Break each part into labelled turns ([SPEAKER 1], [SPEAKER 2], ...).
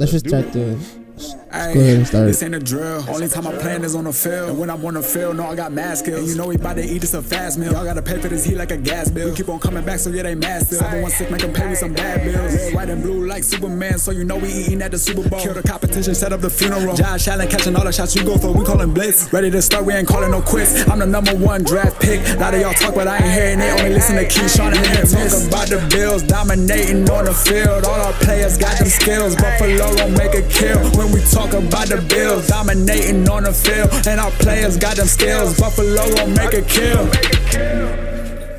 [SPEAKER 1] Let's just start the. Go ahead and start.
[SPEAKER 2] This ain't a drill. Only time I'm playing is on the field. And when I'm on the field, no, I got mad skills. And you know we bout to eat this a fast meal. Y'all gotta pay for this heat like a gas bill. We keep on coming back, so yeah, they mad still. 716 make them pay me some bad bills. Red, white, and blue like Superman, so you know we eating at the Super Bowl. Kill the competition, set up the funeral. Josh Allen catching all the shots you go for. We callin' blitz. Ready to start, we ain't calling no quits. I'm the #1 draft pick. A lot of y'all talk, but I ain't hearing it. Only listen to Keyshawn and Miss. Talk about the Bills dominating on the field. All our players got them skills. Buffalo don't make a kill when we talk about the Bills dominating on the field, and our players got them skills. Buffalo won't make a kill.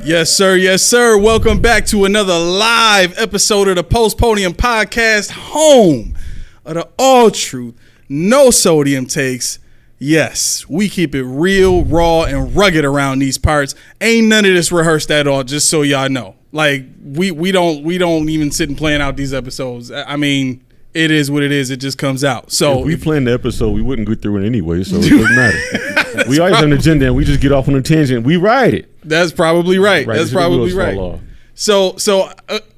[SPEAKER 3] Yes, sir. Yes, sir. Welcome back to another live episode of the Post Podium Podcast, home of the all truth, no sodium takes. Yes, we keep it real, raw, and rugged around these parts. Ain't none of this rehearsed at all. Just so y'all know, like we don't even sit and plan out these episodes. I mean, it is what it is. It just comes out. So
[SPEAKER 4] if we planned the episode, we wouldn't go through it anyway, so it doesn't matter. We always have an agenda, and we just get off on a tangent. We ride it.
[SPEAKER 3] That's probably right. That's probably right. So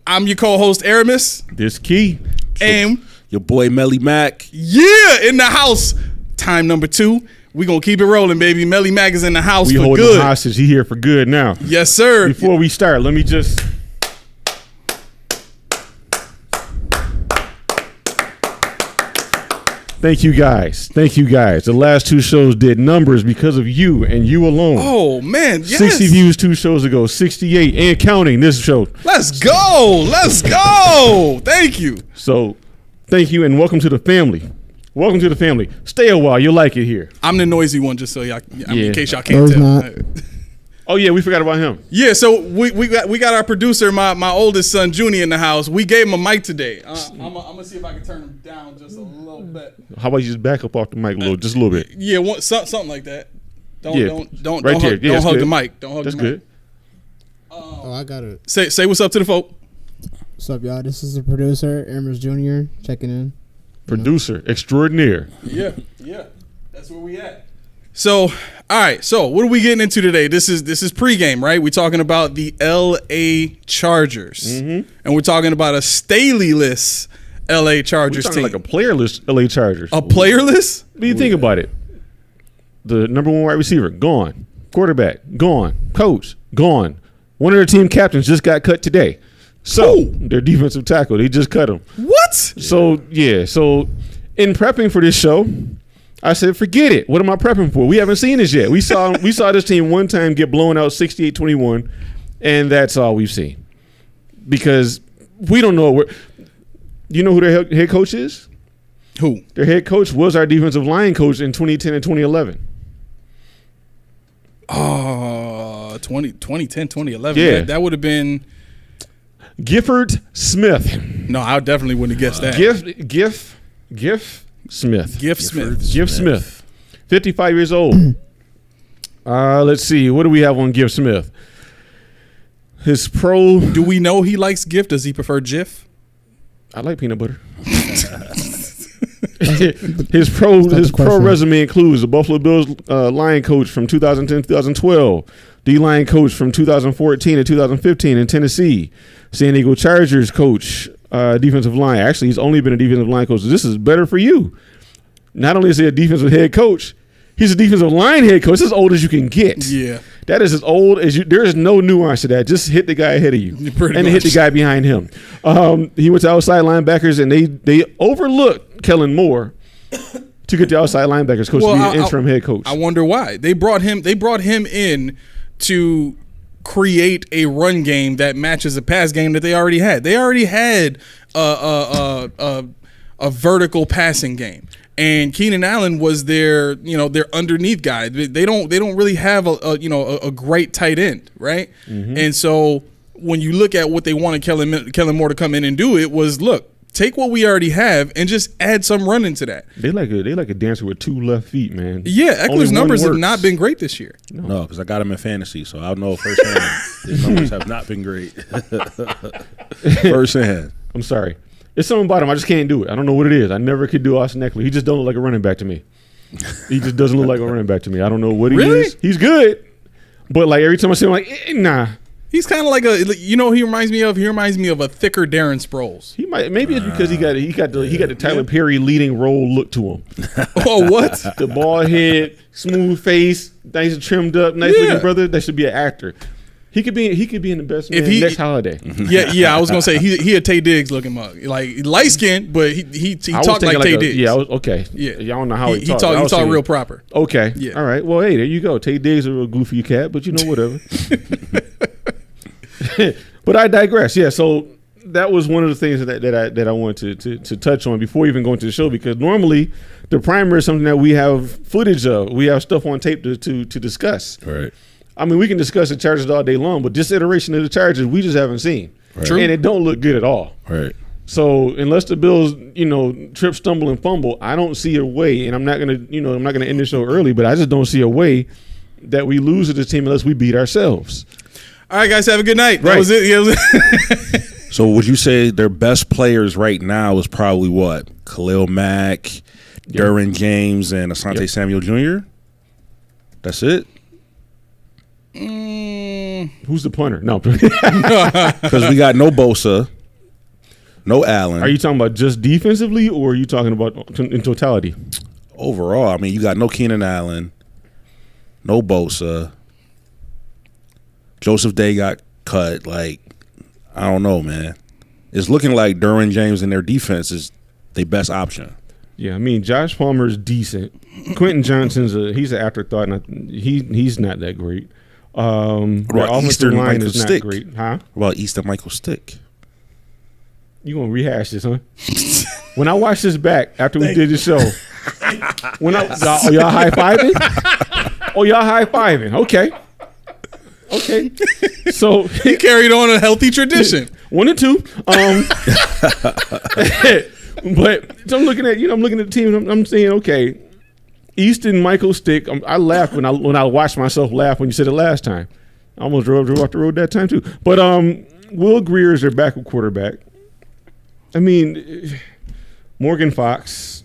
[SPEAKER 3] I'm your co-host, Aramis.
[SPEAKER 4] This Key.
[SPEAKER 3] And
[SPEAKER 5] your boy, Melly Mac.
[SPEAKER 3] Yeah, in the house. Time number 2. We gonna keep it rolling, baby. Melly Mac is in the house for good. We hold him
[SPEAKER 4] hostage. He here for good now.
[SPEAKER 3] Yes, sir.
[SPEAKER 4] Before we start, let me just... Thank you guys. The last 2 shows did numbers because of you and you alone.
[SPEAKER 3] Oh, man, yes.
[SPEAKER 4] 60 views 2 shows ago, 68 and counting this show.
[SPEAKER 3] Let's go. Thank you.
[SPEAKER 4] So, thank you and welcome to the family. Stay a while. You'll like it here.
[SPEAKER 3] I'm the noisy one, just so y'all, in case y'all can't tell.
[SPEAKER 4] Oh yeah, we forgot about him.
[SPEAKER 3] Yeah, so we got our producer, my oldest son, Junie, in the house. We gave him a mic today. I'm gonna see if I can turn him down just a little bit.
[SPEAKER 4] How about you just back up off the mic just a little bit?
[SPEAKER 3] Yeah, something like that. Don't
[SPEAKER 4] right there.
[SPEAKER 3] Don't hug the mic. Don't hug the mic. That's good.
[SPEAKER 1] I got it.
[SPEAKER 3] Say what's up to the folk.
[SPEAKER 1] What's up, y'all? This is the producer, Amos Jr. checking in.
[SPEAKER 4] Producer extraordinaire.
[SPEAKER 3] Yeah, that's where we at. So, all right. So, what are we getting into today? This is pregame, right? We're talking about the LA Chargers, and we're talking about a Staley-less LA Chargers team.
[SPEAKER 4] Like a playerless LA Chargers.
[SPEAKER 3] A playerless?
[SPEAKER 4] What do you think about it? The #1 wide receiver gone, quarterback gone, coach gone. One of their team captains just got cut today. So their defensive tackle, they just cut him.
[SPEAKER 3] What?
[SPEAKER 4] So in prepping for this show, I said, forget it. What am I prepping for? We haven't seen this yet. We saw this team one time get blown out 68-21, and that's all we've seen. Because we don't know you know who their head coach is?
[SPEAKER 3] Who?
[SPEAKER 4] Their head coach was our defensive line coach in 2010 and 2011.
[SPEAKER 3] 2010, 2011.
[SPEAKER 4] Yeah.
[SPEAKER 3] That would have been
[SPEAKER 4] Gifford Smith.
[SPEAKER 3] No, I definitely wouldn't have guessed that.
[SPEAKER 4] Giff Smith.
[SPEAKER 3] Giff
[SPEAKER 4] Smith. 55 years old. Let's see. What do we have on Giff Smith? His pro.
[SPEAKER 3] Do we know he likes Giff? Does he prefer Jif?
[SPEAKER 4] I like peanut butter. His pro resume includes the Buffalo Bills line coach from 2010-2012, D-line coach from 2014 to 2015 in Tennessee, San Diego Chargers coach, defensive line. Actually, he's only been a defensive line coach. So this is better for you. Not only is he a defensive head coach, he's a defensive line head coach. It's as old as you can get.
[SPEAKER 3] Yeah.
[SPEAKER 4] That is as old as you. There is no nuance to that. Just hit the guy ahead of you and hit the guy behind him. He went to outside linebackers, and they overlooked Kellen Moore to get the outside linebackers coach to be an interim head coach.
[SPEAKER 3] I wonder why. They brought him in to create a run game that matches a pass game that they already had. They already had a vertical passing game. And Keenan Allen was their underneath guy. They don't really have a great tight end, right? Mm-hmm. And so when you look at what they wanted Kellen Moore to come in and do, it was take what we already have and just add some run into that.
[SPEAKER 4] They like a dancer with 2 left feet, man.
[SPEAKER 3] Yeah, Eckler's numbers have not been great this year.
[SPEAKER 5] No, because I got him in fantasy, so I know firsthand his numbers have not been great. Firsthand.
[SPEAKER 4] I'm sorry. It's something about him. I just can't do it. I don't know what it is. I never could do Austin Eckler. He just don't look like a running back to me. He just doesn't look like a running back to me. I don't know what he is. He's good, but like every time I see him, I'm like, nah.
[SPEAKER 3] He's kind of like he reminds me of a thicker Darren Sproles.
[SPEAKER 4] He might, maybe it's because he got the Tyler Perry leading role look to him.
[SPEAKER 3] Oh, what?
[SPEAKER 4] The bald head, smooth face, nice and trimmed up, nice looking brother. That should be an actor. He could be in the best man next holiday.
[SPEAKER 3] Yeah. I was gonna say he a Tay Diggs looking mug, like light skinned, but he talked like Tay Diggs.
[SPEAKER 4] Yeah, okay.
[SPEAKER 3] Yeah,
[SPEAKER 4] y'all don't know how he talks.
[SPEAKER 3] He talk real proper.
[SPEAKER 4] Okay.
[SPEAKER 3] Yeah.
[SPEAKER 4] All right. Well, hey, there you go. Tay Diggs is a real goofy cat, but whatever. But I digress. Yeah. So that was one of the things that I wanted to touch on before even going to the show, because normally the primer is something that we have footage of. We have stuff on tape to discuss.
[SPEAKER 5] Right.
[SPEAKER 4] I mean, we can discuss the Chargers all day long, but this iteration of the Chargers we just haven't seen.
[SPEAKER 5] Right.
[SPEAKER 3] True.
[SPEAKER 4] And it don't look good at all.
[SPEAKER 5] Right.
[SPEAKER 4] So unless the Bills, trip, stumble, and fumble, I don't see a way. And I'm not gonna end the show early, but I just don't see a way that we lose to this team unless we beat ourselves.
[SPEAKER 3] All right, guys, have a good night. That was it. Yeah,
[SPEAKER 5] So would you say their best players right now is probably what? Khalil Mack, Derwin James, and Asante Samuel Jr.? That's it?
[SPEAKER 4] Who's the punter? No.
[SPEAKER 5] Because we got no Bosa, no Allen.
[SPEAKER 4] Are you talking about just defensively, or are you talking about in totality?
[SPEAKER 5] Overall, I mean, you got no Keenan Allen, no Bosa. Joseph Day got cut. Like, I don't know, man. It's looking like Derwin James and their defense is their best option.
[SPEAKER 4] Yeah, I mean, Josh Palmer's decent. Quentin Johnson's he's an afterthought, and he's not that great. The offensive line is not great. Huh?
[SPEAKER 5] What about Easton Michael Stick?
[SPEAKER 4] You gonna rehash this, huh? When I watched this back after we did the show, y'all high fiving? Oh, y'all high fiving? Okay. So
[SPEAKER 3] he carried on a healthy tradition.
[SPEAKER 4] 1 and 2. But so I'm looking at the team. And I'm saying, okay, Easton Michael Stick. I laughed when I watched myself laugh when you said it last time. I almost drove off the road that time too. But Will Greer is their backup quarterback. I mean, Morgan Fox.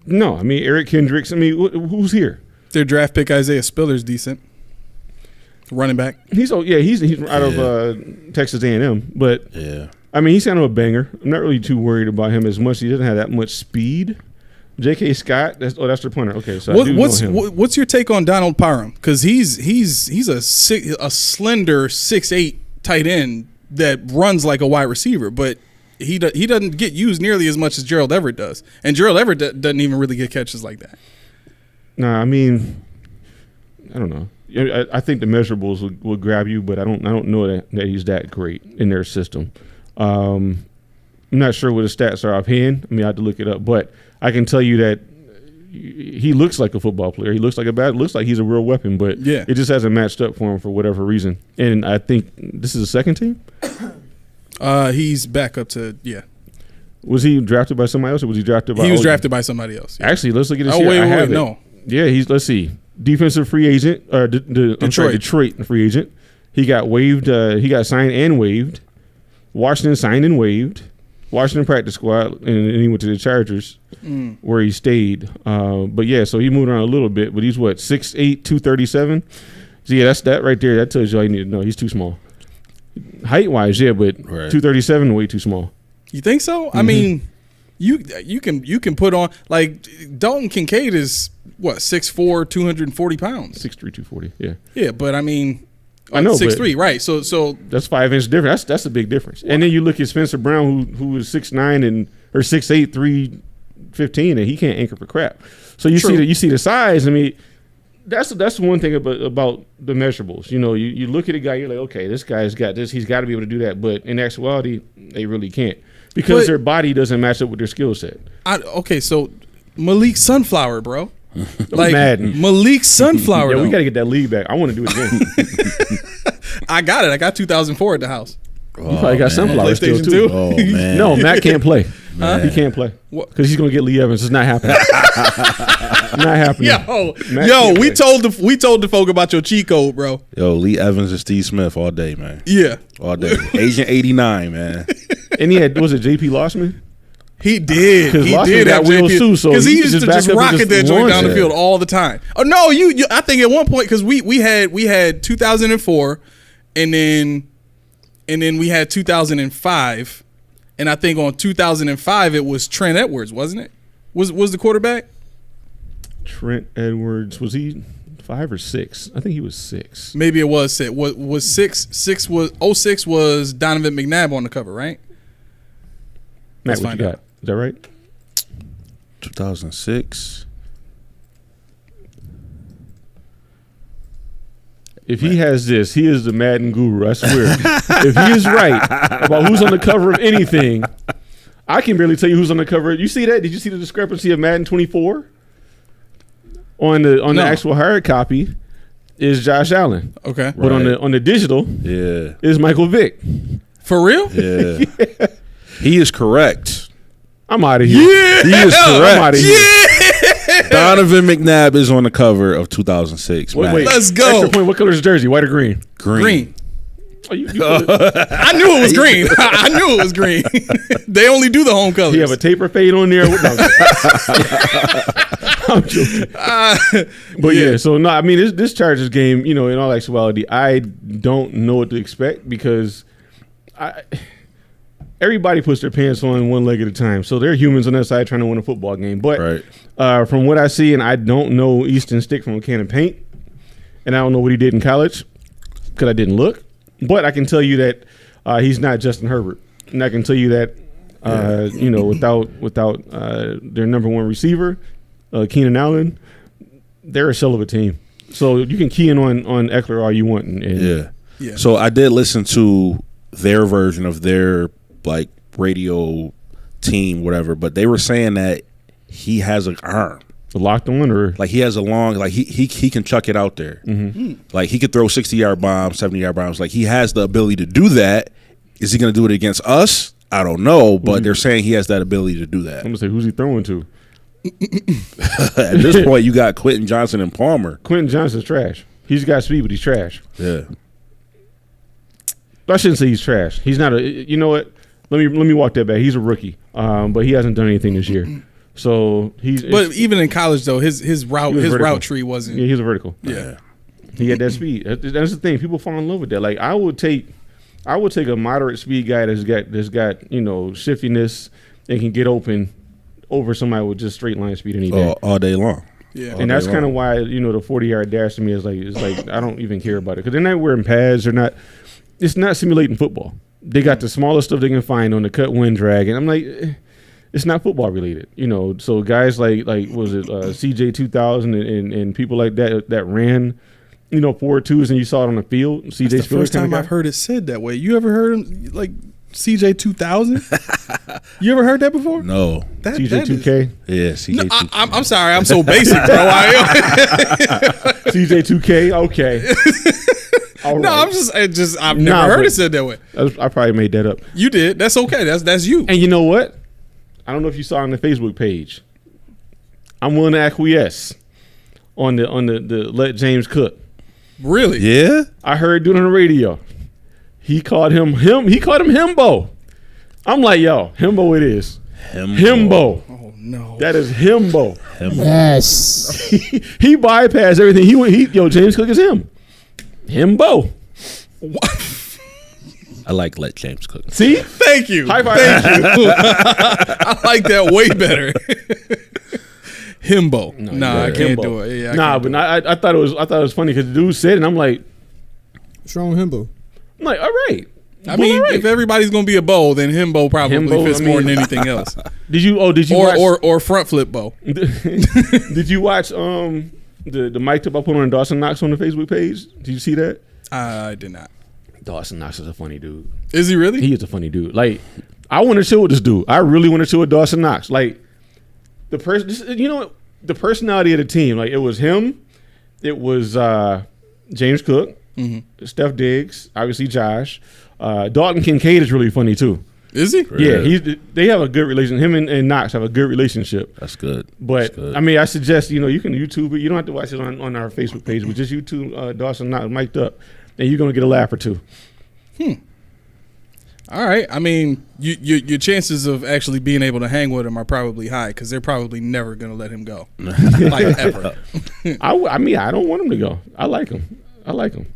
[SPEAKER 4] No, I mean Eric Kendricks. I mean, who's here?
[SPEAKER 3] Their draft pick Isaiah Spiller's decent. Running back.
[SPEAKER 4] He's out of Texas A&M, but I mean he's kind of a banger. I'm not really too worried about him as much. He doesn't have that much speed. J.K. Scott, that's their punter. Okay, so
[SPEAKER 3] what's your take on Donald Parham? Because he's a slender 6'8" tight end that runs like a wide receiver, but he doesn't get used nearly as much as Gerald Everett does, and Gerald Everett doesn't even really get catches like that.
[SPEAKER 4] Nah, I mean, I don't know. I think the measurables will grab you, but I don't know that he's that great in their system. I'm not sure what his stats are offhand. I mean, I have to look it up, but I can tell you that he looks like a football player. He looks like he's a real weapon, but it just hasn't matched up for him for whatever reason. And I think this is a second team.
[SPEAKER 3] He's back up to
[SPEAKER 4] Was he drafted by somebody else, or was he drafted by?
[SPEAKER 3] He was drafted by somebody else. Yeah.
[SPEAKER 4] Actually, let's look at this.
[SPEAKER 3] Wait, no.
[SPEAKER 4] Yeah, let's see. Defensive free agent, or Detroit free agent. He got waived. He got signed and waived. Washington signed and waived. Washington practice squad, and he went to the Chargers, where he stayed. But yeah, so he moved around a little bit. But he's 6'8", 237. So yeah, that's that right there. That tells you all you need to know. He's too small. Height wise, yeah, but 237 way too small.
[SPEAKER 3] You think so? Mm-hmm. I mean, you can put on, like, Dalton Kincaid is 6'4", 240 pounds.
[SPEAKER 4] 6'3", 240. Yeah.
[SPEAKER 3] Yeah, but I mean,
[SPEAKER 4] I know
[SPEAKER 3] 6'3", right? So
[SPEAKER 4] that's 5 inch difference. That's a big difference. And then you look at Spencer Brown, who is 6'9" or 6'8", 315, and he can't anchor for crap. So you see the size. I mean, that's one thing about the measurables. You know, you look at a guy, you're like, okay, this guy's got this. He's got to be able to do that. But in actuality, they really can't, because their body doesn't match up with their skill set.
[SPEAKER 3] Okay, so Malik Sunflower, bro.
[SPEAKER 4] Like Madden.
[SPEAKER 3] Malik Sunflower.
[SPEAKER 4] Yeah, we got to get that league back. I want to do it again.
[SPEAKER 3] I got it. I got 2004 at the house.
[SPEAKER 4] You probably got Sunflower still too.
[SPEAKER 5] Oh man.
[SPEAKER 4] No, Matt can't play. He can't play because he's gonna get Lee Evans. It's not happening. Not happening.
[SPEAKER 3] We told the folk about your cheat code, bro.
[SPEAKER 5] Yo, Lee Evans and Steve Smith all day, man.
[SPEAKER 3] Yeah,
[SPEAKER 5] all day. Agent 89, man.
[SPEAKER 4] And he had, was it JP Lossman?
[SPEAKER 3] He did.
[SPEAKER 4] Because
[SPEAKER 3] He
[SPEAKER 4] Lawson
[SPEAKER 3] did
[SPEAKER 4] got
[SPEAKER 3] have
[SPEAKER 4] wheels
[SPEAKER 3] JP
[SPEAKER 4] too, so
[SPEAKER 3] because he
[SPEAKER 4] you
[SPEAKER 3] used
[SPEAKER 4] just
[SPEAKER 3] to just
[SPEAKER 4] back up and
[SPEAKER 3] rocket
[SPEAKER 4] just
[SPEAKER 3] that joint down the
[SPEAKER 4] launch it.
[SPEAKER 3] field all the time. Oh no, you I think at one point because we had 2004, and then we had 2005, and I think on 2005 it was Trent Edwards, wasn't it? Was the quarterback?
[SPEAKER 4] Trent Edwards, was he 5 or 6? I think he was 6.
[SPEAKER 3] Maybe it was 6. Was 6? 6 was 06 was Donovan McNabb on the cover, right?
[SPEAKER 4] Matt,
[SPEAKER 3] Let's
[SPEAKER 4] what
[SPEAKER 3] find
[SPEAKER 4] you
[SPEAKER 3] out.
[SPEAKER 4] got? Is that right?
[SPEAKER 5] 2006.
[SPEAKER 4] If he has this, he is the Madden guru, I swear. If he is right about who's on the cover of anything, I can barely tell you who's on the cover. You see that? Did you see the discrepancy of Madden 24? On the actual hard copy is Josh Allen.
[SPEAKER 3] Okay.
[SPEAKER 4] But on the digital is Michael Vick.
[SPEAKER 3] For real?
[SPEAKER 5] Yeah. He is correct.
[SPEAKER 4] I'm out of here.
[SPEAKER 3] Yeah.
[SPEAKER 5] He is correct.
[SPEAKER 4] I'm out of here.
[SPEAKER 3] Yeah.
[SPEAKER 5] Donovan McNabb is on the cover of 2006.
[SPEAKER 4] Wait.
[SPEAKER 3] Let's go.
[SPEAKER 4] Extra point. What color is his jersey? White or green?
[SPEAKER 3] Green.
[SPEAKER 4] Oh, you
[SPEAKER 3] I knew it was green. I knew it was green. They only do the home colors.
[SPEAKER 4] You have a taper fade on there. No, I'm joking. But yeah, so no, I mean this Chargers game, in all actuality, I don't know what to expect because everybody puts their pants on one leg at a time. So they're humans on that side trying to win a football game. But from what I see, and I don't know Easton Stick from a can of paint, and I don't know what he did in college because I didn't look. But I can tell you that he's not Justin Herbert, and I can tell you that without their number one receiver, Keenan Allen, they're a shell of a team. So you can key in on Eckler all you want.
[SPEAKER 5] Yeah. So I did listen to their version of their radio team, whatever, but they were saying that he has an arm.
[SPEAKER 4] Locked on, or
[SPEAKER 5] he has a long, he can chuck it out there. Mm-hmm. He could throw 60-yard bombs, 70-yard bombs. He has the ability to do that. Is he going to do it against us? I don't know, but they're saying he has that ability to do that.
[SPEAKER 4] I'm going to say, who's he throwing to?
[SPEAKER 5] At this point, you got Quentin Johnson and Palmer.
[SPEAKER 4] Quentin Johnson's trash. He's got speed, but he's trash.
[SPEAKER 5] Yeah.
[SPEAKER 4] I shouldn't say he's trash. He's not a. You know what? Let me walk that back. He's a rookie, but he hasn't done anything this year. So he's.
[SPEAKER 3] But even in college, though, his route tree wasn't.
[SPEAKER 4] Yeah, he's a vertical.
[SPEAKER 3] Yeah.
[SPEAKER 4] He had that speed. That's the thing. People fall in love with that. I would take a moderate speed guy that's got shiftiness and can get open over somebody with just straight line speed any day.
[SPEAKER 5] All day long.
[SPEAKER 3] Yeah.
[SPEAKER 4] And that's kind of why the 40-yard dash to me is I don't even care about it because they're not wearing pads. They're not. It's not simulating football. They got the smallest stuff they can find on the cut, wind, drag, and I'm like. It's not football related, So guys like was it CJ 2000 and people like that ran, 4.2s and you saw it on the field. CJ
[SPEAKER 3] That's the first time I've heard it said that way. You ever heard him CJ 2000? You ever heard that before?
[SPEAKER 5] No.
[SPEAKER 4] CJ 2K.
[SPEAKER 5] Yeah, CJ 2K.
[SPEAKER 3] I'm sorry. I'm so basic, bro.
[SPEAKER 4] CJ 2K. Okay. All
[SPEAKER 3] no,
[SPEAKER 4] right.
[SPEAKER 3] I've never heard it said that way.
[SPEAKER 4] I probably made that up.
[SPEAKER 3] You did. That's okay. That's you.
[SPEAKER 4] And you know what? I don't know if you saw on the Facebook page. I'm willing to acquiesce on the let James cook.
[SPEAKER 3] Really?
[SPEAKER 5] Yeah.
[SPEAKER 4] I heard doing it on the radio. He called him Himbo. I'm like, yo, Himbo it is. Himbo.
[SPEAKER 3] Oh no.
[SPEAKER 4] That is Himbo.
[SPEAKER 1] Yes.
[SPEAKER 4] He bypassed everything. James Cook is him. Himbo.
[SPEAKER 3] What?
[SPEAKER 5] I let James cook.
[SPEAKER 4] See?
[SPEAKER 3] Thank you.
[SPEAKER 4] High five.
[SPEAKER 3] Thank you. I like that way better. Himbo. I can't
[SPEAKER 4] Himbo.
[SPEAKER 3] do it. Yeah,
[SPEAKER 4] I thought it was funny because the dude said it, and I'm like,
[SPEAKER 1] What's wrong with Himbo?
[SPEAKER 4] I'm like, all right.
[SPEAKER 3] I mean, if everybody's gonna be a bow, then Himbo probably fits more than anything else.
[SPEAKER 4] Did you watch,
[SPEAKER 3] or front flip bow?
[SPEAKER 4] Did you watch the mic tip I put on Dawson Knox on the Facebook page? Did you see that?
[SPEAKER 3] I did not.
[SPEAKER 4] Dawson Knox is a funny dude.
[SPEAKER 3] Is he really?
[SPEAKER 4] He is a funny dude. I want to chill with this dude. I really want to chill with Dawson Knox. The personality of the team. It was him. It was James Cook, Steph Diggs, obviously Josh. Dalton Kincaid is really funny too.
[SPEAKER 3] Is he?
[SPEAKER 4] Yeah, they have a good relationship. Him and Knox have a good relationship.
[SPEAKER 5] That's good.
[SPEAKER 4] But I mean, I suggest you can YouTube it. You don't have to watch it on our Facebook page, but just YouTube Dawson Knox mic'd up, and you're gonna get a laugh or two.
[SPEAKER 3] All right. I mean, your chances of actually being able to hang with him are probably high because they're probably never going to let him go. Like, ever.
[SPEAKER 4] I mean, I don't want him to go. I like him.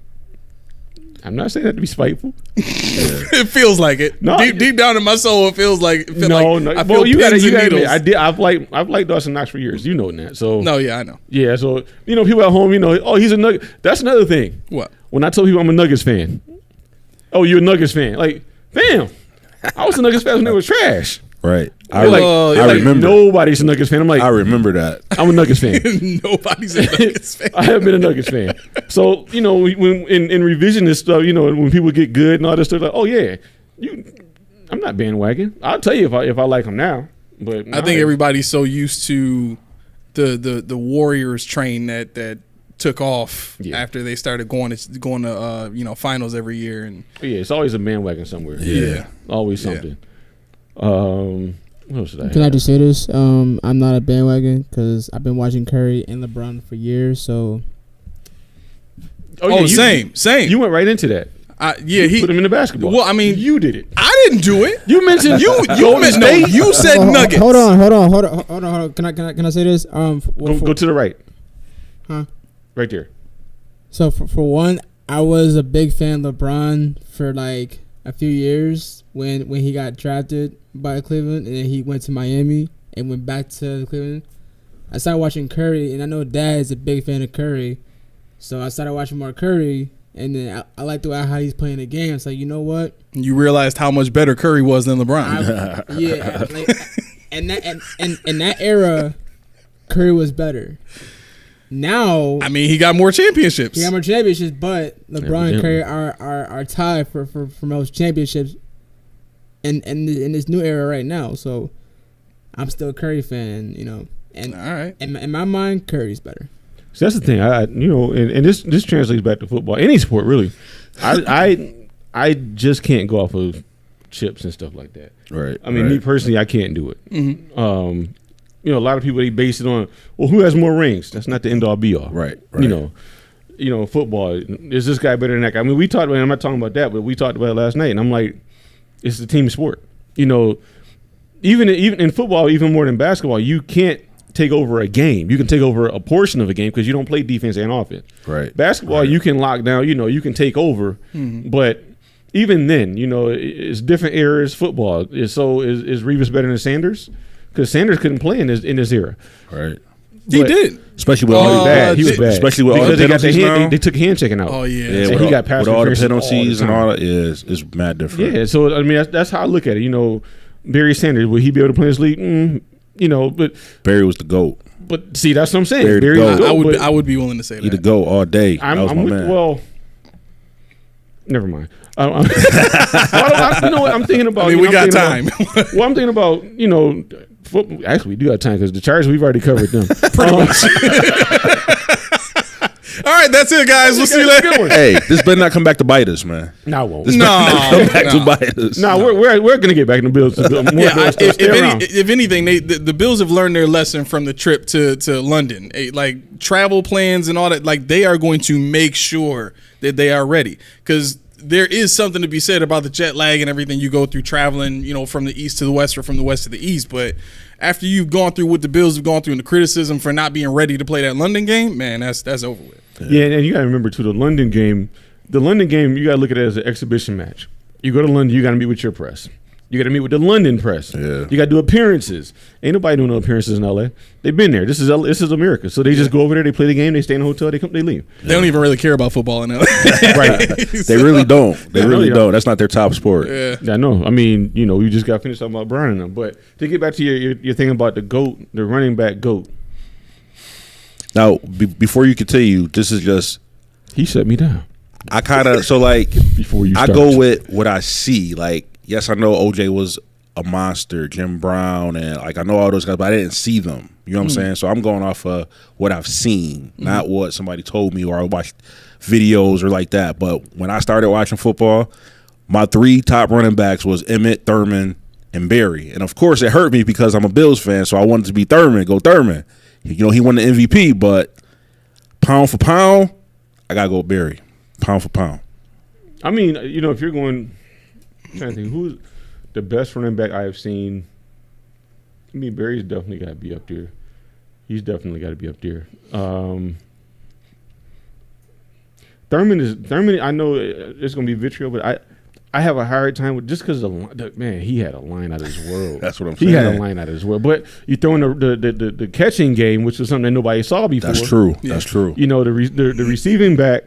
[SPEAKER 4] I'm not saying that to be spiteful.
[SPEAKER 3] It feels like it.
[SPEAKER 4] No,
[SPEAKER 3] deep down in my soul, it feels like.
[SPEAKER 4] No.
[SPEAKER 3] I feel
[SPEAKER 4] you gotta
[SPEAKER 3] needles.
[SPEAKER 4] admit, I've liked Dawson Knox for years. You know that. So
[SPEAKER 3] No, yeah, I know.
[SPEAKER 4] yeah. So people at home, oh, he's a Nugget. That's another thing.
[SPEAKER 3] What?
[SPEAKER 4] When I tell people I'm a Nuggets fan, oh, you're a Nuggets fan. Like, damn, I was a Nuggets fan when they were trash.
[SPEAKER 5] Right.
[SPEAKER 4] I remember. Nobody's a Nuggets fan. I'm like,
[SPEAKER 5] I remember that.
[SPEAKER 4] I'm a Nuggets fan.
[SPEAKER 3] Nobody's a Nuggets fan.
[SPEAKER 4] I have been a Nuggets fan. So, when in revisionist stuff, when people get good and all this stuff, like, oh yeah, I'm not bandwagon. I'll tell you if I like them now. But
[SPEAKER 3] I think everybody's so used to the Warriors train that took off after they started going to finals every year, and
[SPEAKER 4] it's always a bandwagon somewhere.
[SPEAKER 3] Yeah.
[SPEAKER 4] Always something. What else should I have?
[SPEAKER 1] Can I just say this? I'm not a bandwagon because I've been watching Curry and LeBron for years. So.
[SPEAKER 3] Same.
[SPEAKER 4] You went right into that. He put him in the basketball.
[SPEAKER 3] Well, I mean,
[SPEAKER 4] you did it.
[SPEAKER 3] I didn't do it.
[SPEAKER 4] You mentioned
[SPEAKER 3] You said Nuggets.
[SPEAKER 1] Hold on. Can I say this?
[SPEAKER 4] Go to the right.
[SPEAKER 1] Huh?
[SPEAKER 4] Right there.
[SPEAKER 1] So for one, I was a big fan of LeBron for like a few years when he got drafted by Cleveland, and then he went to Miami and went back to Cleveland. I started watching Curry, and I know Dad is a big fan of Curry, so I started watching more Curry, and then I like the way how he's playing the game. So you know what?
[SPEAKER 3] You realized how much better Curry was than LeBron.
[SPEAKER 1] In that era, Curry was better. Now,
[SPEAKER 3] I mean, he got more championships.
[SPEAKER 1] But LeBron and Curry are tied for most championships in this new era right now. So I'm still a Curry fan, And
[SPEAKER 3] all right,
[SPEAKER 1] in my mind, Curry's better.
[SPEAKER 4] So that's the thing. And this translates back to football, any sport really. I just can't go off of chips and stuff like that.
[SPEAKER 5] Right.
[SPEAKER 4] I mean, me personally, I can't do it.
[SPEAKER 3] Mm-hmm.
[SPEAKER 4] A lot of people, they base it on, well, who has more rings? That's not the end all be all.
[SPEAKER 5] Right.
[SPEAKER 4] Football, is this guy better than that guy? I mean, we talked about it, I'm not talking about that, but we talked about it last night, and I'm like, it's a team sport. Even in football, even more than basketball, you can't take over a game. You can take over a portion of a game because you don't play defense and offense.
[SPEAKER 5] Right.
[SPEAKER 4] Basketball, you can lock down, you can take over, but even then, it's different eras. Football is Revis better than Sanders? Because Sanders couldn't play in this era.
[SPEAKER 5] Right.
[SPEAKER 3] He did.
[SPEAKER 5] Especially with all
[SPEAKER 4] he was bad.
[SPEAKER 5] Especially with all the penalties now.
[SPEAKER 4] They took hand checking out.
[SPEAKER 3] Oh, yeah.
[SPEAKER 4] And he got past
[SPEAKER 5] with all the penalties and all that. It's mad different.
[SPEAKER 4] Yeah, so, I mean, that's how I look at it. Barry Sanders, will he be able to play in this league? But
[SPEAKER 5] Barry was the GOAT.
[SPEAKER 4] But see, that's what I'm saying.
[SPEAKER 5] Barry the GOAT.
[SPEAKER 3] I would be willing to say that.
[SPEAKER 5] He the GOAT all day.
[SPEAKER 4] Well, never mind. I'm thinking about.
[SPEAKER 3] I mean, we got time.
[SPEAKER 4] I'm thinking about, actually, we do have time because the Chargers, we've already covered them.
[SPEAKER 3] Pretty much. All right, that's it, guys. We'll see you later.
[SPEAKER 5] Hey, this better not come back to bite us, man.
[SPEAKER 4] No, it won't.
[SPEAKER 5] This better not come back to bite us.
[SPEAKER 4] No, we're gonna get back in the Bills.
[SPEAKER 3] If anything, the Bills have learned their lesson from the trip to London. Like travel plans and all that. Like they are going to make sure that they are ready because there is something to be said about the jet lag and everything you go through traveling, from the east to the west or from the west to the east. But after you've gone through what the Bills have gone through and the criticism for not being ready to play that London game, man, that's over with.
[SPEAKER 4] Yeah, and you got to remember, too, the London game, you got to look at it as an exhibition match. You go to London, you got to meet with your press. You got to meet with the London press.
[SPEAKER 5] Yeah.
[SPEAKER 4] You got to do appearances. Ain't nobody doing no apperances in L.A. They've been there. This is America. So they just go over there, they play the game, they stay in the hotel, they leave.
[SPEAKER 3] They don't even really care about football in LA.
[SPEAKER 5] Right. They really don't. They really don't. That's not their top sport.
[SPEAKER 4] Yeah, I know. I mean, we just got finished talking about Brian and them. But to get back to your thing about the GOAT, the running back GOAT.
[SPEAKER 5] Now, before you continue, this is just.
[SPEAKER 4] He shut me down.
[SPEAKER 5] I kind of,
[SPEAKER 4] before you start.
[SPEAKER 5] I go with what I see. Like, yes, I know OJ was a monster, Jim Brown, and I know all those guys, but I didn't see them. You know what I'm saying? So I'm going off of what I've seen, not what somebody told me or I watched videos or like that. But when I started watching football, my 3 top running backs was Emmett, Thurman, and Barry. And of course, it hurt me because I'm a Bills fan, so I wanted to be Thurman. Go Thurman. He won the MVP, but pound for pound, I gotta go Barry. Pound for pound.
[SPEAKER 4] I mean, if you're going, trying to think who's the best running back I have seen. I mean, Barry's definitely got to be up there. He's definitely got to be up there. Thurman. I know it's going to be vitriol, but I have a hard time with just because man, he had a line out of his world.
[SPEAKER 5] That's what I'm saying.
[SPEAKER 4] He had a line out of his world. But you throw in the catching game, which was something that nobody saw before.
[SPEAKER 5] That's true. Yeah. That's true.
[SPEAKER 4] You know, the receiving back,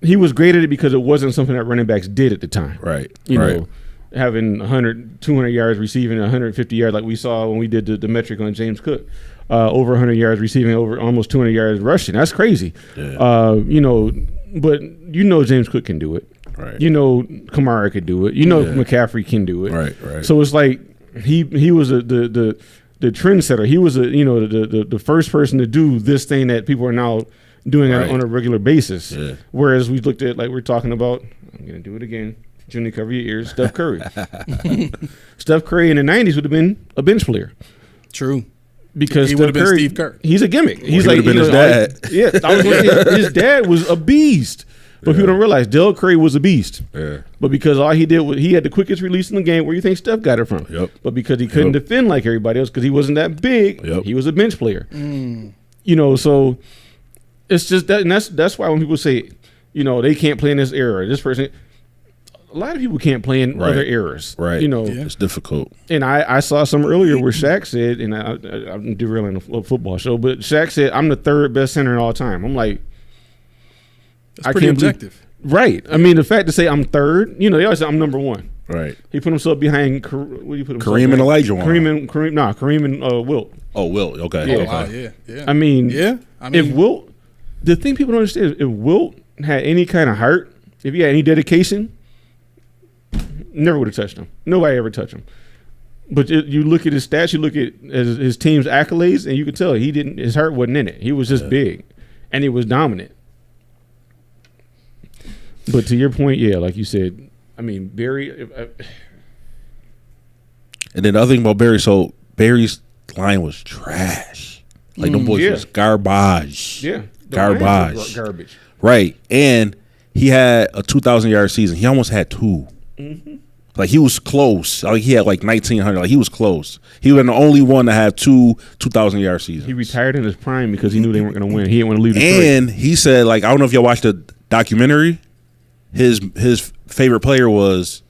[SPEAKER 4] he was great at it because it wasn't something that running backs did at the time.
[SPEAKER 5] Right.
[SPEAKER 4] You know, having 100, 200 yards receiving, 150 yards like we saw when we did the metric on James Cook. Over 100 yards receiving, over almost 200 yards rushing. That's crazy. Yeah. You know, but you know James Cook can do it.
[SPEAKER 5] Right.
[SPEAKER 4] You know Kamara could do it. You know McCaffrey can do it.
[SPEAKER 5] Right.
[SPEAKER 4] So it's like he was the trendsetter. He was the first person to do this thing that people are now doing on a regular basis. Yeah. Whereas we looked at, like we're talking about, I'm gonna do it again. Junior, cover your ears. Steph Curry. Steph Curry in the 90s would have been a bench player.
[SPEAKER 3] True.
[SPEAKER 4] Because
[SPEAKER 3] he
[SPEAKER 4] would
[SPEAKER 3] have been Steve Kerr.
[SPEAKER 4] He's a gimmick. He's
[SPEAKER 5] like been his dad.
[SPEAKER 4] I was going to say his dad was a beast. But people don't realize Del Curry was a beast. Yeah. But because all he did was he had the quickest release in the game, where you think Steph got it from?
[SPEAKER 5] Yep.
[SPEAKER 4] But because he couldn't defend like everybody else, because he wasn't that big, he was a bench player. You know, so it's just that, and that's why when people say, you know, they can't play in this era, this person, a lot of people can't play in other eras.
[SPEAKER 5] Right.
[SPEAKER 4] You know,
[SPEAKER 5] it's difficult.
[SPEAKER 4] And I saw some earlier where Shaq said, and I'm derailing a football show, but Shaq said, I'm the third best center in all time. I'm like,
[SPEAKER 3] that's pretty objective.
[SPEAKER 4] Right. I mean, the fact to say I'm third, you know, they always say I'm number one.
[SPEAKER 5] Right.
[SPEAKER 4] He put himself behind, what do you put himself
[SPEAKER 5] Kareem
[SPEAKER 4] behind?
[SPEAKER 5] and Elijah Wan.
[SPEAKER 4] Kareem and Wilt.
[SPEAKER 5] Oh, Wilt. Okay.
[SPEAKER 4] Yeah.
[SPEAKER 5] Okay.
[SPEAKER 3] Wow, yeah.
[SPEAKER 4] I mean, if Wilt, the thing people don't understand is if Wilt had any kind of heart, if he had any dedication, never would have touched him. Nobody ever touched him. But you look at his stats, you look at his team's accolades, and you could tell his heart wasn't in it. He was just big, and he was dominant. But to your point, like you said, I mean, Barry.
[SPEAKER 5] And then the other thing about Barry, so Barry's line was trash. Like them boys was garbage.
[SPEAKER 4] Yeah,
[SPEAKER 5] garbage. Right, and he had a 2,000-yard season. He almost had two. Mm-hmm. Like he was close. Like he had like 1,900. Like he was close. He was the only one to have 2,000-yard seasons.
[SPEAKER 4] He retired in his prime because he knew they weren't going to win. He didn't want to leave.
[SPEAKER 5] And he said, like, I don't know if y'all watched the documentary. His favorite player was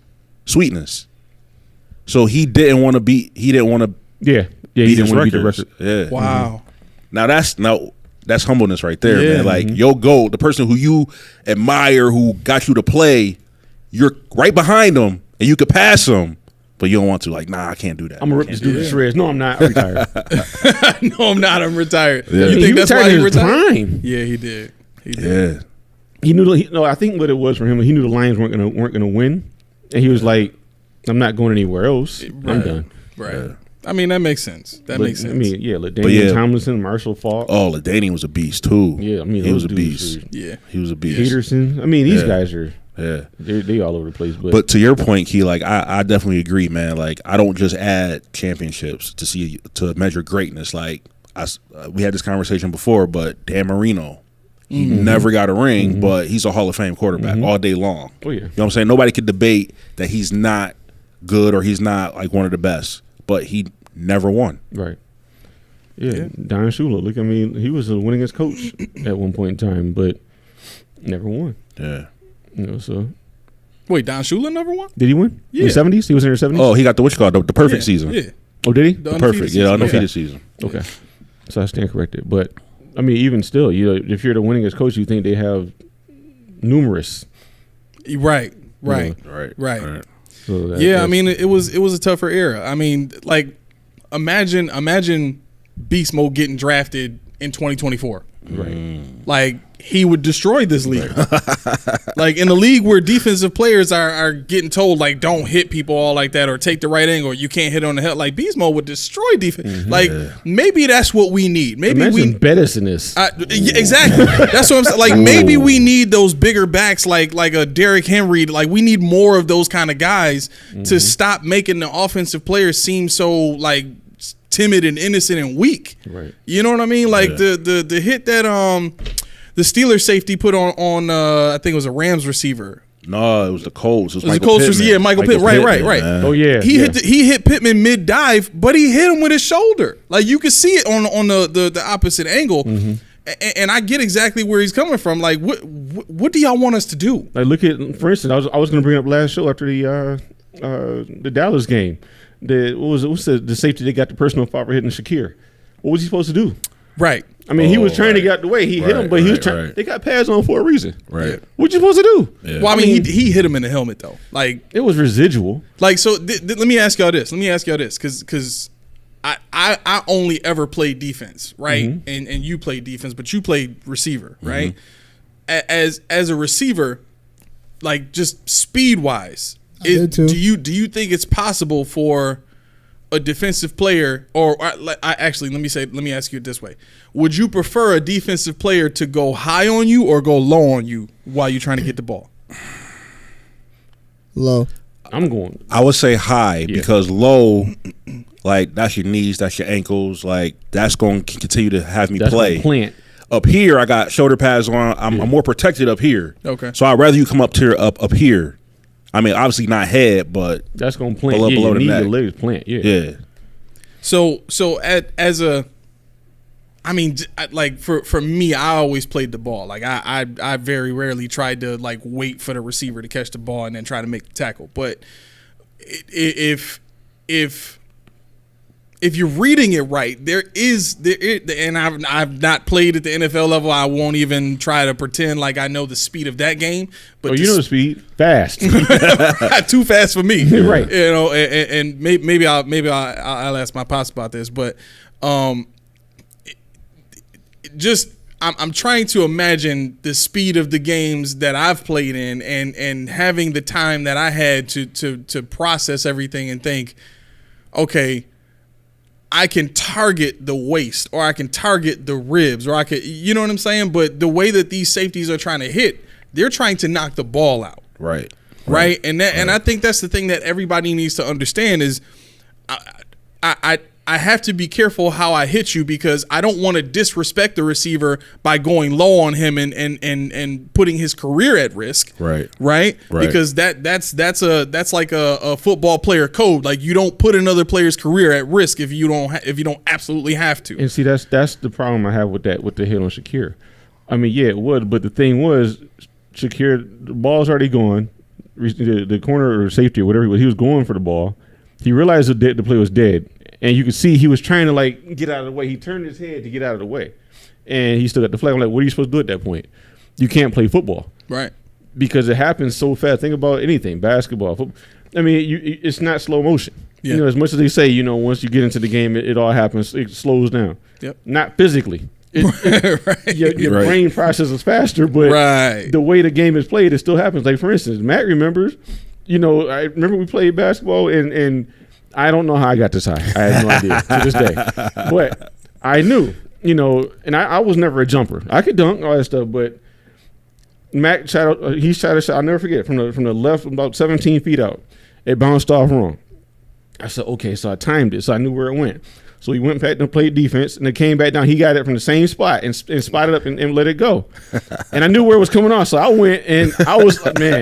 [SPEAKER 5] Sweetness, so he didn't want to beat. He didn't want to.
[SPEAKER 4] Yeah. He didn't want to beat the record.
[SPEAKER 5] Yeah.
[SPEAKER 3] Wow.
[SPEAKER 5] Now that's humbleness right there, man. Like your GOAT, the person who you admire, who got you to play, you're right behind him, and you could pass him, but you don't want to. Like, nah, I can't do that.
[SPEAKER 4] I'm gonna rip this dude to shreds. No, I'm not. I'm retired.
[SPEAKER 3] No, I'm not. I'm retired.
[SPEAKER 5] Yeah.
[SPEAKER 3] You think that's why he retired?
[SPEAKER 4] Prime.
[SPEAKER 3] Yeah, he did.
[SPEAKER 5] Yeah.
[SPEAKER 4] He knew. I think what it was for him, he knew the Lions weren't gonna win, and he was like, "I'm not going anywhere else.
[SPEAKER 3] Right.
[SPEAKER 4] I'm done."
[SPEAKER 3] Right. Yeah. I mean, that makes sense. Makes sense.
[SPEAKER 4] I mean, LaDainian Tomlinson, Marshall Faulk.
[SPEAKER 5] Oh, LaDainian was a beast too.
[SPEAKER 4] Yeah, I mean,
[SPEAKER 5] he was a beast.
[SPEAKER 3] Yeah,
[SPEAKER 5] he was a beast.
[SPEAKER 4] Peterson. I mean, these guys are.
[SPEAKER 5] Yeah,
[SPEAKER 4] they all over the place.
[SPEAKER 5] But to your point, Key, like I definitely agree, man. Like I don't just add championships to measure greatness. Like we had this conversation before, but Dan Marino. He never got a ring, but he's a Hall of Fame quarterback all day long.
[SPEAKER 4] Oh, yeah.
[SPEAKER 5] You know what I'm saying? Nobody could debate that he's not good or he's not like one of the best, but he never won.
[SPEAKER 4] Right. Yeah. Don Shula. Look, I mean, he was a winningest coach at one point in time, but never won.
[SPEAKER 5] Yeah.
[SPEAKER 4] You know, so.
[SPEAKER 3] Wait, Don Shula never won?
[SPEAKER 4] Did he win?
[SPEAKER 3] Yeah.
[SPEAKER 4] In the 70s? He was in the 70s?
[SPEAKER 5] Oh, he got the perfect season.
[SPEAKER 3] Yeah.
[SPEAKER 4] Oh, did he?
[SPEAKER 5] The perfect. Yeah, undefeated season.
[SPEAKER 4] Okay. So I stand corrected. But I mean, even still, if you're the winningest coach, you think they have numerous.
[SPEAKER 3] Right.
[SPEAKER 4] So
[SPEAKER 3] I mean, it was a tougher era. I mean, like, imagine Beast Mode getting drafted in 2024.
[SPEAKER 4] Right.
[SPEAKER 3] Like, he would destroy this league. Like, in the league where defensive players are getting told, like, don't hit people all like that or take the right angle, or you can't hit on the head. Like, Beast Mode would destroy defense. Like, maybe that's what we need. Maybe
[SPEAKER 4] imagine Bettis in this.
[SPEAKER 3] Exactly. That's what I'm saying. Like, maybe we need those bigger backs like a Derrick Henry. Like, we need more of those kind of guys to stop making the offensive players seem so, like, timid and innocent and weak.
[SPEAKER 4] Right.
[SPEAKER 3] You know what I mean? Like the hit that the Steelers safety put on I think it was a Rams receiver.
[SPEAKER 5] No, it was the Colts. It was
[SPEAKER 3] the
[SPEAKER 5] Michael
[SPEAKER 3] Colts.
[SPEAKER 5] Pittman.
[SPEAKER 3] Yeah, Michael Pittman. Right.
[SPEAKER 5] Man.
[SPEAKER 4] Oh yeah,
[SPEAKER 3] He hit Pittman mid dive, but he hit him with his shoulder. Like you could see it on the opposite angle. Mm-hmm. And I get exactly where he's coming from. Like, what do y'all want us to do?
[SPEAKER 4] Like, look at, for instance, I was going to bring up last show after the Dallas game. What's the safety that got the personal foul for hitting Shakir? What was he supposed to do?
[SPEAKER 3] Right.
[SPEAKER 4] I mean, he was trying to get out the way. He hit him, but he was trying. They got pads on for a reason.
[SPEAKER 5] Right.
[SPEAKER 4] What you supposed to do?
[SPEAKER 5] Yeah.
[SPEAKER 3] Well, I mean, he hit him in the helmet though. Like
[SPEAKER 4] it was residual.
[SPEAKER 3] Like so. Let me ask y'all this. Because I only ever played defense, right? Mm-hmm. And you played defense, but you played receiver, right? Mm-hmm. As a receiver, like just speed wise, do you think it's possible for a defensive player, or let me ask you it this way: would you prefer a defensive player to go high on you or go low on you while you're trying to get the ball?
[SPEAKER 1] Low.
[SPEAKER 5] I would say high because low, like that's your knees, that's your ankles, like that's going to continue to have me play.
[SPEAKER 4] Plant.
[SPEAKER 5] Up here, I got shoulder pads on. I'm more protected up here.
[SPEAKER 3] Okay.
[SPEAKER 5] So I'd rather you come up here. I mean, obviously not head, but
[SPEAKER 4] that's going to plant.
[SPEAKER 5] Below the neck.
[SPEAKER 4] Your legs plant. Yeah.
[SPEAKER 5] Yeah.
[SPEAKER 3] So for me, I always played the ball. Like I very rarely tried to like wait for the receiver to catch the ball and then try to make the tackle. But if you're reading it right, there is, and I've not played at the NFL level. I won't even try to pretend like I know the speed of that game. But
[SPEAKER 4] you know the speed, fast,
[SPEAKER 3] too fast for me,
[SPEAKER 4] right?
[SPEAKER 3] You know, and maybe I'll ask my pops about this, but I'm trying to imagine the speed of the games that I've played in, and having the time that I had to process everything and think, okay, I can target the waist, or I can target the ribs, or I could, you know what I'm saying? But the way that these safeties are trying to hit, they're trying to knock the ball out.
[SPEAKER 5] Right.
[SPEAKER 3] And I think that's the thing that everybody needs to understand is I have to be careful how I hit you, because I don't want to disrespect the receiver by going low on him and putting his career at risk.
[SPEAKER 5] Right.
[SPEAKER 3] Because that's like a football player code. Like you don't put another player's career at risk if you don't absolutely have to.
[SPEAKER 4] And see, that's the problem I have with the hit on Shakir. I mean, yeah, it would, but the thing was, Shakir, the ball's already gone. The corner or safety or whatever he was going for the ball. He realized the play was dead. And you could see he was trying to like get out of the way. He turned his head to get out of the way, and he still got the flag. I'm like, what are you supposed to do at that point? You can't play football,
[SPEAKER 3] right?
[SPEAKER 4] Because it happens so fast. Think about anything, basketball, football. I mean, it's not slow motion. Yeah. You know, as much as they say, once you get into the game, it all happens. It slows down.
[SPEAKER 3] Yep.
[SPEAKER 4] Not physically.
[SPEAKER 3] Right.
[SPEAKER 4] Your brain processes faster, but the way the game is played, it still happens. Like for instance, Matt remembers. I remember we played basketball and I don't know how I got this high. I had no idea to this day. But I knew, and I was never a jumper. I could dunk, all that stuff, but Mac shot out, he shot a shot, I'll never forget, from the left about 17 feet out. It bounced off wrong. I said, okay, so I timed it, so I knew where it went. So he went back and played defense, and it came back down. He got it from the same spot and spotted up and let it go. And I knew where it was coming off, so I went and I was man.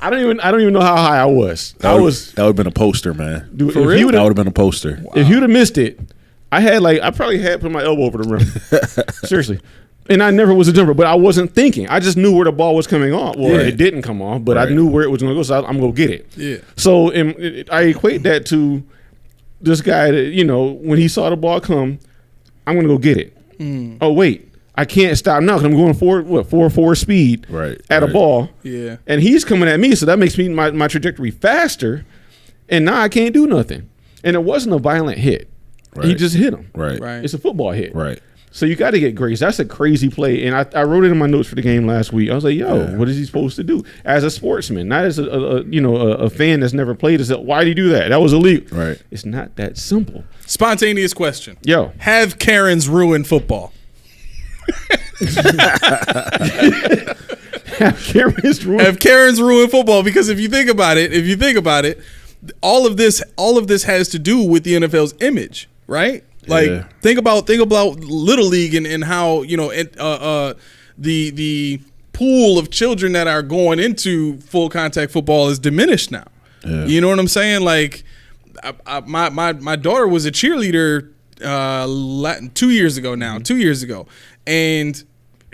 [SPEAKER 4] I don't even know how high I was. That would
[SPEAKER 5] have been a poster, man.
[SPEAKER 4] Dude,
[SPEAKER 5] For real? That would have been a poster.
[SPEAKER 4] Wow. If you'd have missed it, I probably had put my elbow over the rim. Seriously. And I never was a jumper, but I wasn't thinking. I just knew where the ball was coming off. Well, it didn't come off, but I knew where it was going to go, so I'm going to get it.
[SPEAKER 3] Yeah.
[SPEAKER 4] So I equate that to this guy that, when he saw the ball come, I'm going to go get it. Mm. Oh, wait, I can't stop now because I'm going forward, 4.4 speed at a ball.
[SPEAKER 3] Yeah.
[SPEAKER 4] And he's coming at me, so that makes me my trajectory faster, and now I can't do nothing. And it wasn't a violent hit. Right. He just hit him.
[SPEAKER 5] Right.
[SPEAKER 4] It's a football hit.
[SPEAKER 5] Right.
[SPEAKER 4] So you got to get grace. That's a crazy play. And I wrote it in my notes for the game last week. I was like, what is he supposed to do? As a sportsman, not as a fan that's never played. Is that why do you do that? That was illegal.
[SPEAKER 5] Right.
[SPEAKER 4] It's not that simple.
[SPEAKER 3] Spontaneous question.
[SPEAKER 4] Yo.
[SPEAKER 3] Have Karens ruin football?
[SPEAKER 4] Have
[SPEAKER 3] Karens ruin football? Because if you think about it, all of this has to do with the NFL's image, right? Like think about Little League and how the pool of children that are going into full contact football is diminished now. Yeah. You know what I'm saying? Like, my daughter was a cheerleader 2 years ago now, 2 years ago, and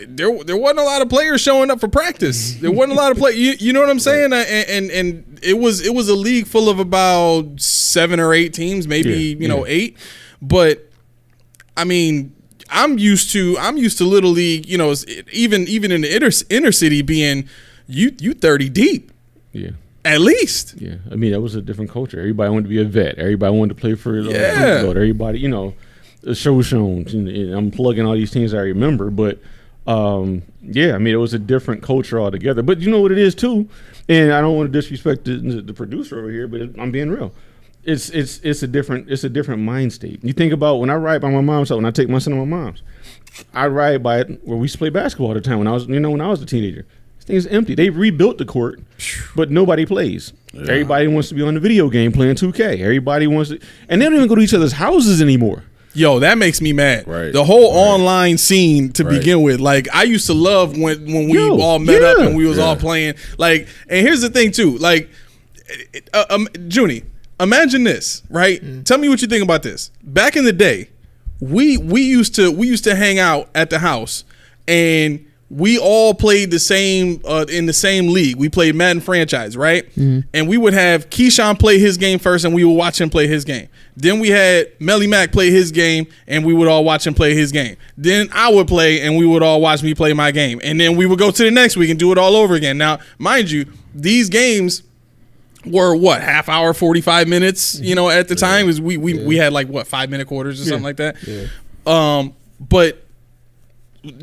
[SPEAKER 3] there wasn't a lot of players showing up for practice. There wasn't a lot of play. You know what I'm saying? And it was a league full of about 7 or 8 teams, maybe 8. But I mean, I'm used to Little League. You know, even in the inner city being you 30 deep.
[SPEAKER 4] Yeah.
[SPEAKER 3] At least.
[SPEAKER 4] Yeah. I mean, that was a different culture. Everybody wanted to be a vet. Everybody wanted to play for everybody, the show shown. I'm plugging all these teams I remember, but I mean, it was a different culture altogether. But you know what it is too, and I don't want to disrespect the producer over here, but I'm being real. It's a different mind state. You think about when I ride by my mom's house, when I take my son to my mom's, I ride by it where we used to play basketball all the time when I was a teenager. This thing's empty. They rebuilt the court, but nobody plays. Yeah. Everybody wants to be on the video game playing 2K. Everybody wants to, and they don't even go to each other's houses anymore.
[SPEAKER 3] Yo, that makes me mad.
[SPEAKER 5] Right.
[SPEAKER 3] The whole online scene to begin with. Like, I used to love when we all met up and we was all playing. Like, and here's the thing too. Like, Junie, imagine this, right? Tell me what you think about this. Back in the day, we used to hang out at the house, and we all played the same in the same league. We played Madden franchise, right? And we would have Keyshawn play his game first, and we would watch him play his game. Then we had Melly Mac play his game, and we would all watch him play his game. Then I would play, and we would all watch me play my game. And then we would go to the next week and do it all over again. Now, mind you, these games were what, half hour, 45 minutes, at the time. We had like 5-minute quarters or something like that. Yeah. But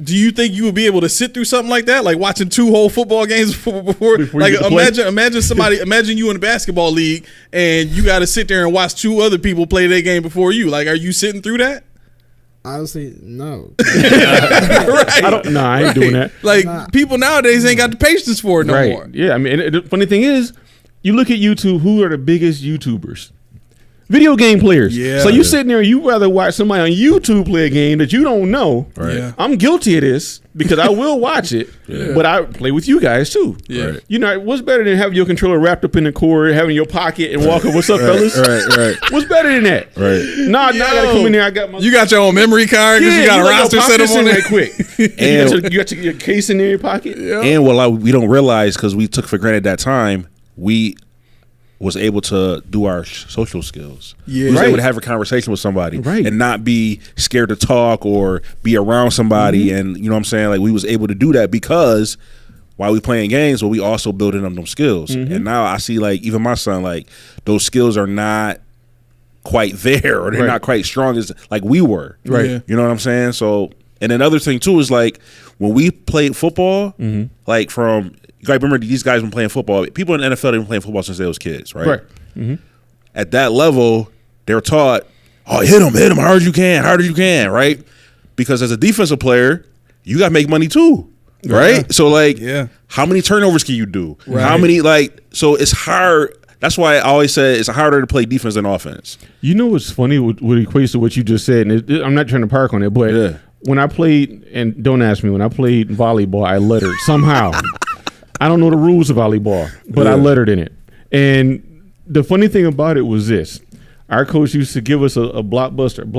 [SPEAKER 3] do you think you would be able to sit through something like that, like watching 2 whole football games before like imagine you in a basketball league and you got to sit there and watch 2 other people play their game before you? Like, are you sitting through that?
[SPEAKER 1] Honestly, no.
[SPEAKER 3] Right.
[SPEAKER 4] I ain't doing that.
[SPEAKER 3] Like, people nowadays ain't got the patience for it no more.
[SPEAKER 4] Yeah, I mean, the funny thing is, you look at YouTube, who are the biggest YouTubers? Video game players. Yeah. So you sitting there and you rather watch somebody on YouTube play a game that you don't know.
[SPEAKER 5] Right. Yeah.
[SPEAKER 4] I'm guilty of this because I will watch it, but I play with you guys too.
[SPEAKER 3] Yeah.
[SPEAKER 4] Right. What's better than having your controller wrapped up in the cord, having your pocket and walking, what's up, fellas?
[SPEAKER 5] Right.
[SPEAKER 4] What's better than that?
[SPEAKER 5] Right.
[SPEAKER 4] Now I gotta come in there.
[SPEAKER 3] You got your own memory card because you got a roster set up on
[SPEAKER 4] there quick. And you got your case in your pocket.
[SPEAKER 5] Yeah. And we don't realize, because we took for granted that time, we was able to do our social skills. Yeah. We was able to have a conversation with somebody and not be scared to talk or be around somebody. And you know what I'm saying? Like, we was able to do that because while we playing games, but we also building them skills. And now I see, like, even my son, like, those skills are not quite there, or they're not quite strong as like we were.
[SPEAKER 4] Right. Yeah.
[SPEAKER 5] You know what I'm saying? So, and another thing too is, like, when we played football, like, from, you guys remember these guys been playing football. People in the NFL, they've been playing football since they was kids, right?
[SPEAKER 4] Right. Mm-hmm.
[SPEAKER 5] At that level, they're taught, hit him hard as you can, right? Because as a defensive player, you got to make money too, right? So, like, how many turnovers can you do? Right. How many, like, so it's hard. That's why I always say it's harder to play defense than offense.
[SPEAKER 4] You know what's funny? What equates to what you just said, and I'm not trying to park on it, but when I played, and don't ask me, when I played volleyball, I lettered somehow. I don't know the rules of volleyball, but I lettered in it. And the funny thing about it was this. Our coach used to give us a blockbuster.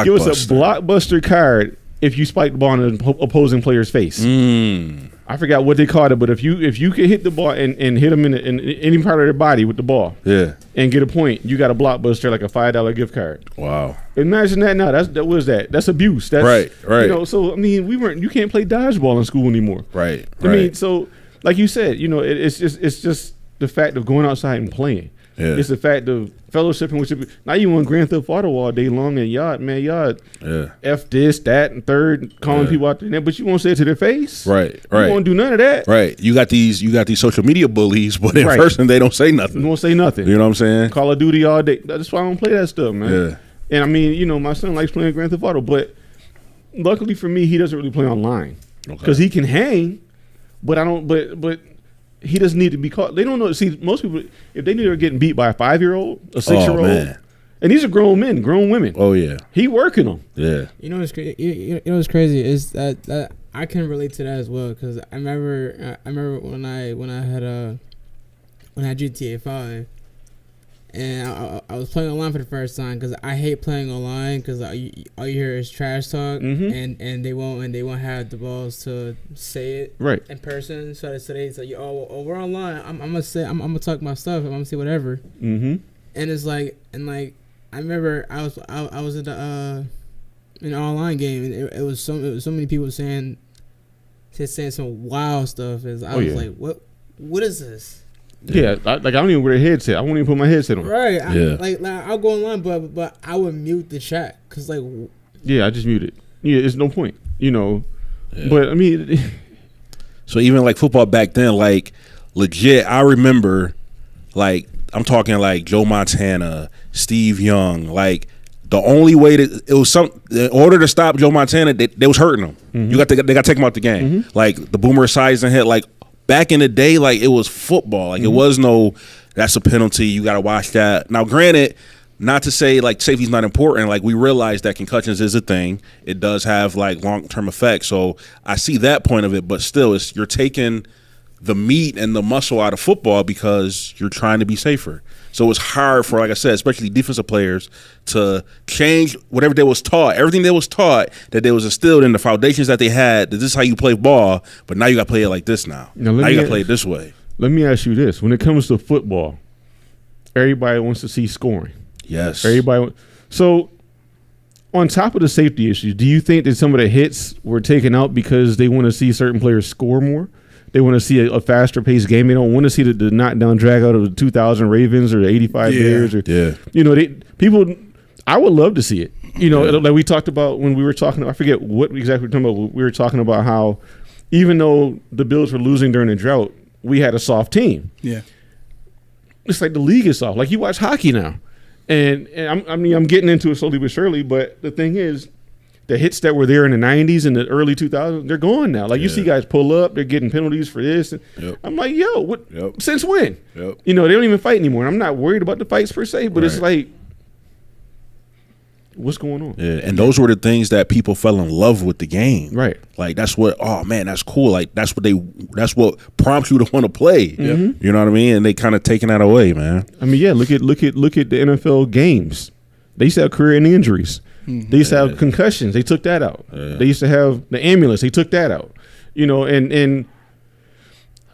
[SPEAKER 4] Give us a blockbuster card if you spike the ball in an opposing player's face. I forgot what they called it, but if you could hit the ball and hit them in any part of their body with the ball, and get a point, you got a blockbuster, like a $5 gift card.
[SPEAKER 5] Wow!
[SPEAKER 4] Imagine that now. What is that? That's abuse. That's
[SPEAKER 5] right. You
[SPEAKER 4] know, so I mean, you can't play dodgeball in school anymore.
[SPEAKER 5] Right.
[SPEAKER 4] I mean, so like you said, you know, it's just the fact of going outside and playing. Yeah. It's the fact of fellowshipping with you. Now you want Grand Theft Auto all day long, and y'all F this, that, and third, calling people out there, but you won't say it to their face.
[SPEAKER 5] Right.
[SPEAKER 4] You won't do none of that.
[SPEAKER 5] Right. You got these social media bullies, but in person they don't say nothing.
[SPEAKER 4] They won't say nothing.
[SPEAKER 5] You know what I'm saying?
[SPEAKER 4] Call of Duty all day. That's why I don't play that stuff, man. Yeah. And I mean, you know, my son likes playing Grand Theft Auto, but luckily for me, he doesn't really play online because he can hang. But I don't. But he doesn't need to be caught. They don't know. See, most people, if they knew they were getting beat by a 5-year-old, a 6-year-old, And these are grown men, grown women.
[SPEAKER 5] Oh yeah,
[SPEAKER 4] he working them.
[SPEAKER 5] yeah.
[SPEAKER 1] You know what's crazy? You know what's crazy is that I can relate to that as well because I remember when I had GTA 5 and I was playing online for the first time because I hate playing online because all you hear is trash talk and they won't have the balls to say it
[SPEAKER 4] Right.
[SPEAKER 1] in person. So they say, oh, we're online. I'm gonna talk my stuff. I'm gonna say whatever.
[SPEAKER 4] Mm-hmm.
[SPEAKER 1] And it's like I remember I was in the an online game and it was so many people saying some wild stuff. I was like, what is this?
[SPEAKER 4] Yeah, I don't even wear a headset. I won't even put my headset on.
[SPEAKER 1] Right.
[SPEAKER 5] Yeah.
[SPEAKER 1] Like I'll go online, but I would mute the chat because like.
[SPEAKER 4] Yeah, I just mute it. Yeah, it's no point.
[SPEAKER 5] Yeah.
[SPEAKER 4] But I mean.
[SPEAKER 5] So even like football back then, like legit, I remember, like I'm talking like Joe Montana, Steve Young, like. The only way that it was in order to stop Joe Montana, they was hurting him. Mm-hmm. They got to take him out the game. Mm-hmm. Like the Boomer Esiason hit, like back in the day, like it was football. Like it was no, that's a penalty. You got to watch that. Now, granted, not to say like safety's not important. Like we realize that concussions is a thing. It does have like long-term effects. So I see that point of it, but still, you're taking the meat and the muscle out of football because you're trying to be safer. So it's hard for, like I said, especially defensive players to change whatever they was taught, everything they was taught that they was instilled in the foundations that they had, that this is how you play ball, but now you got to play it like this now. Now you got to play it this way.
[SPEAKER 4] Let me ask you this. When it comes to football, everybody wants to see scoring.
[SPEAKER 5] Yes.
[SPEAKER 4] So on top of the safety issues, do you think that some of the hits were taken out because they want to see certain players score more? They want to see a faster paced game. They don't want to see the knockdown drag out of the 2000 Ravens or the 85 Bears. I would love to see it. Like we talked about when we were talking, I forget what exactly we were talking about. We were talking about how even though the Bills were losing during the drought, we had a soft team.
[SPEAKER 3] Yeah.
[SPEAKER 4] It's like the league is soft. Like you watch hockey now. And I'm getting into it slowly but surely, but the thing is, the hits that were there in the 90s and the early 2000s, they're gone now. Like you see guys pull up, they're getting penalties for this. And I'm like, since when?
[SPEAKER 5] Yep.
[SPEAKER 4] They don't even fight anymore. And I'm not worried about the fights per se, but it's like, what's going on?
[SPEAKER 5] Yeah, and those were the things that people fell in love with the game.
[SPEAKER 4] Right.
[SPEAKER 5] Like that's what, oh man, that's cool. Like that's what prompts you to want to play. Mm-hmm. You know what I mean? And they kind of taking that away, man.
[SPEAKER 4] I mean, look at the NFL games. They used to have career-ending injuries. They used to have concussions. They took that out. Yeah. They used to have the ambulance. They took that out. And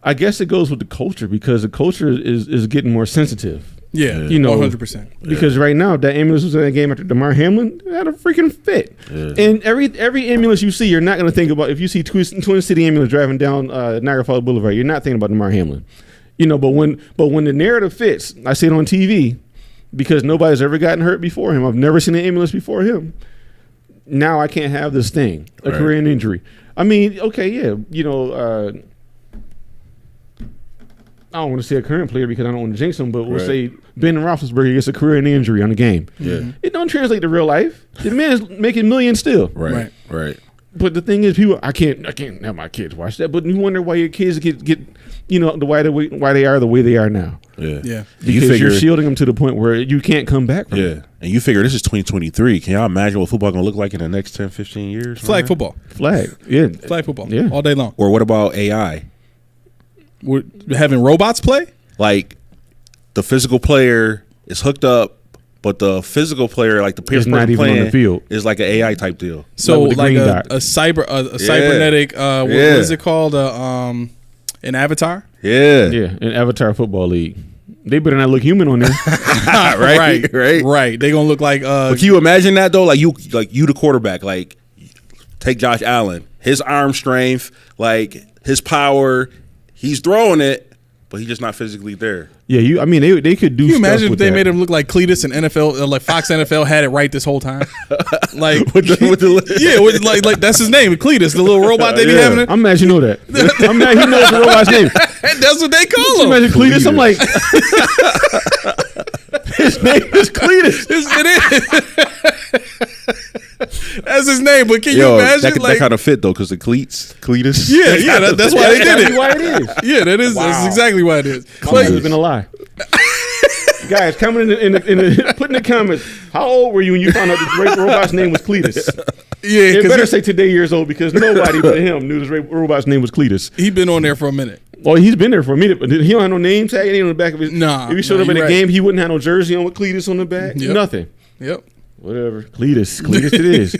[SPEAKER 4] I guess it goes with the culture because the culture is getting more sensitive.
[SPEAKER 3] Yeah, 100%.
[SPEAKER 4] Because right now, that ambulance was in that game after Damar Hamlin had a freaking fit. Yeah. And every ambulance you see, you're not going to think about. If you see Twin City ambulance driving down Niagara Falls Boulevard, you're not thinking about Damar Hamlin. But when the narrative fits, I see it on TV. Because nobody's ever gotten hurt before him. I've never seen an ambulance before him. Now I can't have this thing, a career injury. I mean, okay, yeah, I don't want to say a current player because I don't want to jinx him, but we'll say Ben Roethlisberger gets a career injury on the game.
[SPEAKER 5] Yeah.
[SPEAKER 4] It don't translate to real life. The man is making millions still.
[SPEAKER 5] Right.
[SPEAKER 4] But the thing is, people, I can't have my kids watch that. But you wonder why your kids get why they are the way they are now.
[SPEAKER 3] Yeah.
[SPEAKER 4] Because you're shielding them to the point where you can't come back from it.
[SPEAKER 5] And you figure this is 2023. Can y'all imagine what football going to look like in the next 10, 15 years?
[SPEAKER 3] Flag football.
[SPEAKER 4] Flag. Yeah.
[SPEAKER 3] Flag football.
[SPEAKER 4] Yeah.
[SPEAKER 3] All day long.
[SPEAKER 5] Or what about AI?
[SPEAKER 3] We're having robots play?
[SPEAKER 5] Like the physical player is hooked up, but the physical player, like the person
[SPEAKER 4] not even
[SPEAKER 5] playing,
[SPEAKER 4] on the field,
[SPEAKER 5] is like an AI type deal.
[SPEAKER 3] So like a cybernetic, what is it called? An avatar?
[SPEAKER 5] Yeah.
[SPEAKER 4] Yeah, an avatar football league. They better not look human on there.
[SPEAKER 5] Right.
[SPEAKER 3] They gonna look like.
[SPEAKER 5] But can you imagine that though? Like you the quarterback. Like take Josh Allen, his arm strength, like his power. He's throwing it, but he's just not physically there.
[SPEAKER 4] Yeah, they could do.
[SPEAKER 3] Can you
[SPEAKER 4] stuff
[SPEAKER 3] imagine if
[SPEAKER 4] with
[SPEAKER 3] they
[SPEAKER 4] that.
[SPEAKER 3] made him look like Cletus and NFL, like Fox NFL had it right this whole time? Like
[SPEAKER 5] with the
[SPEAKER 3] like that's his name, Cletus, the little robot they be having.
[SPEAKER 4] I'm mad you know that. I'm mad he knows the robot's name.
[SPEAKER 3] That's what they call him.
[SPEAKER 4] Imagine Cletus. I'm like, his name is Cletus.
[SPEAKER 3] It is. That's his name, but can you imagine
[SPEAKER 5] that kind of fit though, because the Cletus.
[SPEAKER 3] Yeah, that's why they did it.
[SPEAKER 4] That's why it is.
[SPEAKER 3] Yeah, that's exactly why it is.
[SPEAKER 4] It's been a lie. guys, comment put in the comments. How old were you when you found out the robot's name was Cletus?
[SPEAKER 3] Yeah,
[SPEAKER 4] it better say today years old because nobody but him knew this robot's name was Cletus.
[SPEAKER 3] He been on there for a minute.
[SPEAKER 4] Well, he's been there for a minute, but he don't have no name tag. It ain't on the back of his.
[SPEAKER 3] Nah.
[SPEAKER 4] If he showed up in a game, he wouldn't have no jersey on with Cletus on the back.
[SPEAKER 3] Yep.
[SPEAKER 4] Nothing.
[SPEAKER 3] Yep.
[SPEAKER 4] Whatever. Cletus it is.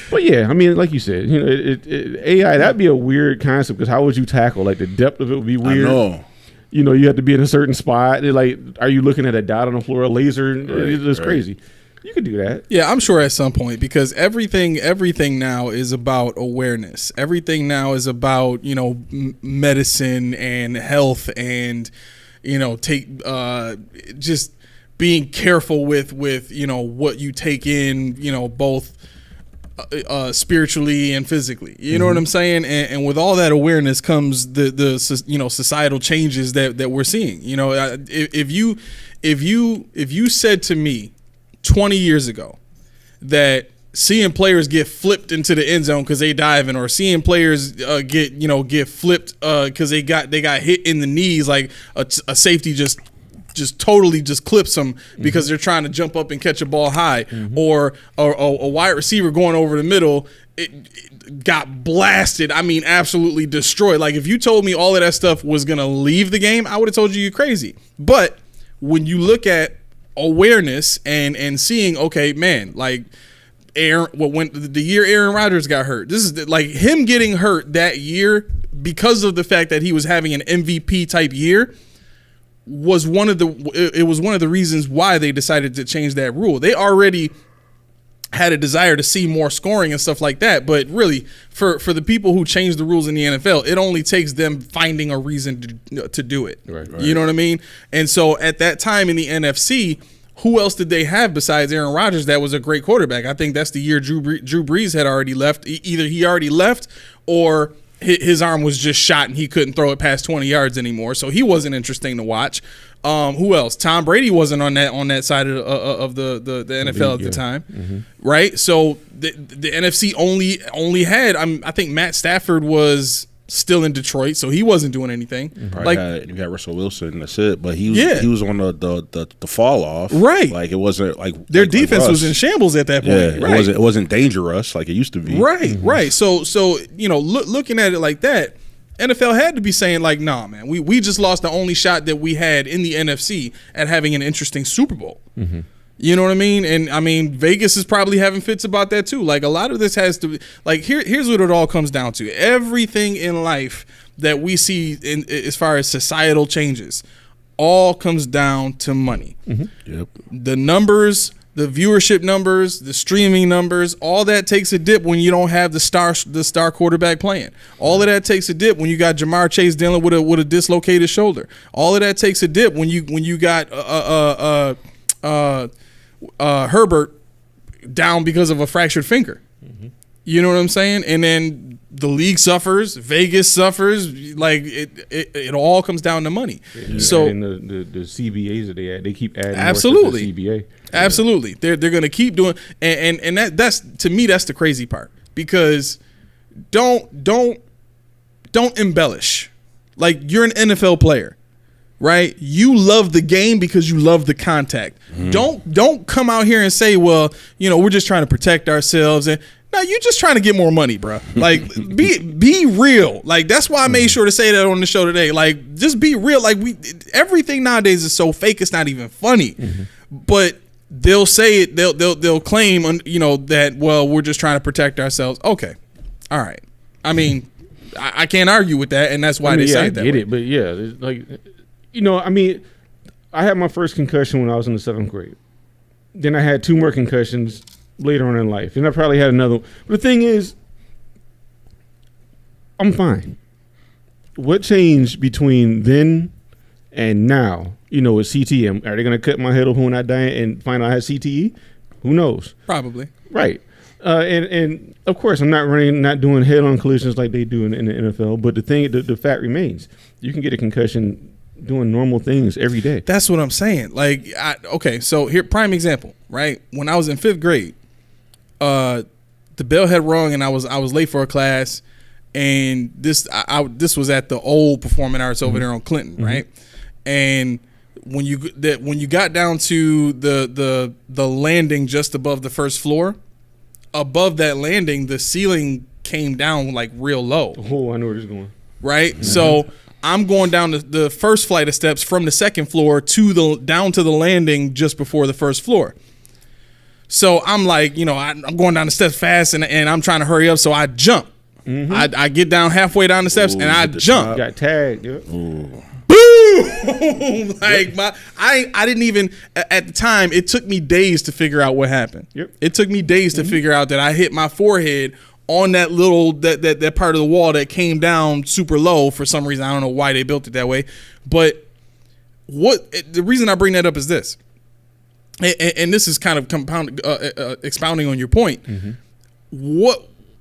[SPEAKER 4] But yeah, I mean, like you said, you know, AI, that'd be a weird concept because how would you tackle? Like the depth of it would be weird.
[SPEAKER 5] I know.
[SPEAKER 4] You know, you have to be in a certain spot. Like, are you looking at a dot on the floor, a laser? It's crazy. You could do that.
[SPEAKER 3] Yeah, I'm sure at some point because everything now is about awareness. Everything now is about, you know, medicine and health and, you know, just being careful with, you know, what you take in, you know, both spiritually and physically. You know what I'm saying? And with all that awareness comes the you know, societal changes that we're seeing. You know, if you said to me 20 years ago that seeing players get flipped into the end zone because they diving, or seeing players get flipped because they got hit in the knees, like a safety just totally just clips them because they're trying to jump up and catch a ball high, or a wide receiver going over the middle, it got blasted. I mean, absolutely destroyed. Like, if you told me all of that stuff was gonna leave the game, I would have told you you're crazy. But when you look at awareness and seeing, okay, man, like when the year Aaron Rodgers got hurt, this is like him getting hurt that year because of the fact that he was having an MVP type year was one of the reasons why they decided to change that rule. They already had a desire to see more scoring and stuff like that, but really for the people who changed the rules in the NFL, it only takes them finding a reason to do it. Right. You know what I mean? And so at that time in the NFC, who else did they have besides Aaron Rodgers that was a great quarterback? I think that's the year Drew Brees had already left. Either he already left or his arm was just shot and he couldn't throw it past 20 yards anymore, so he wasn't interesting to watch. Who else? Tom Brady wasn't on that side of the NFL at the time, right? So the NFC only had I think Matt Stafford was still in Detroit, so he wasn't doing anything. Like
[SPEAKER 5] you got Russell Wilson, that's it. But he was on the fall off,
[SPEAKER 3] right?
[SPEAKER 5] Like it wasn't like
[SPEAKER 3] their defense was in shambles at that point.
[SPEAKER 5] Yeah, right. It wasn't dangerous like it used to be.
[SPEAKER 3] Right. So you know, looking at it like that, NFL had to be saying like, nah, man, we just lost the only shot that we had in the NFC at having an interesting Super Bowl. You know what I mean? And I mean, Vegas is probably having fits about that too. Like, a lot of this has to be like, here's what it all comes down to. Everything in life that we see as far as societal changes all comes down to money.
[SPEAKER 5] Yep.
[SPEAKER 3] The numbers, the viewership numbers, the streaming numbers, all that takes a dip when you don't have the star quarterback playing. All of that takes a dip when you got Jamar Chase dealing with a dislocated shoulder. All of that takes a dip when you got Herbert down because of a fractured finger. You know what I'm saying? And then the league suffers, Vegas suffers. Like it all comes down to money.
[SPEAKER 4] Yeah.
[SPEAKER 3] So
[SPEAKER 4] and the CBAs that they add, they keep adding
[SPEAKER 3] absolutely
[SPEAKER 4] more to the CBA.
[SPEAKER 3] Absolutely, they're going to keep doing, and that's to me, that's the crazy part, because don't embellish. Like, you're an NFL player, right? You love the game because you love the contact. Don't come out here and say, well, you know, we're just trying to protect ourselves. And no, you're just trying to get more money, bro. Like, be real. Like, that's why I made sure to say that on the show today. Like, just be real. Like, everything nowadays is so fake, it's not even funny. But they'll say it. They'll claim, you know, that, well, we're just trying to protect ourselves. Okay, all right. I mean, I can't argue with that, and that's why they say it that way.
[SPEAKER 4] I get it, but yeah, it's like, you know, I mean, I had my first concussion when I was in the 7th grade. Then I had 2 more concussions later on in life, and I probably had another. But the thing is, I'm fine. What changed between then and now? You know, with CTE, are they going to cut my head open when I die and find out I had CTE? Who knows?
[SPEAKER 3] Probably.
[SPEAKER 4] Right. And of course, I'm not doing head-on collisions like they do in the NFL. But the fact remains, you can get a concussion doing normal things every day.
[SPEAKER 3] That's what I'm saying. Like, okay, so here, prime example, right? When I was in 5th grade, the bell had rung and I was late for a class, and this was at the old Performing Arts over there on Clinton, right? And when you got down to the landing just above the first floor, above that landing, the ceiling came down like real low.
[SPEAKER 4] Oh, I know where this is going.
[SPEAKER 3] Right? Mm-hmm. So I'm going down the first flight of steps from the second floor down to the landing just before the first floor. So I'm like, I'm going down the steps fast and I'm trying to hurry up, so I jump. Mm-hmm. I get down halfway down the steps and I jump.
[SPEAKER 4] Got tagged. Yeah.
[SPEAKER 3] Boom! Like I didn't even at the time. It took me days to figure out what happened.
[SPEAKER 4] Yep.
[SPEAKER 3] It took me days to figure out that I hit my forehead on that little that part of the wall that came down super low for some reason. I don't know why they built it that way, but the reason I bring that up is this, and this is kind of expounding on your point. Mm-hmm.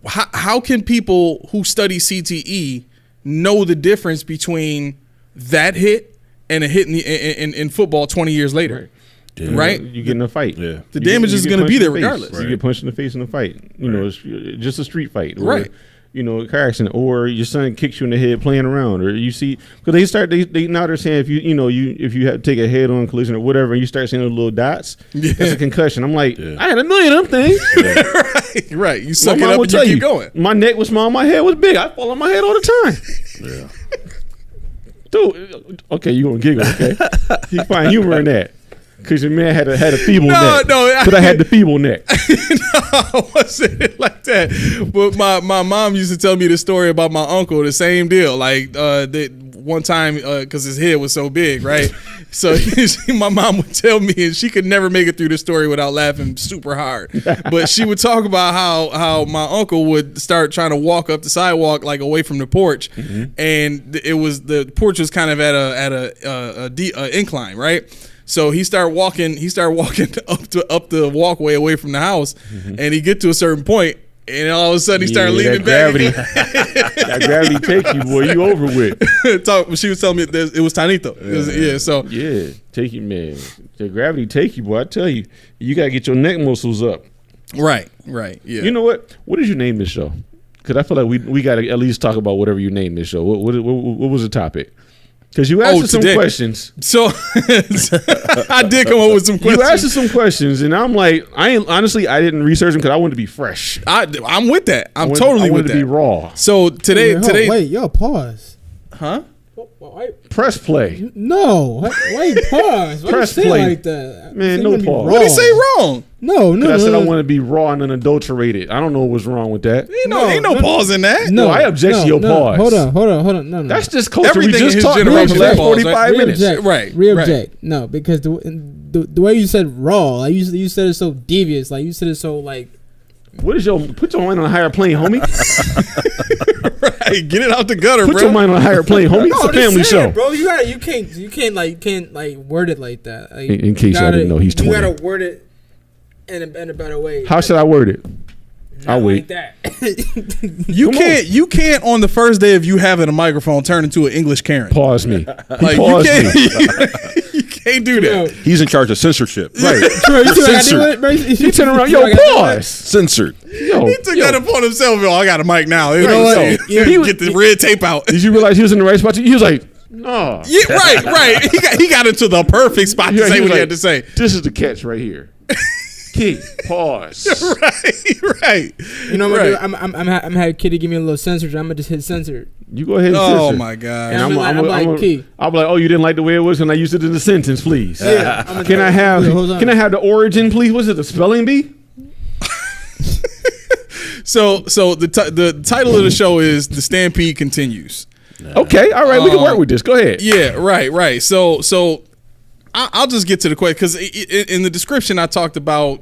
[SPEAKER 3] How can people who study CTE know the difference between that hit and a hit in football 20 years later?
[SPEAKER 4] Right.
[SPEAKER 3] Yeah. Right?
[SPEAKER 4] You get in a fight.
[SPEAKER 3] Yeah. The damage is going to be there regardless.
[SPEAKER 4] Right. You get punched in the face in a fight. It's just a street fight. Or,
[SPEAKER 3] right.
[SPEAKER 4] A car accident, or your son kicks you in the head playing around, or you see, because they now they're saying if you have to take a head-on collision or whatever, and you start seeing those little dots, that's a concussion. I'm like, I had a million of them things.
[SPEAKER 3] Right. You suck it up and you keep going.
[SPEAKER 4] My neck was small, my head was big. I fall on my head all the time. Yeah. Dude, okay, you gonna giggle? Okay, you find humor in that. Because your man had a feeble neck. But I had the feeble neck.
[SPEAKER 3] No, I wasn't like that. But my mom used to tell me the story about my uncle, the same deal. Like one time, because his head was so big, right? So my mom would tell me, and she could never make it through the story without laughing super hard. But she would talk about how my uncle would start trying to walk up the sidewalk, like away from the porch, and the porch was kind of at a incline, right? So he started walking up the walkway away from the house, and he get to a certain point, and all of a sudden he started leaning back.
[SPEAKER 4] That gravity take you, boy. You over with.
[SPEAKER 3] She was telling me it was Tanito.
[SPEAKER 4] Take you, man. The gravity take you, boy. I tell you, you gotta get your neck muscles up.
[SPEAKER 3] Right. Yeah.
[SPEAKER 4] You know what? What did you name this show? Because I feel like we got to at least talk about whatever you named this show. What was the topic? Because you asked us some questions.
[SPEAKER 3] So I did come up with some questions.
[SPEAKER 4] You asked us some questions, and I'm like, I didn't research them because I wanted to be fresh.
[SPEAKER 3] I'm with that. I wanted
[SPEAKER 4] to be raw.
[SPEAKER 3] So today,
[SPEAKER 1] wait, yo, pause.
[SPEAKER 3] Huh?
[SPEAKER 4] Press play.
[SPEAKER 1] No, wait, pause. Why
[SPEAKER 4] Press
[SPEAKER 1] you say
[SPEAKER 4] play,
[SPEAKER 1] like that?
[SPEAKER 4] Man. No pause.
[SPEAKER 3] What did he say wrong?
[SPEAKER 1] No.
[SPEAKER 4] I said I want to be raw and unadulterated. I don't know what's wrong with that.
[SPEAKER 3] Ain't no pause in that.
[SPEAKER 4] No, I object to your pause.
[SPEAKER 1] Hold on. No.
[SPEAKER 4] That's just culture.
[SPEAKER 3] Everything
[SPEAKER 4] we just talked
[SPEAKER 3] about
[SPEAKER 4] for the last 45 minutes.
[SPEAKER 1] Re-object. No, because the way you said raw, like you said it so devious, like you said it so like.
[SPEAKER 4] Put your mind on a higher plane, homie.
[SPEAKER 3] Right, get it out the gutter,
[SPEAKER 4] bro. Put your mind on a higher plane, homie. It's a family show,
[SPEAKER 1] bro. You can't word it like that. Like,
[SPEAKER 4] in case y'all didn't know, he's 20.
[SPEAKER 1] You gotta word it in a better way.
[SPEAKER 4] How should I word it? I'll wait.
[SPEAKER 1] Like that.
[SPEAKER 3] You can't on the first day of you having a microphone turn into an English Karen.
[SPEAKER 4] Pause me.
[SPEAKER 3] Like
[SPEAKER 4] Pause
[SPEAKER 3] you can't do that.
[SPEAKER 5] He's in charge of censorship.
[SPEAKER 4] Right.
[SPEAKER 3] Censored.
[SPEAKER 4] He turn around. Yo, pause.
[SPEAKER 5] Censored.
[SPEAKER 3] He took that upon himself. Yo, I got a mic now. Get the red tape out.
[SPEAKER 4] Did you realize he was in the right spot? He was like, no.
[SPEAKER 3] Yeah, right. He got into the perfect spot to say what he had to say.
[SPEAKER 4] This is the catch right here. Key, pause.
[SPEAKER 3] Right.
[SPEAKER 1] You know what I'm gonna do? I'm having Kitty give me a little censor. I'm gonna just hit censor.
[SPEAKER 4] You go ahead and censor.
[SPEAKER 3] Oh my God.
[SPEAKER 1] And I'm like, Key.
[SPEAKER 4] I'll be like, oh, you didn't like the way it was, and I used it in the sentence, please.
[SPEAKER 1] Yeah.
[SPEAKER 4] Can I have the origin, please? Was it the spelling bee?
[SPEAKER 3] So the title of the show is The Stampede Continues.
[SPEAKER 4] Okay, all right, we can work with this. Go ahead.
[SPEAKER 3] Yeah, right. So I'll just get to the question because in the description I talked about,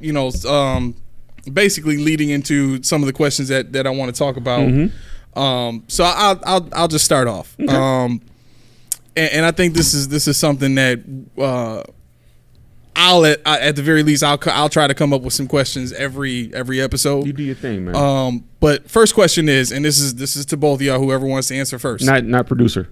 [SPEAKER 3] basically leading into some of the questions that I want to talk about. So I'll just start off. Okay. And I think this is something that at the very least I'll try to come up with some questions every episode.
[SPEAKER 4] You do your thing, man.
[SPEAKER 3] But first question is, and this is to both of y'all, whoever wants to answer first.
[SPEAKER 4] Not producer.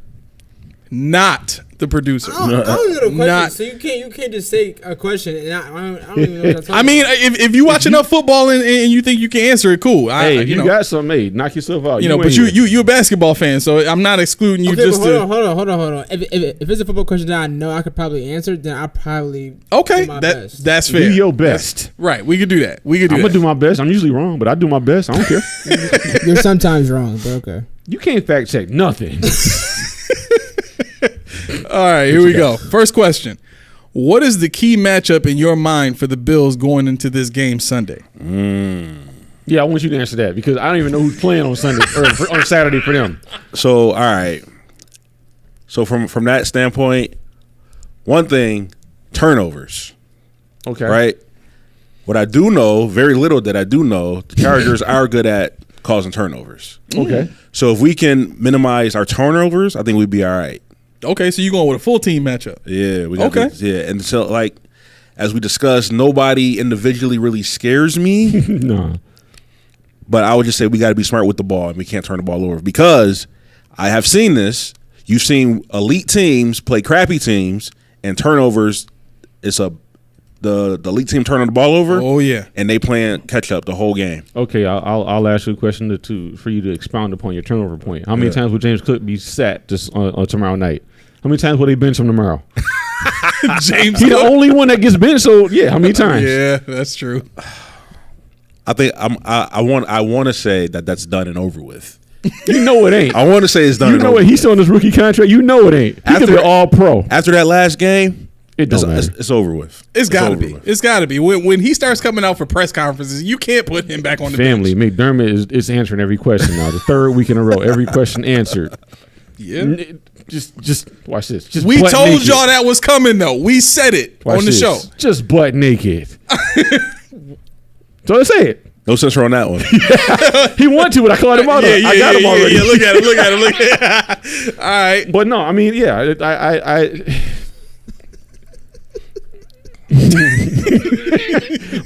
[SPEAKER 3] not the producer.
[SPEAKER 1] I don't know the question,
[SPEAKER 3] Not-
[SPEAKER 1] so you can't just say a question and I don't even know what I'm talking
[SPEAKER 3] I mean, if you watch enough football and you think you can answer it, cool.
[SPEAKER 4] Hey,
[SPEAKER 3] you
[SPEAKER 4] you
[SPEAKER 3] know,
[SPEAKER 4] got something, hey, knock yourself out.
[SPEAKER 3] but you a basketball fan, so I'm not excluding you.
[SPEAKER 1] Okay,
[SPEAKER 3] Just
[SPEAKER 1] but hold on. If it's a football question that I know I could probably answer, then I probably
[SPEAKER 3] okay,
[SPEAKER 1] do my best.
[SPEAKER 3] that's fair.
[SPEAKER 4] do your best.
[SPEAKER 3] Right, we could do that.
[SPEAKER 4] I'm gonna do my best. I'm usually wrong, but I do my best. I don't care.
[SPEAKER 1] You're sometimes wrong, but okay.
[SPEAKER 4] You can't fact check nothing.
[SPEAKER 3] All right, here we go. First question. What is the key matchup in your mind for the Bills going into this game Sunday?
[SPEAKER 4] Yeah, I want you to answer that because I don't even know who's playing on Sunday or on Saturday for them.
[SPEAKER 5] So, all right. So from that standpoint, one thing, turnovers.
[SPEAKER 4] Okay.
[SPEAKER 5] Right? What I do know, very little that I do know, the Chargers are good at causing turnovers.
[SPEAKER 4] Okay.
[SPEAKER 5] So if we can minimize our turnovers, I think we'd be all right.
[SPEAKER 3] Okay, so you're going with a full team matchup.
[SPEAKER 5] Yeah, we got
[SPEAKER 3] Okay.
[SPEAKER 5] yeah, and so like as we discussed, nobody individually really scares me.
[SPEAKER 4] No.
[SPEAKER 5] But I would just say we got to be smart with the ball, and we can't turn the ball over because I have seen this. You've seen elite teams play crappy teams, and turnovers. It's the elite team turning the ball over.
[SPEAKER 3] Oh yeah,
[SPEAKER 5] and they playing catch up the whole game.
[SPEAKER 4] Okay, I'll ask you a question for you to expound upon your turnover point. How many times will James Cook be sat just on tomorrow night? How many times will they bench him tomorrow?
[SPEAKER 3] James.
[SPEAKER 4] He's the only one that gets benched. So yeah, how many times?
[SPEAKER 3] Yeah, that's true.
[SPEAKER 5] I think I want to say that that's done and over with.
[SPEAKER 4] You know it ain't.
[SPEAKER 5] I want to say it's done.
[SPEAKER 4] You
[SPEAKER 5] and
[SPEAKER 4] know
[SPEAKER 5] over
[SPEAKER 4] what? He's still on his rookie contract. You know it ain't. He could be all pro.
[SPEAKER 5] After that last game,
[SPEAKER 4] It don't matter.
[SPEAKER 5] it's over with.
[SPEAKER 3] It's got to
[SPEAKER 5] over
[SPEAKER 3] be.
[SPEAKER 5] with.
[SPEAKER 3] It's got to be. When he starts coming out for press conferences, you can't put him back on the
[SPEAKER 4] Family.
[SPEAKER 3] bench.
[SPEAKER 4] McDermott is answering every question now. The third week in a row, every question answered.
[SPEAKER 3] Yeah.
[SPEAKER 4] Just watch this. Just
[SPEAKER 3] We
[SPEAKER 4] butt
[SPEAKER 3] told
[SPEAKER 4] naked.
[SPEAKER 3] y'all that was coming though. We said it
[SPEAKER 4] Watch
[SPEAKER 3] on the
[SPEAKER 4] this.
[SPEAKER 3] show.
[SPEAKER 4] Just butt naked. So let's say it.
[SPEAKER 5] No censor on that one.
[SPEAKER 4] He wanted to, but I called him out. I got him already.
[SPEAKER 3] Yeah, look at him. All right.
[SPEAKER 4] But no, I mean, yeah, I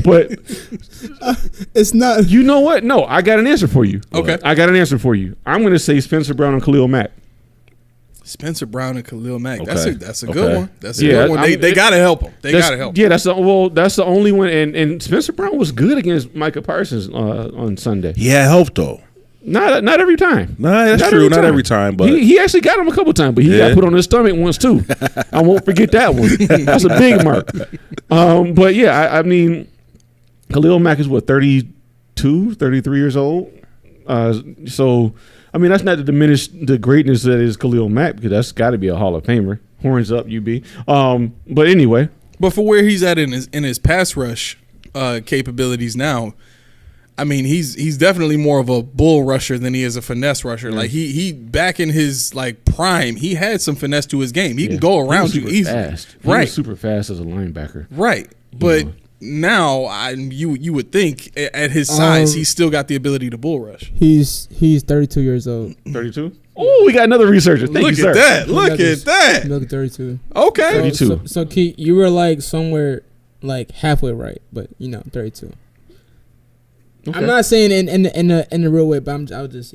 [SPEAKER 4] but
[SPEAKER 1] It's not.
[SPEAKER 4] you know what? No, I got an answer for you.
[SPEAKER 3] Okay.
[SPEAKER 4] I got an answer for you. I'm going to say Spencer Brown and Khalil Mack.
[SPEAKER 3] Spencer Brown and Khalil Mack.
[SPEAKER 5] Okay.
[SPEAKER 3] That's a good
[SPEAKER 5] Okay.
[SPEAKER 3] one. That's a
[SPEAKER 4] Yeah,
[SPEAKER 3] good one.
[SPEAKER 4] I mean,
[SPEAKER 3] They got to help him. They got to help him.
[SPEAKER 4] Yeah, that's the only one. And Spencer Brown was good against Micah Parsons on Sunday.
[SPEAKER 5] He had help though.
[SPEAKER 4] Not every time.
[SPEAKER 5] Nah, that's true. Not every time, but
[SPEAKER 4] he actually got him a couple times, but he got put on his stomach once too. I won't forget that one. That's a big mark. But yeah, I mean, Khalil Mack is what, 32, 33 years old. So I mean, that's not to diminish the greatness that is Khalil Mack, because that's got to be a Hall of Famer. Horns up, UB. But anyway,
[SPEAKER 3] But for where he's at in his pass rush capabilities now, I mean, he's definitely more of a bull rusher than he is a finesse rusher. Like he back in his like prime, he had some finesse to his game. He can go around you easily.
[SPEAKER 4] Fast. He
[SPEAKER 3] Right.
[SPEAKER 4] was super fast as a linebacker.
[SPEAKER 3] Right. But now you would think at his size he's still got the ability to bull rush.
[SPEAKER 1] He's 32 years old.
[SPEAKER 4] 32. Oh, we got another researcher. Thank you,
[SPEAKER 3] Look
[SPEAKER 4] sir.
[SPEAKER 3] at that. Look at that.
[SPEAKER 1] Look at 32.
[SPEAKER 3] Okay.
[SPEAKER 4] 32.
[SPEAKER 1] So Keith, you were like somewhere like halfway right, but 32.
[SPEAKER 4] Okay.
[SPEAKER 1] I'm not saying in the real way, but I was just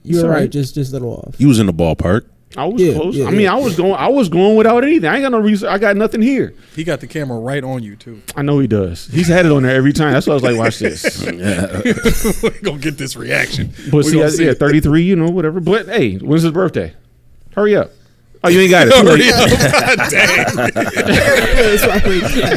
[SPEAKER 1] you're
[SPEAKER 4] all
[SPEAKER 1] right,
[SPEAKER 4] right.
[SPEAKER 1] just a little off.
[SPEAKER 5] he was in the ballpark.
[SPEAKER 4] I was
[SPEAKER 1] Yeah,
[SPEAKER 4] close.
[SPEAKER 1] yeah,
[SPEAKER 4] I mean,
[SPEAKER 1] yeah.
[SPEAKER 4] I was going without anything. I ain't got no research. I got nothing here.
[SPEAKER 3] He got the camera right on you too.
[SPEAKER 4] I know he does. He's had it on there every time. That's why I was like, watch this.
[SPEAKER 3] We're gonna get this reaction.
[SPEAKER 4] But
[SPEAKER 3] We gonna see
[SPEAKER 4] yeah,
[SPEAKER 3] it.
[SPEAKER 4] 33, whatever. But hey, when's his birthday? Hurry up. Oh, you ain't got it.
[SPEAKER 3] Hurry up.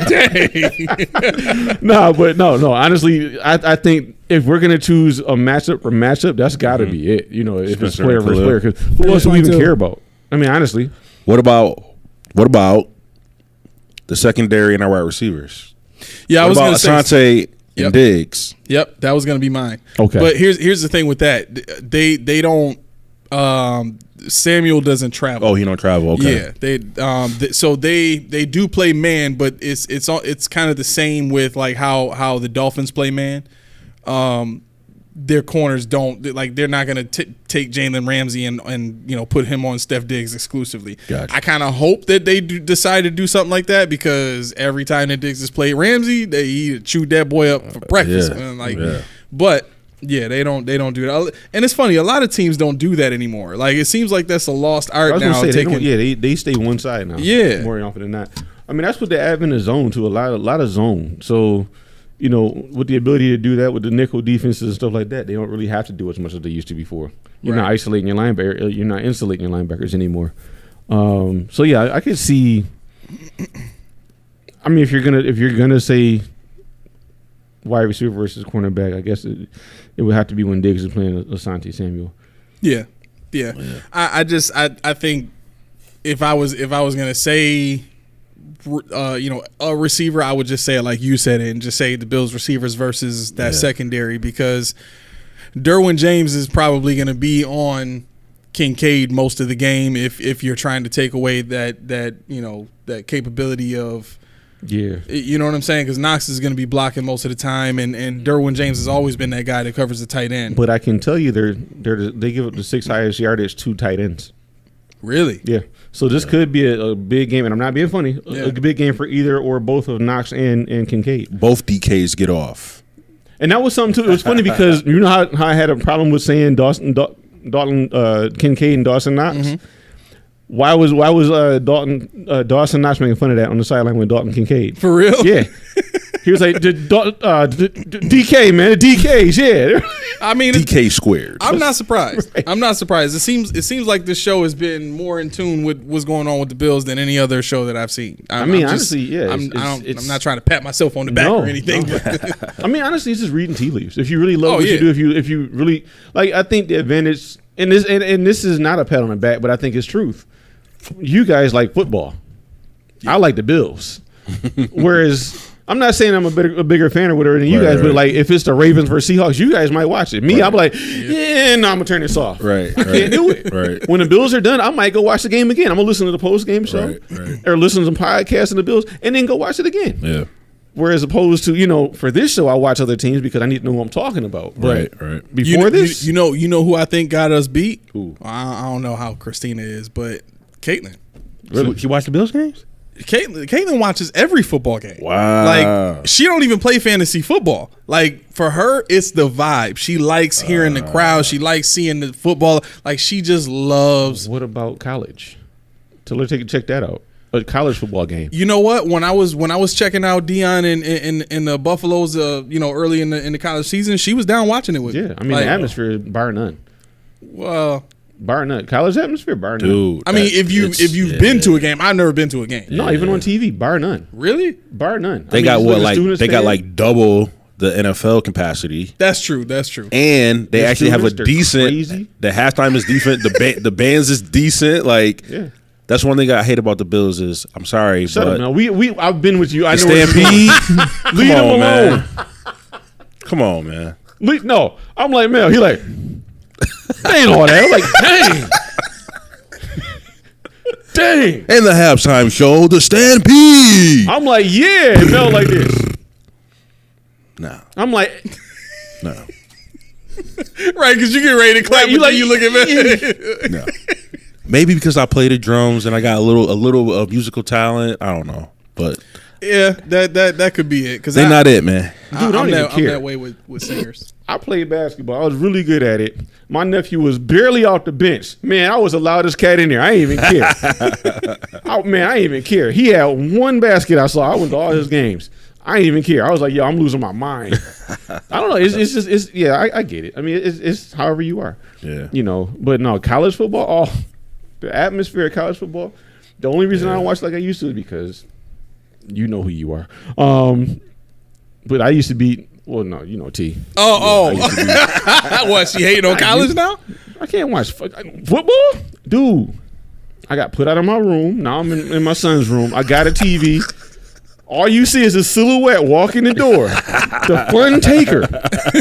[SPEAKER 3] Dang.
[SPEAKER 4] No, but no. Honestly, I think if we're gonna choose a matchup, that's got to be it. If it's
[SPEAKER 5] Spencer
[SPEAKER 4] player
[SPEAKER 5] and
[SPEAKER 4] versus
[SPEAKER 5] Khalil.
[SPEAKER 4] player, because who else do we even care about? I mean, honestly,
[SPEAKER 5] What about the secondary and our wide receivers?
[SPEAKER 3] Yeah, I
[SPEAKER 5] What
[SPEAKER 3] was
[SPEAKER 5] about
[SPEAKER 3] gonna say.
[SPEAKER 5] Asante
[SPEAKER 3] Yep.
[SPEAKER 5] and Diggs?
[SPEAKER 3] Yep, that was gonna be mine.
[SPEAKER 4] Okay.
[SPEAKER 3] But here's the thing with that. They don't. Samuel doesn't travel.
[SPEAKER 5] Oh, he don't travel. Okay.
[SPEAKER 3] Yeah, they do play man, but it's kind of the same with like how the Dolphins play man. Their corners they're not gonna take Jalen Ramsey and put him on Steph Diggs exclusively.
[SPEAKER 5] Gotcha.
[SPEAKER 3] I kind of hope that they decide to do something like that, because every time that Diggs has played Ramsey, he chewed that boy up for breakfast.
[SPEAKER 5] yeah,
[SPEAKER 3] Man.
[SPEAKER 5] yeah.
[SPEAKER 3] But Yeah, they don't do that. And it's funny, a lot of teams don't do that anymore. Like it seems like that's a lost art now.
[SPEAKER 4] They stay one side now.
[SPEAKER 3] Yeah,
[SPEAKER 4] more often than not. I mean, that's what the advent of zone to a lot of zone. So, you know, with the ability to do that with the nickel defenses and stuff like that, they don't really have to do as much as they used to before. You're not isolating your linebacker. You're not insulating your linebackers anymore. So yeah, I could see. I mean, if you're gonna say wide receiver versus cornerback, I guess it would have to be when Diggs is playing Asante Samuel.
[SPEAKER 3] Yeah. I think if I was gonna say, a receiver, I would just say it like you said it, and just say the Bills receivers versus that secondary, because Derwin James is probably gonna be on Kincaid most of the game if you're trying to take away that capability of. Yeah, you know what I'm saying? Because Knox is going to be blocking most of the time, and Derwin James has always been that guy that covers the tight end.
[SPEAKER 4] But I can tell you, they give up the 6th highest yardage to tight ends.
[SPEAKER 3] Really?
[SPEAKER 4] Yeah. So this could be a big game, and I'm not being funny. A big game for either or both of Knox and Kincaid.
[SPEAKER 5] Both DKs get off,
[SPEAKER 4] and that was something too. It was funny because you know how I had a problem with saying Dalton Kincaid and Dawson Knox. Mm-hmm. Why was Dawson Knox making fun of that on the sideline with Dalton Kincaid?
[SPEAKER 3] For real?
[SPEAKER 4] Yeah. He was like, DK, man, the DKs, yeah.
[SPEAKER 3] I mean,
[SPEAKER 5] DK squared.
[SPEAKER 3] I'm not surprised. Right. I'm not surprised. It seems like this show has been more in tune with what's going on with the Bills than any other show that I've seen.
[SPEAKER 4] Honestly, yeah.
[SPEAKER 3] I'm not trying to pat myself on the back or anything.
[SPEAKER 4] No. I mean, honestly, it's just reading tea leaves. If you really love what you do, if you really like, I think the advantage, and this is not a pat on the back, but I think it's truth. You guys like football. I like the Bills. Whereas I'm not saying I'm a bigger fan or whatever than you guys, but like if it's the Ravens versus Seahawks, you guys might watch it. Me, I'm like, I'm gonna turn this off.
[SPEAKER 5] Right.
[SPEAKER 4] I can't do it.
[SPEAKER 5] Right.
[SPEAKER 4] When the Bills are done, I might go watch the game again. I'm gonna listen to the post game show or listen to some podcasts of the Bills and then go watch it again.
[SPEAKER 5] Yeah.
[SPEAKER 4] Whereas opposed to, for this show, I watch other teams because I need to know who I'm talking about.
[SPEAKER 5] Right.
[SPEAKER 4] Before this,
[SPEAKER 3] you know who I think got us beat?
[SPEAKER 4] Who?
[SPEAKER 3] I don't know how Christina is, but Caitlin.
[SPEAKER 5] Really? She watched the Bills games?
[SPEAKER 3] Caitlin watches every football game.
[SPEAKER 5] Wow.
[SPEAKER 3] Like, she don't even play fantasy football. Like, for her, it's the vibe. She likes hearing the crowd. She likes seeing the football. Like, she just loves.
[SPEAKER 4] What about college? Tell her to check that out. A college football game.
[SPEAKER 3] You know what? When I was checking out Dion in the Buffaloes, early in the college season, she was down watching it with me.
[SPEAKER 4] Yeah, I mean, the atmosphere, bar none.
[SPEAKER 3] Well,
[SPEAKER 4] bar none. College atmosphere, bar none.
[SPEAKER 5] Dude,
[SPEAKER 3] I mean, if you've been to a game, I've never been to a game.
[SPEAKER 4] No, even on TV, bar none.
[SPEAKER 3] Really?
[SPEAKER 4] Bar none.
[SPEAKER 5] They got double the NFL capacity.
[SPEAKER 3] That's true.
[SPEAKER 5] And they actually have a decent.
[SPEAKER 4] Crazy.
[SPEAKER 5] The halftime is decent. The bands is decent. Like, that's one thing I hate about the Bills is, I'm sorry,
[SPEAKER 4] Shut
[SPEAKER 5] but
[SPEAKER 4] up, man. I've been with you. I know
[SPEAKER 5] Stampede.
[SPEAKER 4] Leave him alone.
[SPEAKER 5] Man. Come on, man.
[SPEAKER 4] No, I'm like, man. He like, they ain't all that. I'm like, dang.
[SPEAKER 5] And the halftime show, the Stampede.
[SPEAKER 4] I'm like, yeah, it felt like this.
[SPEAKER 5] No.
[SPEAKER 4] I'm like,
[SPEAKER 5] no.
[SPEAKER 3] Right, because you get ready to clap. You look at me.
[SPEAKER 5] No. Maybe because I play the drums and I got a little musical talent. I don't know, but
[SPEAKER 3] yeah, that could be it. Because
[SPEAKER 5] they're not it, man.
[SPEAKER 4] Dude, I'm
[SPEAKER 3] that way with singers.
[SPEAKER 4] I played basketball. I was really good at it. My nephew was barely off the bench. Man, I was the loudest cat in there. I ain't even care. I ain't even care. He had one basket I saw. I went to all his games. I ain't even care. I was like, yo, I'm losing my mind. I don't know. I get it. I mean, it's however you are.
[SPEAKER 5] Yeah.
[SPEAKER 4] But no, college football, the atmosphere of college football, the only reason I don't watch like I used to is because you know who you are. But I used to be, T.
[SPEAKER 3] What, she hating on college now?
[SPEAKER 4] I can't watch football? Dude, I got put out of my room. Now I'm in my son's room. I got a TV. All you see is a silhouette walking the door. The fun taker.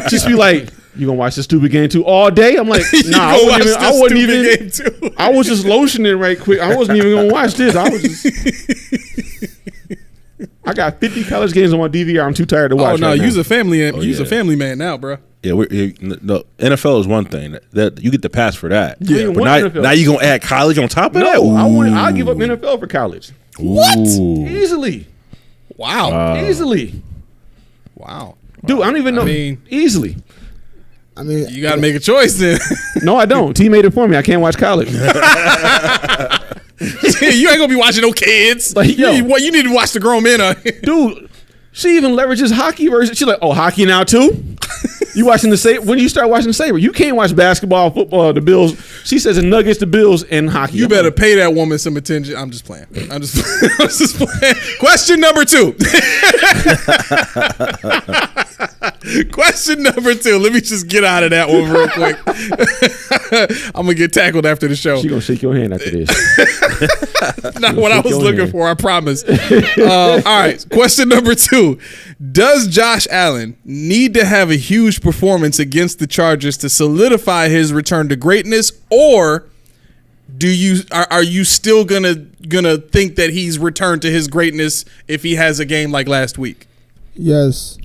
[SPEAKER 4] Just be like, you gonna watch this stupid game too all day? I'm like, nah, I wasn't even. I was just lotioning right quick. I wasn't even gonna watch this. I got 50 college games on my DVR. I'm too tired to watch.
[SPEAKER 3] Oh no,
[SPEAKER 4] right
[SPEAKER 3] you's a family man now, bro.
[SPEAKER 5] Yeah, the NFL is one thing that you get the pass for that.
[SPEAKER 4] Yeah,
[SPEAKER 5] but now you gonna add college on top of that?
[SPEAKER 4] I'll give up NFL for college.
[SPEAKER 3] What?
[SPEAKER 4] Easily.
[SPEAKER 3] Wow.
[SPEAKER 4] Easily.
[SPEAKER 3] Wow.
[SPEAKER 4] Dude, I don't even know. Easily.
[SPEAKER 1] I mean,
[SPEAKER 3] You got to make a choice then.
[SPEAKER 4] No, I don't. T made it for me. I can't watch college.
[SPEAKER 3] You ain't gonna be watching no kids.
[SPEAKER 4] Like, yo.
[SPEAKER 3] You need to watch the grown men.
[SPEAKER 4] Dude, she even leverages hockey version. She's like, oh, hockey now too? You watching the Sabre? When you start watching Sabre, you can't watch basketball, football, the Bills. She says the Nuggets, the Bills, and hockey.
[SPEAKER 3] You better pay that woman some attention. I'm just playing. I'm just playing. Question number 2. Question number 2. Let me just get out of that one real quick. I'm gonna get tackled after the show.
[SPEAKER 4] She gonna shake your hand after this.
[SPEAKER 3] Not what I was looking for, I promise. All right. Question number 2. Does Josh Allen need to have a huge performance against the Chargers to solidify his return to greatness, or are you still gonna think that he's returned to his greatness if he has a game like last week?
[SPEAKER 1] Yes,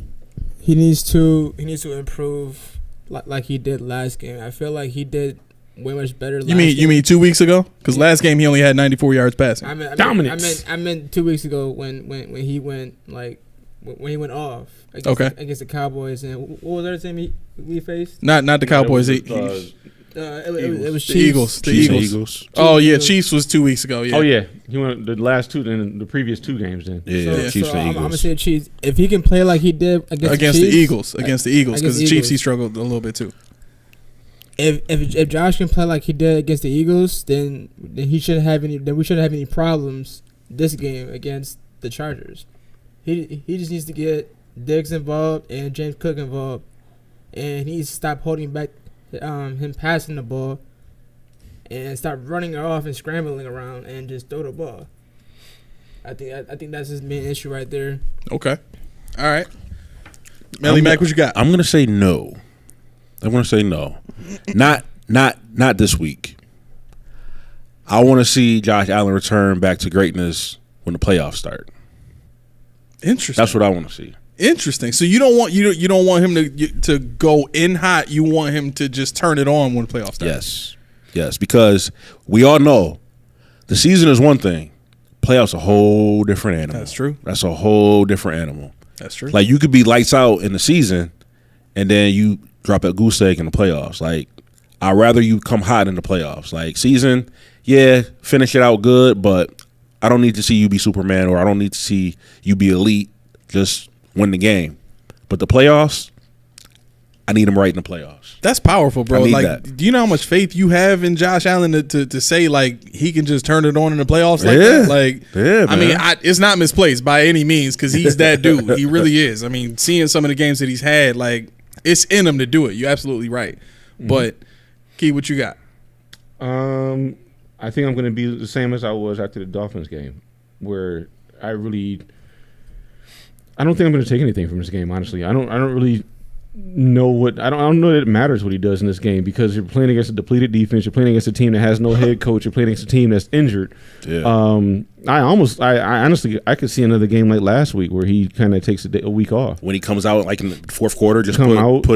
[SPEAKER 1] he needs to improve like he did last game. I feel like he did way much better.
[SPEAKER 3] You mean 2 weeks ago? Because last game he only had 94 yards passing.
[SPEAKER 4] Dominance.
[SPEAKER 1] I meant 2 weeks ago when he went when he went off against the Cowboys. And what was the other team we faced?
[SPEAKER 3] Not the Cowboys.
[SPEAKER 1] It was
[SPEAKER 3] the
[SPEAKER 1] Chiefs.
[SPEAKER 3] The Eagles. Oh yeah, Chiefs was 2 weeks ago. Yeah.
[SPEAKER 4] Oh yeah, he went the last two, then the previous 2 games. Then
[SPEAKER 5] Chiefs and Eagles.
[SPEAKER 1] I'm gonna say Chiefs. If he can play like he did against
[SPEAKER 3] the
[SPEAKER 1] Chiefs,
[SPEAKER 3] Eagles, because the Chiefs he struggled a little bit too.
[SPEAKER 1] If Josh can play like he did against the Eagles, then we shouldn't have any problems this game against the Chargers. He just needs to get Diggs involved and James Cook involved, and he needs to stop holding back him passing the ball and stop running her off and scrambling around and just throw the ball. I think that's his main issue right there.
[SPEAKER 3] Okay. All right. Melly Mac, what you got?
[SPEAKER 5] I'm gonna say no. Not this week. I want to see Josh Allen return back to greatness when the playoffs start.
[SPEAKER 3] Interesting.
[SPEAKER 5] That's what I want to see.
[SPEAKER 3] Interesting. So you don't want him to go in hot. You want him to just turn it on when the playoffs start.
[SPEAKER 5] Yes, because we all know the season is one thing. Playoffs a whole different animal.
[SPEAKER 3] That's true.
[SPEAKER 5] That's a whole different animal.
[SPEAKER 3] That's true.
[SPEAKER 5] Like you could be lights out in the season, and then you drop a goose egg in the playoffs. Like I'd rather you come hot in the playoffs. Like season, yeah, finish it out good, but I don't need to see you be Superman, or I don't need to see you be elite. Just win the game. But the playoffs, I need him right in the playoffs.
[SPEAKER 3] That's powerful, bro.
[SPEAKER 5] I need
[SPEAKER 3] like,
[SPEAKER 5] that.
[SPEAKER 3] Do you know how much faith you have in Josh Allen to say like he can just turn it on in the playoffs like that? Like,
[SPEAKER 5] yeah,
[SPEAKER 3] I mean, it's not misplaced by any means because he's that dude. He really is. I mean, seeing some of the games that he's had, like, it's in him to do it. You're absolutely right. Mm-hmm. But Key, what you got?
[SPEAKER 4] I think I'm going to be the same as I was after the Dolphins game, where I don't think I'm going to take anything from this game. Honestly, I don't really know I don't know that it matters what he does in this game, because you're playing against a depleted defense. You're playing against a team that has no head coach. You're playing against a team that's injured.
[SPEAKER 5] Yeah.
[SPEAKER 4] I honestly could see another game like last week where he kind of takes a week off.
[SPEAKER 5] When he comes out like in the fourth quarter, just
[SPEAKER 4] put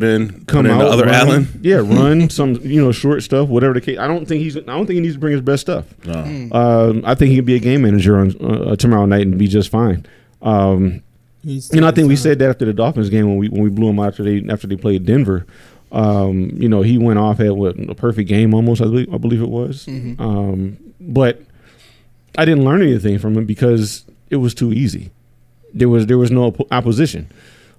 [SPEAKER 4] in
[SPEAKER 5] the other
[SPEAKER 4] run,
[SPEAKER 5] Allen.
[SPEAKER 4] Yeah, run some short stuff, whatever the case. I don't think he needs to bring his best stuff.
[SPEAKER 5] No.
[SPEAKER 4] I think he can be a game manager on tomorrow night and be just fine. I think we said that after the Dolphins game when we blew them out after they played Denver. He went off, had a perfect game almost, I believe it was. Mm-hmm. But I didn't learn anything from him because it was too easy. There was no opposition.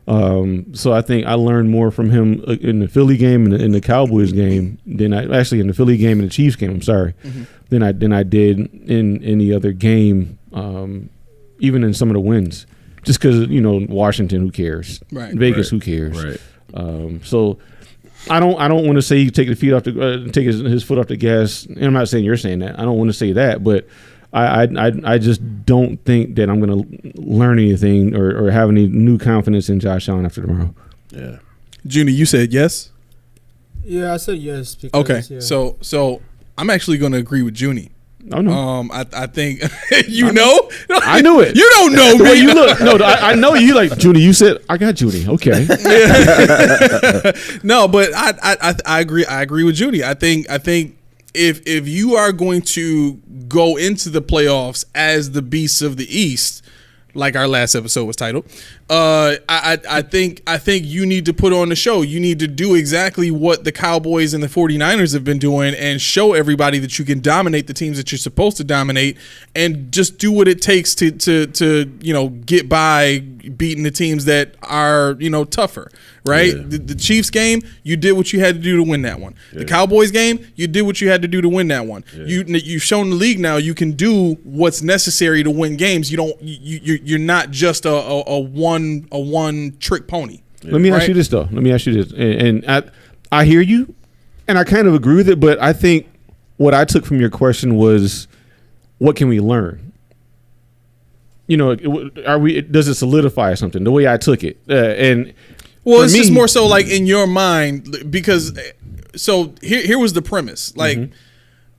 [SPEAKER 4] So I think I learned more from him in the Philly game and in the Cowboys game than in the Philly game and the Chiefs game. I'm sorry, than I did in any other game, even in some of the wins. Just because Washington, who cares?
[SPEAKER 3] Right.
[SPEAKER 4] Vegas, who cares?
[SPEAKER 5] Right.
[SPEAKER 4] So I don't want to say you take take his foot off the gas. And I'm not saying you're saying that. I don't want to say that, but I just don't think that I'm going to learn anything or have any new confidence in Josh Allen after tomorrow.
[SPEAKER 5] Yeah.
[SPEAKER 3] Junie, you said yes?
[SPEAKER 1] Yeah, I said yes. Because,
[SPEAKER 3] okay.
[SPEAKER 1] Yeah.
[SPEAKER 3] So I'm actually going to agree with Junie.
[SPEAKER 4] Oh no!
[SPEAKER 3] I think know.
[SPEAKER 4] I knew it.
[SPEAKER 3] You don't know me.
[SPEAKER 4] Well, you look. No, I know you. Like Junie, you said I got Junie. Okay.
[SPEAKER 3] No, but I agree. I agree with Junie. I think if you are going to go into the playoffs as the beasts of the East, like our last episode was titled, I think you need to put on the show. You need to do exactly what the Cowboys and the 49ers have been doing and show everybody that you can dominate the teams that you're supposed to dominate, and just do what it takes to get by beating the teams that are tougher, right?
[SPEAKER 5] Yeah.
[SPEAKER 3] The Chiefs game, you did what you had to do to win that one.
[SPEAKER 5] Yeah.
[SPEAKER 3] The Cowboys game, you did what you had to do to win that one.
[SPEAKER 5] Yeah.
[SPEAKER 3] You've shown the league now you can do what's necessary to win games. You're not just a one trick pony.
[SPEAKER 4] Yeah. Let me ask you this though. And I hear you, and I kind of agree with it. But I think what I took from your question was, what can we learn? Does it solidify something? The way I took it,
[SPEAKER 3] it's just more so like in your mind, because so here was the premise. Like,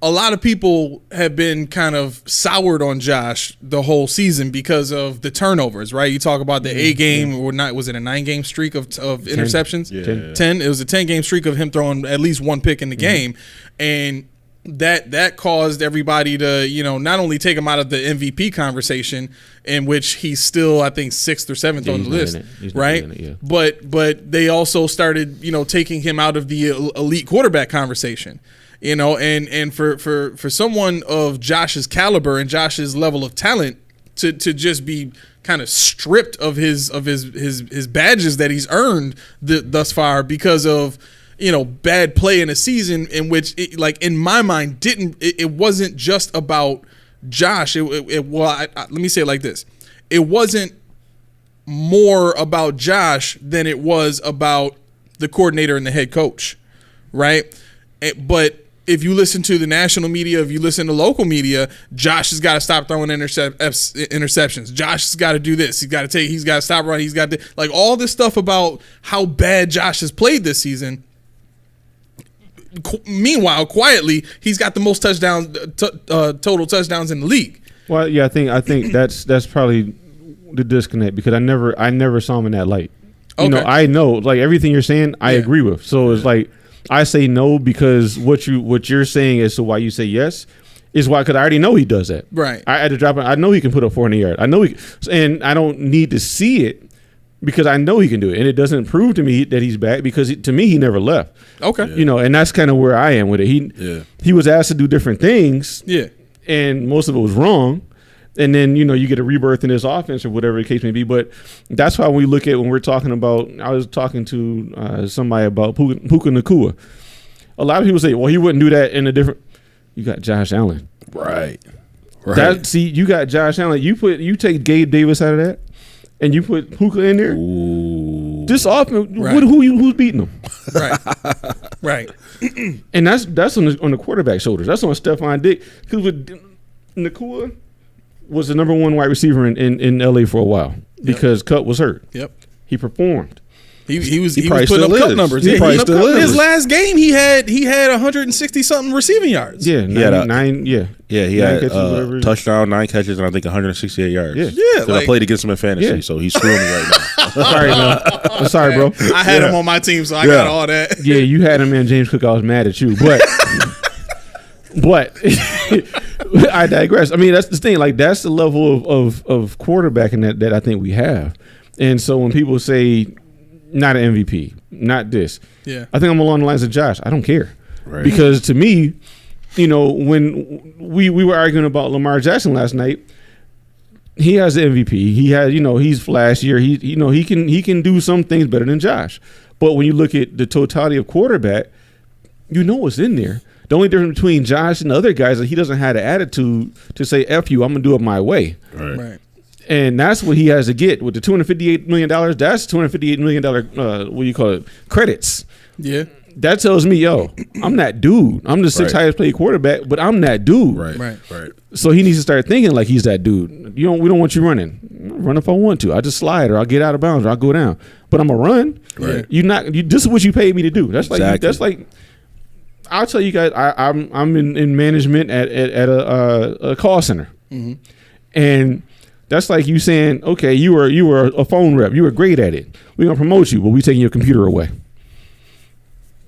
[SPEAKER 3] a lot of people have been kind of soured on Josh the whole season because of the turnovers, right? You talk about the 8 game or not, was it a 9-game streak of interceptions? 10. It was a 10-game streak of him throwing at least one pick in the game, and that caused everybody to not only take him out of the MVP conversation, in which he's still I think 6th or 7th on the list, right? But they also started taking him out of the elite quarterback conversation. And for someone of Josh's caliber and Josh's level of talent to just be kind of stripped of his badges that he's earned thus far because of bad play in a season in which in my mind it wasn't just about Josh. Let me say it like this: it wasn't more about Josh than it was about the coordinator and the head coach, right? But if you listen to the national media, if you listen to local media, Josh has got to stop throwing interceptions. Josh has got to do this. He's got to stop running. He's got to all this stuff about how bad Josh has played this season. Meanwhile, quietly, he's got the most touchdowns, total touchdowns in the league.
[SPEAKER 4] Well, yeah, I think that's probably the disconnect, because I never saw him in that light.
[SPEAKER 3] Okay.
[SPEAKER 4] I know everything you're saying, I agree with. So it's like I say no because what you're saying as to why you say yes is why, because I already know he does that.
[SPEAKER 3] Right.
[SPEAKER 4] I had to drop it. I know he can put up 400 yards. I know and I don't need to see it, because I know he can do it, and it doesn't prove to me that he's bad, because to me he never left.
[SPEAKER 3] Okay.
[SPEAKER 4] And that's kind of where I am with it. He was asked to do different things.
[SPEAKER 3] Yeah.
[SPEAKER 4] And most of it was wrong. And then you get a rebirth in this offense or whatever the case may be. But that's why when we're talking about, I was talking to somebody about Puka Nacua. A lot of people say, well, he wouldn't do that in a different. You got Josh Allen.
[SPEAKER 5] Right.
[SPEAKER 4] You got Josh Allen. You take Gabe Davis out of that, and you put Puka in there.
[SPEAKER 5] Ooh.
[SPEAKER 4] This offense, who's beating them?
[SPEAKER 3] Right.
[SPEAKER 4] And that's on the quarterback shoulders. That's on Stephon Diggs. Because with Nacua was the number 1 wide receiver in LA for a while, because Cup was hurt.
[SPEAKER 3] Yep.
[SPEAKER 4] He performed.
[SPEAKER 3] He was putting up cup numbers. His last game he had 160 something receiving yards.
[SPEAKER 4] Yeah, nine.
[SPEAKER 5] Yeah, he had touchdown, 9 catches, and I think 168 yards.
[SPEAKER 3] Yeah.
[SPEAKER 5] I played against him in fantasy, so he's screwing me right now.
[SPEAKER 4] Sorry, man. I'm sorry, bro.
[SPEAKER 3] I had him on my team, so I got all that.
[SPEAKER 4] Yeah, you had him in James Cook. I was mad at you, but I digress. I mean, that's the thing. That's the level of quarterbacking that I think we have. And so when people say not an MVP, not this, I think I'm along the lines of Josh. I don't care, because to me, when we were arguing about Lamar Jackson last night, he has the MVP. He has, he's flashier. He can do some things better than Josh. But when you look at the totality of quarterback, what's in there. The only difference between Josh and the other guys is that he doesn't have the attitude to say, F you, I'm going to do it my way.
[SPEAKER 5] Right.
[SPEAKER 4] And that's what he has to get with the $258 million. That's $258 million, credits.
[SPEAKER 3] Yeah.
[SPEAKER 4] That tells me, I'm that dude. I'm the 6th highest paid quarterback, but I'm that dude.
[SPEAKER 5] Right.
[SPEAKER 4] So he needs to start thinking like he's that dude. We don't want you running. I'll run if I want to. I just slide, or I'll get out of bounds, or I'll go down. But I'm gonna run.
[SPEAKER 5] Right.
[SPEAKER 4] This is what you paid me to do. That's like I'll tell you guys. I'm in management at a call center, and that's like you saying, okay, you were a phone rep. You were great at it. We're gonna promote you, but we taking your computer away.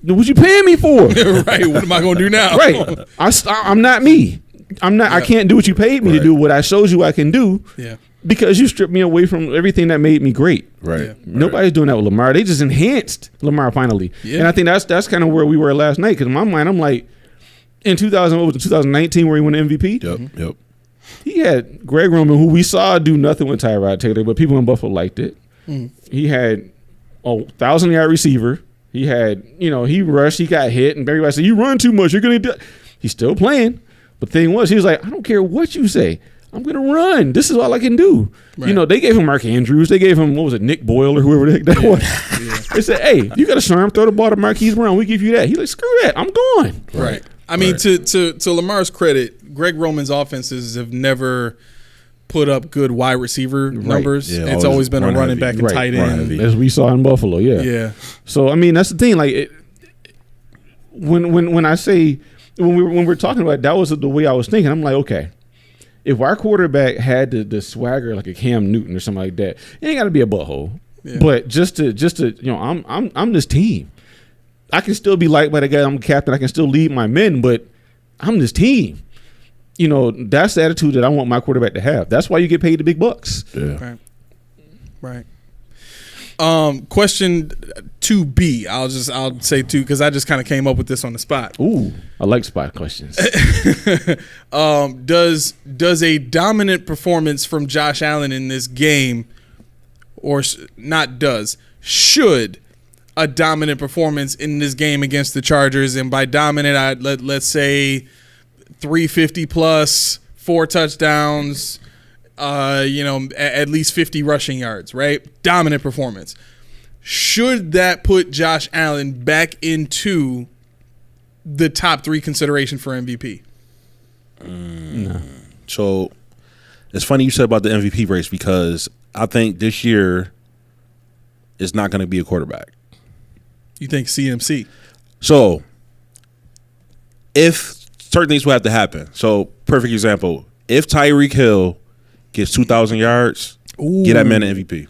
[SPEAKER 4] What you paying me for?
[SPEAKER 3] Right. What am I gonna do now?
[SPEAKER 4] Right. I'm not me. I can't do what you paid me to do. What I showed you I can do.
[SPEAKER 3] Yeah.
[SPEAKER 4] Because you stripped me away from everything that made me great.
[SPEAKER 5] Right.
[SPEAKER 3] Yeah.
[SPEAKER 4] Nobody's doing that with Lamar. They just enhanced Lamar finally.
[SPEAKER 3] Yeah.
[SPEAKER 4] And I think that's kind of where we were last night. Because in my mind, I'm like, in 2019 where he won the MVP,
[SPEAKER 5] Yep.
[SPEAKER 4] he had Greg Roman, who we saw do nothing with Tyrod Taylor, but people in Buffalo liked it. He had a 1,000-yard receiver. He had, he rushed, he got hit, and everybody said, you run too much, you're going to do. He's still playing. But the thing was, he was like, I don't care what you say. I'm going to run. This is all I can do.
[SPEAKER 3] Right.
[SPEAKER 4] They gave him Mark Andrews. They gave him, Nick Boyle or whoever the heck that was. They said, hey, you got a charm, throw the ball to Marquise Brown. We give you that. He's like, screw that. I'm going.
[SPEAKER 3] Right. I mean, to Lamar's credit, Greg Roman's offenses have never put up good wide receiver numbers.
[SPEAKER 5] Yeah,
[SPEAKER 3] it's always been a running back and tight
[SPEAKER 4] Run
[SPEAKER 3] end.
[SPEAKER 4] heavy. As we saw in Buffalo, yeah.
[SPEAKER 3] Yeah.
[SPEAKER 4] So, I mean, that's the thing. Like, when I say, when we're talking about it, that was the way I was thinking. I'm like, okay, if our quarterback had the swagger like a Cam Newton or something like that, it ain't got to be a butthole. Yeah. But just to I'm this team. I can still be liked by the guy. I'm captain. I can still lead my men, but I'm this team. That's the attitude that I want my quarterback to have. That's why you get paid the big bucks.
[SPEAKER 5] Yeah.
[SPEAKER 3] Right. Question 2B. I'll say 2 because I just kind of came up with this on the spot.
[SPEAKER 4] Ooh, I like spot questions.
[SPEAKER 3] Does a dominant performance from Josh Allen in this game, or should a dominant performance in this game against the Chargers, and by dominant, let's say 350 plus, 4 touchdowns, at least 50 rushing yards, right? Dominant performance. Should that put Josh Allen back into the top 3 consideration for MVP?
[SPEAKER 4] No.
[SPEAKER 5] So it's funny you said about the MVP race because I think this year is not going to be a quarterback.
[SPEAKER 3] You think CMC?
[SPEAKER 5] So if certain things will have to happen. So perfect example. If Tyreek Hill gets 2,000 yards, get that man an MVP.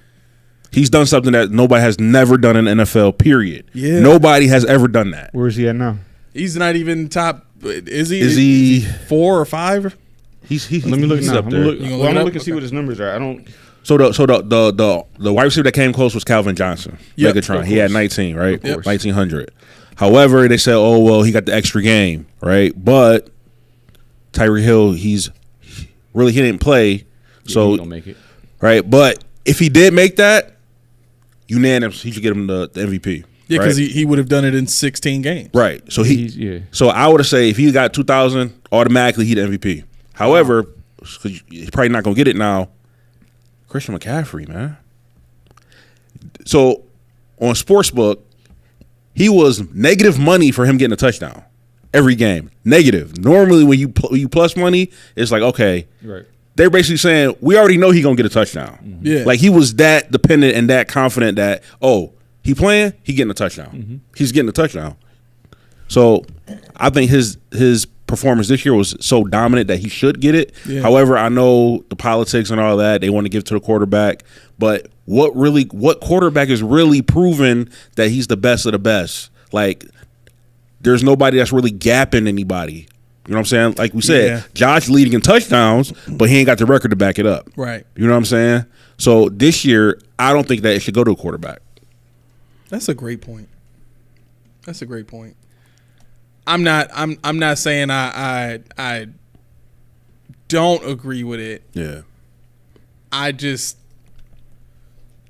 [SPEAKER 5] He's done something that nobody has never done in the NFL, period.
[SPEAKER 3] Yeah.
[SPEAKER 5] Nobody has ever done that.
[SPEAKER 4] Where is he at now?
[SPEAKER 3] He's not even top. Is he?
[SPEAKER 5] Is he
[SPEAKER 3] 4 or 5?
[SPEAKER 5] He's
[SPEAKER 4] Let me look
[SPEAKER 5] he's
[SPEAKER 4] now.
[SPEAKER 5] up
[SPEAKER 4] I'm
[SPEAKER 5] there.
[SPEAKER 4] gonna look and see what his numbers are. I don't.
[SPEAKER 5] So the wide receiver that came close was Calvin Johnson.
[SPEAKER 3] Yep,
[SPEAKER 5] Megatron. He had 19, right?
[SPEAKER 3] Yep.
[SPEAKER 5] 1900. However, they said, oh well, he got the extra game, right? But Tyreek Hill, he didn't play, so
[SPEAKER 4] he don't make it.
[SPEAKER 5] Right? But if he did make that, unanimous, he should get him the MVP.
[SPEAKER 3] Yeah, because
[SPEAKER 5] right?
[SPEAKER 3] he would have done it in 16 games.
[SPEAKER 5] Right. So
[SPEAKER 4] So
[SPEAKER 5] I would have said if he got 2,000, automatically he's the MVP. However, because he's probably not gonna get it now. Christian McCaffrey, man. So on Sportsbook, he was negative money for him getting a touchdown every game. Negative. Normally, when you plus money, it's like okay,
[SPEAKER 4] right.
[SPEAKER 5] They're basically saying we already know he's gonna get a touchdown.
[SPEAKER 3] Mm-hmm. Yeah,
[SPEAKER 5] like he was that dependent and that confident that he playing, he getting a touchdown. Mm-hmm. He's getting a touchdown. So I think his performance this year was so dominant that he should get it. Yeah. However, I know the politics and all that, they want to give it to the quarterback. But what quarterback is really proven that he's the best of the best? Like, there's nobody that's really gapping anybody. You know what I'm saying? Like we said, Josh leading in touchdowns, but he ain't got the record to back it up.
[SPEAKER 3] Right.
[SPEAKER 5] You know what I'm saying? So this year, I don't think that it should go to a quarterback.
[SPEAKER 3] That's a great point. I'm not saying I don't agree with it.
[SPEAKER 5] Yeah.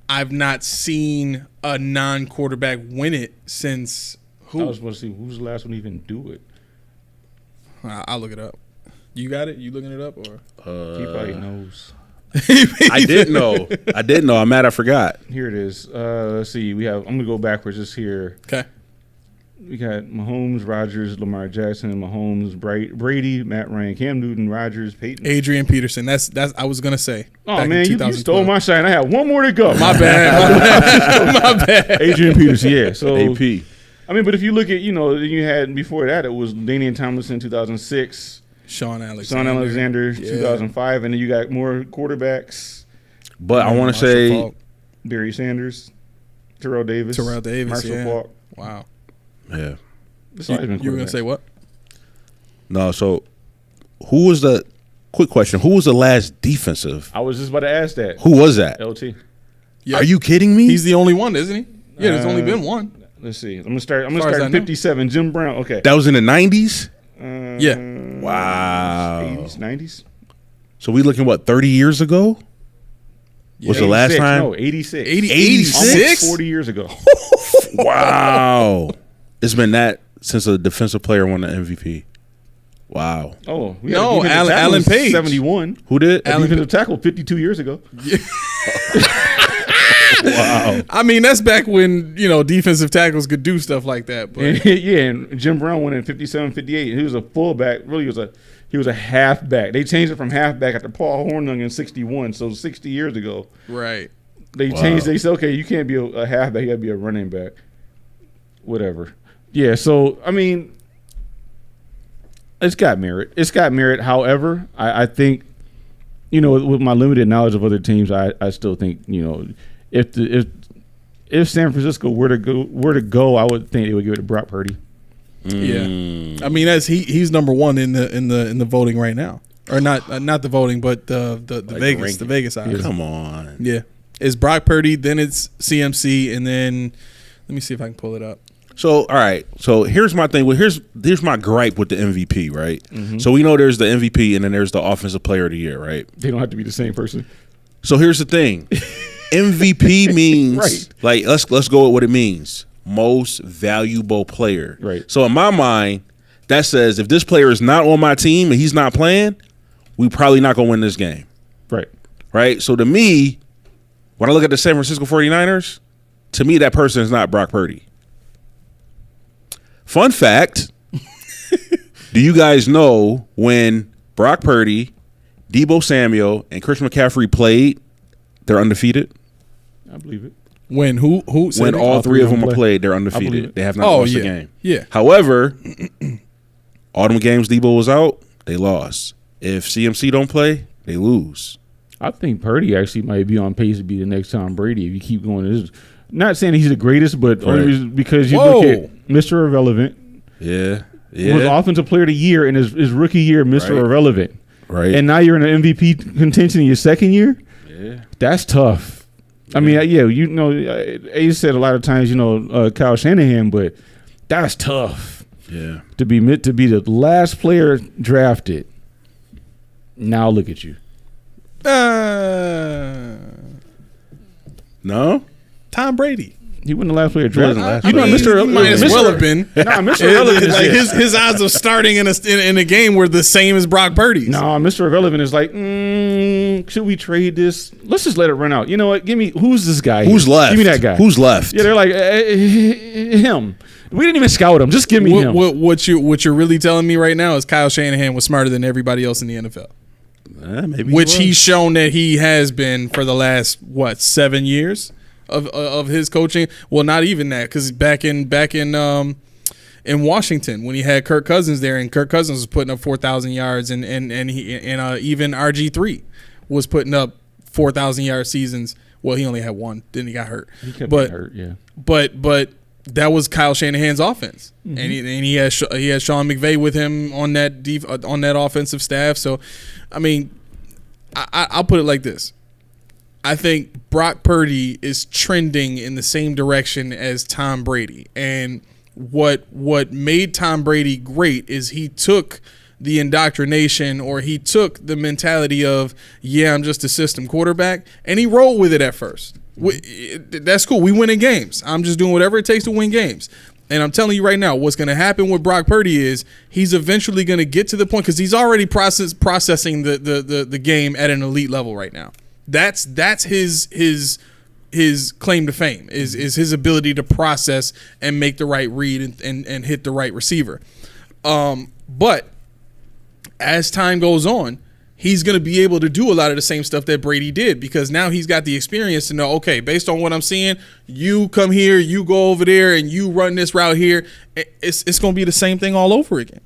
[SPEAKER 3] I've not seen a non-quarterback win it since who?
[SPEAKER 4] I was going to see who's the last one to even do it.
[SPEAKER 3] I'll look it up. You got it? You looking it up or?
[SPEAKER 4] He probably knows.
[SPEAKER 5] I did know. I'm mad I forgot.
[SPEAKER 4] Here it is. Let's see. I'm going to go backwards just here.
[SPEAKER 3] Okay.
[SPEAKER 4] We got Mahomes, Rodgers, Lamar Jackson, Mahomes, Brady, Matt Ryan, Cam Newton, Rodgers, Peyton.
[SPEAKER 3] Adrian Peterson. That's I was gonna say.
[SPEAKER 4] Oh man, you stole my shine. I had one more to go.
[SPEAKER 3] My bad. My bad.
[SPEAKER 4] Adrian Peterson, yeah. So
[SPEAKER 5] AP.
[SPEAKER 4] I mean, but if you look at, you had before that, it was Danian Tomlinson 2006,
[SPEAKER 3] Sean Alexander
[SPEAKER 4] 2005, and then you got more quarterbacks.
[SPEAKER 5] But I want to say
[SPEAKER 4] Barry Sanders, Terrell Davis, Marshall Faulk.
[SPEAKER 3] Wow.
[SPEAKER 5] Yeah.
[SPEAKER 3] You were going to say what?
[SPEAKER 5] No, so who was the Quick question: who was the last defensive?
[SPEAKER 4] I was just about to ask that.
[SPEAKER 5] Who was that?
[SPEAKER 4] LT.
[SPEAKER 3] Yeah.
[SPEAKER 5] Are you kidding me?
[SPEAKER 3] He's the only one, isn't he? Yeah, there's only been one.
[SPEAKER 4] Let's see. I'm gonna start
[SPEAKER 3] far as I
[SPEAKER 4] at
[SPEAKER 3] know.
[SPEAKER 4] 57. Jim Brown. Okay.
[SPEAKER 5] That was in the 90s.
[SPEAKER 3] Yeah.
[SPEAKER 5] Wow.
[SPEAKER 4] 80s, 90s.
[SPEAKER 5] So we looking 30 years ago? Was the last
[SPEAKER 4] 86,
[SPEAKER 5] time?
[SPEAKER 4] No, 86.
[SPEAKER 3] 86?
[SPEAKER 4] Almost 40 years ago.
[SPEAKER 5] Wow. It's been that since a defensive player won the MVP. Wow.
[SPEAKER 4] Oh, we
[SPEAKER 3] No,
[SPEAKER 4] had a defensive tackle
[SPEAKER 3] Alan
[SPEAKER 4] in
[SPEAKER 3] Page.
[SPEAKER 4] 71.
[SPEAKER 5] Who did?
[SPEAKER 4] A defensive tackle 52 years ago.
[SPEAKER 5] Wow.
[SPEAKER 3] I mean, that's back when, defensive tackles could do stuff like that. But
[SPEAKER 4] Yeah, and Jim Brown went in 57, 58. He was a fullback. Really, he was a halfback. They changed it from halfback after Paul Hornung in 61. So 60 years ago,
[SPEAKER 3] right.
[SPEAKER 4] they changed. They said, okay, you can't be a halfback. You got to be a running back. Whatever. Yeah. So I mean, it's got merit. It's got merit. However, I think, with my limited knowledge of other teams, I still think, if San Francisco were to go, I would think they would give it to Brock Purdy.
[SPEAKER 3] Yeah. I mean, he's number one in the voting right now, or not the voting, but the Vegas odds.
[SPEAKER 5] Come on.
[SPEAKER 3] Yeah, it's Brock Purdy, then it's CMC, and then let me see if I can pull it up.
[SPEAKER 5] So, all right. So here's my thing. Well, here's my gripe with the MVP, right? Mm-hmm. So we know there's the MVP and then there's the Offensive Player of the Year, right?
[SPEAKER 4] They don't have to be the same person.
[SPEAKER 5] So here's the thing. MVP means
[SPEAKER 4] right.
[SPEAKER 5] Let's go with what it means. Most valuable player.
[SPEAKER 4] Right.
[SPEAKER 5] So in my mind, that says if this player is not on my team and he's not playing, we probably not gonna win this game.
[SPEAKER 4] Right.
[SPEAKER 5] Right. So to me, when I look at the San Francisco 49ers, to me that person is not Brock Purdy. Fun fact, do you guys know when Brock Purdy, Deebo Samuel, and Christian McCaffrey played, they're undefeated?
[SPEAKER 4] I believe it.
[SPEAKER 3] When
[SPEAKER 5] when all three of them are played, they're undefeated. They have not lost a game.
[SPEAKER 3] Yeah.
[SPEAKER 5] However, all them games Deebo was out, they lost. If CMC don't play, they lose.
[SPEAKER 4] I think Purdy actually might be on pace to be the next Tom Brady if you keep going. Not saying he's the greatest, but only because you look at Mr. Irrelevant.
[SPEAKER 5] Yeah.
[SPEAKER 4] Was Offensive Player of the Year in his rookie year, Mr. Irrelevant.
[SPEAKER 5] Right.
[SPEAKER 4] And now you're in an MVP contention in your second year?
[SPEAKER 5] Yeah.
[SPEAKER 4] That's tough. I mean, Ace said a lot of times, Kyle Shanahan, but that's tough.
[SPEAKER 5] Yeah.
[SPEAKER 4] To be the last player drafted. Now look at you.
[SPEAKER 5] No?
[SPEAKER 3] Tom Brady.
[SPEAKER 4] He wasn't the last player drafted.
[SPEAKER 3] Mr. Irrelevant might as well have been.
[SPEAKER 4] Nah, Mr. Irrelevant is
[SPEAKER 3] like his odds of starting in a game were the same as Brock Purdy's.
[SPEAKER 4] Nah, Mr. Irrelevant is like, should we trade this? Let's just let it run out. You know what? Who's this guy?
[SPEAKER 5] Who's left?
[SPEAKER 4] Give me that guy.
[SPEAKER 5] Who's left?
[SPEAKER 4] Yeah, they're like him. We didn't even scout him. Just give me him.
[SPEAKER 3] What you're really telling me right now is Kyle Shanahan was smarter than everybody else in the NFL.
[SPEAKER 5] Maybe
[SPEAKER 3] Which he's shown that he has been for the last 7 years of his coaching. Well, not even that, because back in Washington when he had Kirk Cousins there, and Kirk Cousins was putting up 4,000 yards, and even RG3 was putting up 4,000 yard seasons. Well, he only had one, then he got hurt.
[SPEAKER 4] He kept getting hurt, yeah.
[SPEAKER 3] But that was Kyle Shanahan's offense, and he had Sean McVay with him on that offensive staff. So, I mean, I'll put it like this: I think Brock Purdy is trending in the same direction as Tom Brady, and what made Tom Brady great is he took the indoctrination, or he took the mentality of, I'm just a system quarterback, and he rolled with it at first. That's cool. We winning games. I'm just doing whatever it takes to win games. And I'm telling you right now, what's going to happen with Brock Purdy is he's eventually going to get to the point, because he's already processing the game at an elite level right now. That's his claim to fame is his ability to process and make the right read and hit the right receiver. But as time goes on, he's going to be able to do a lot of the same stuff that Brady did, because now he's got the experience to know, okay, based on what I'm seeing, you come here, you go over there, and you run this route here. It's going to be the same thing all over again.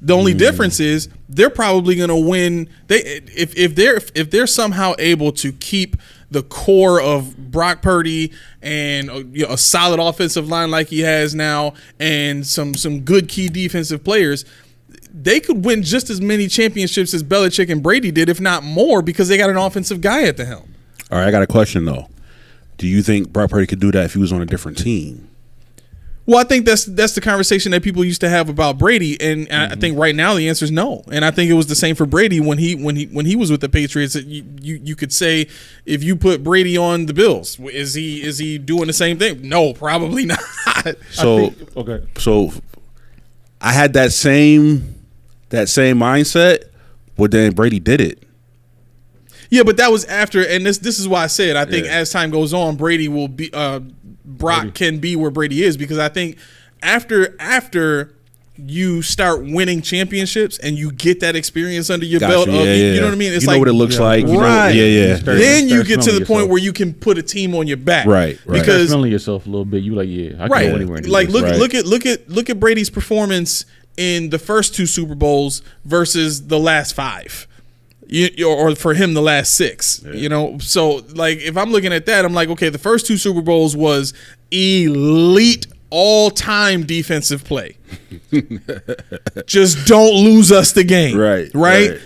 [SPEAKER 3] The only difference is they're probably going to win. If they're somehow able to keep the core of Brock Purdy and a solid offensive line like he has now, and some good key defensive players, they could win just as many championships as Belichick and Brady did, if not more, because they got an offensive guy at the helm.
[SPEAKER 5] All right, I got a question though. Do you think Brock Purdy could do that if he was on a different team?
[SPEAKER 3] Well, I think that's the conversation that people used to have about Brady, and I think right now the answer is no. And I think it was the same for Brady when he was with the Patriots. You could say, if you put Brady on the Bills, is he doing the same thing? No, probably not.
[SPEAKER 5] So I had that same mindset, but then Brady did it.
[SPEAKER 3] Yeah, but that was after, and this is why I said I think as time goes on, Brady will be Brock can be where Brady is, because I think after you start winning championships and you get that experience under your belt, you know what I mean? It's
[SPEAKER 5] you know what it looks like,
[SPEAKER 3] right? Then you get to the point
[SPEAKER 6] yourself.
[SPEAKER 3] where you can put a team on your back,
[SPEAKER 5] right?
[SPEAKER 3] Because
[SPEAKER 6] smelling yourself a little bit, you I can go anywhere.
[SPEAKER 3] Like look at Brady's performance in the first 2 Super Bowls versus the last 5. Or for him, the last 6, So, like, if I'm looking at that, I'm like, okay, the first 2 Super Bowls was elite all-time defensive play. Just don't lose us the game. Right.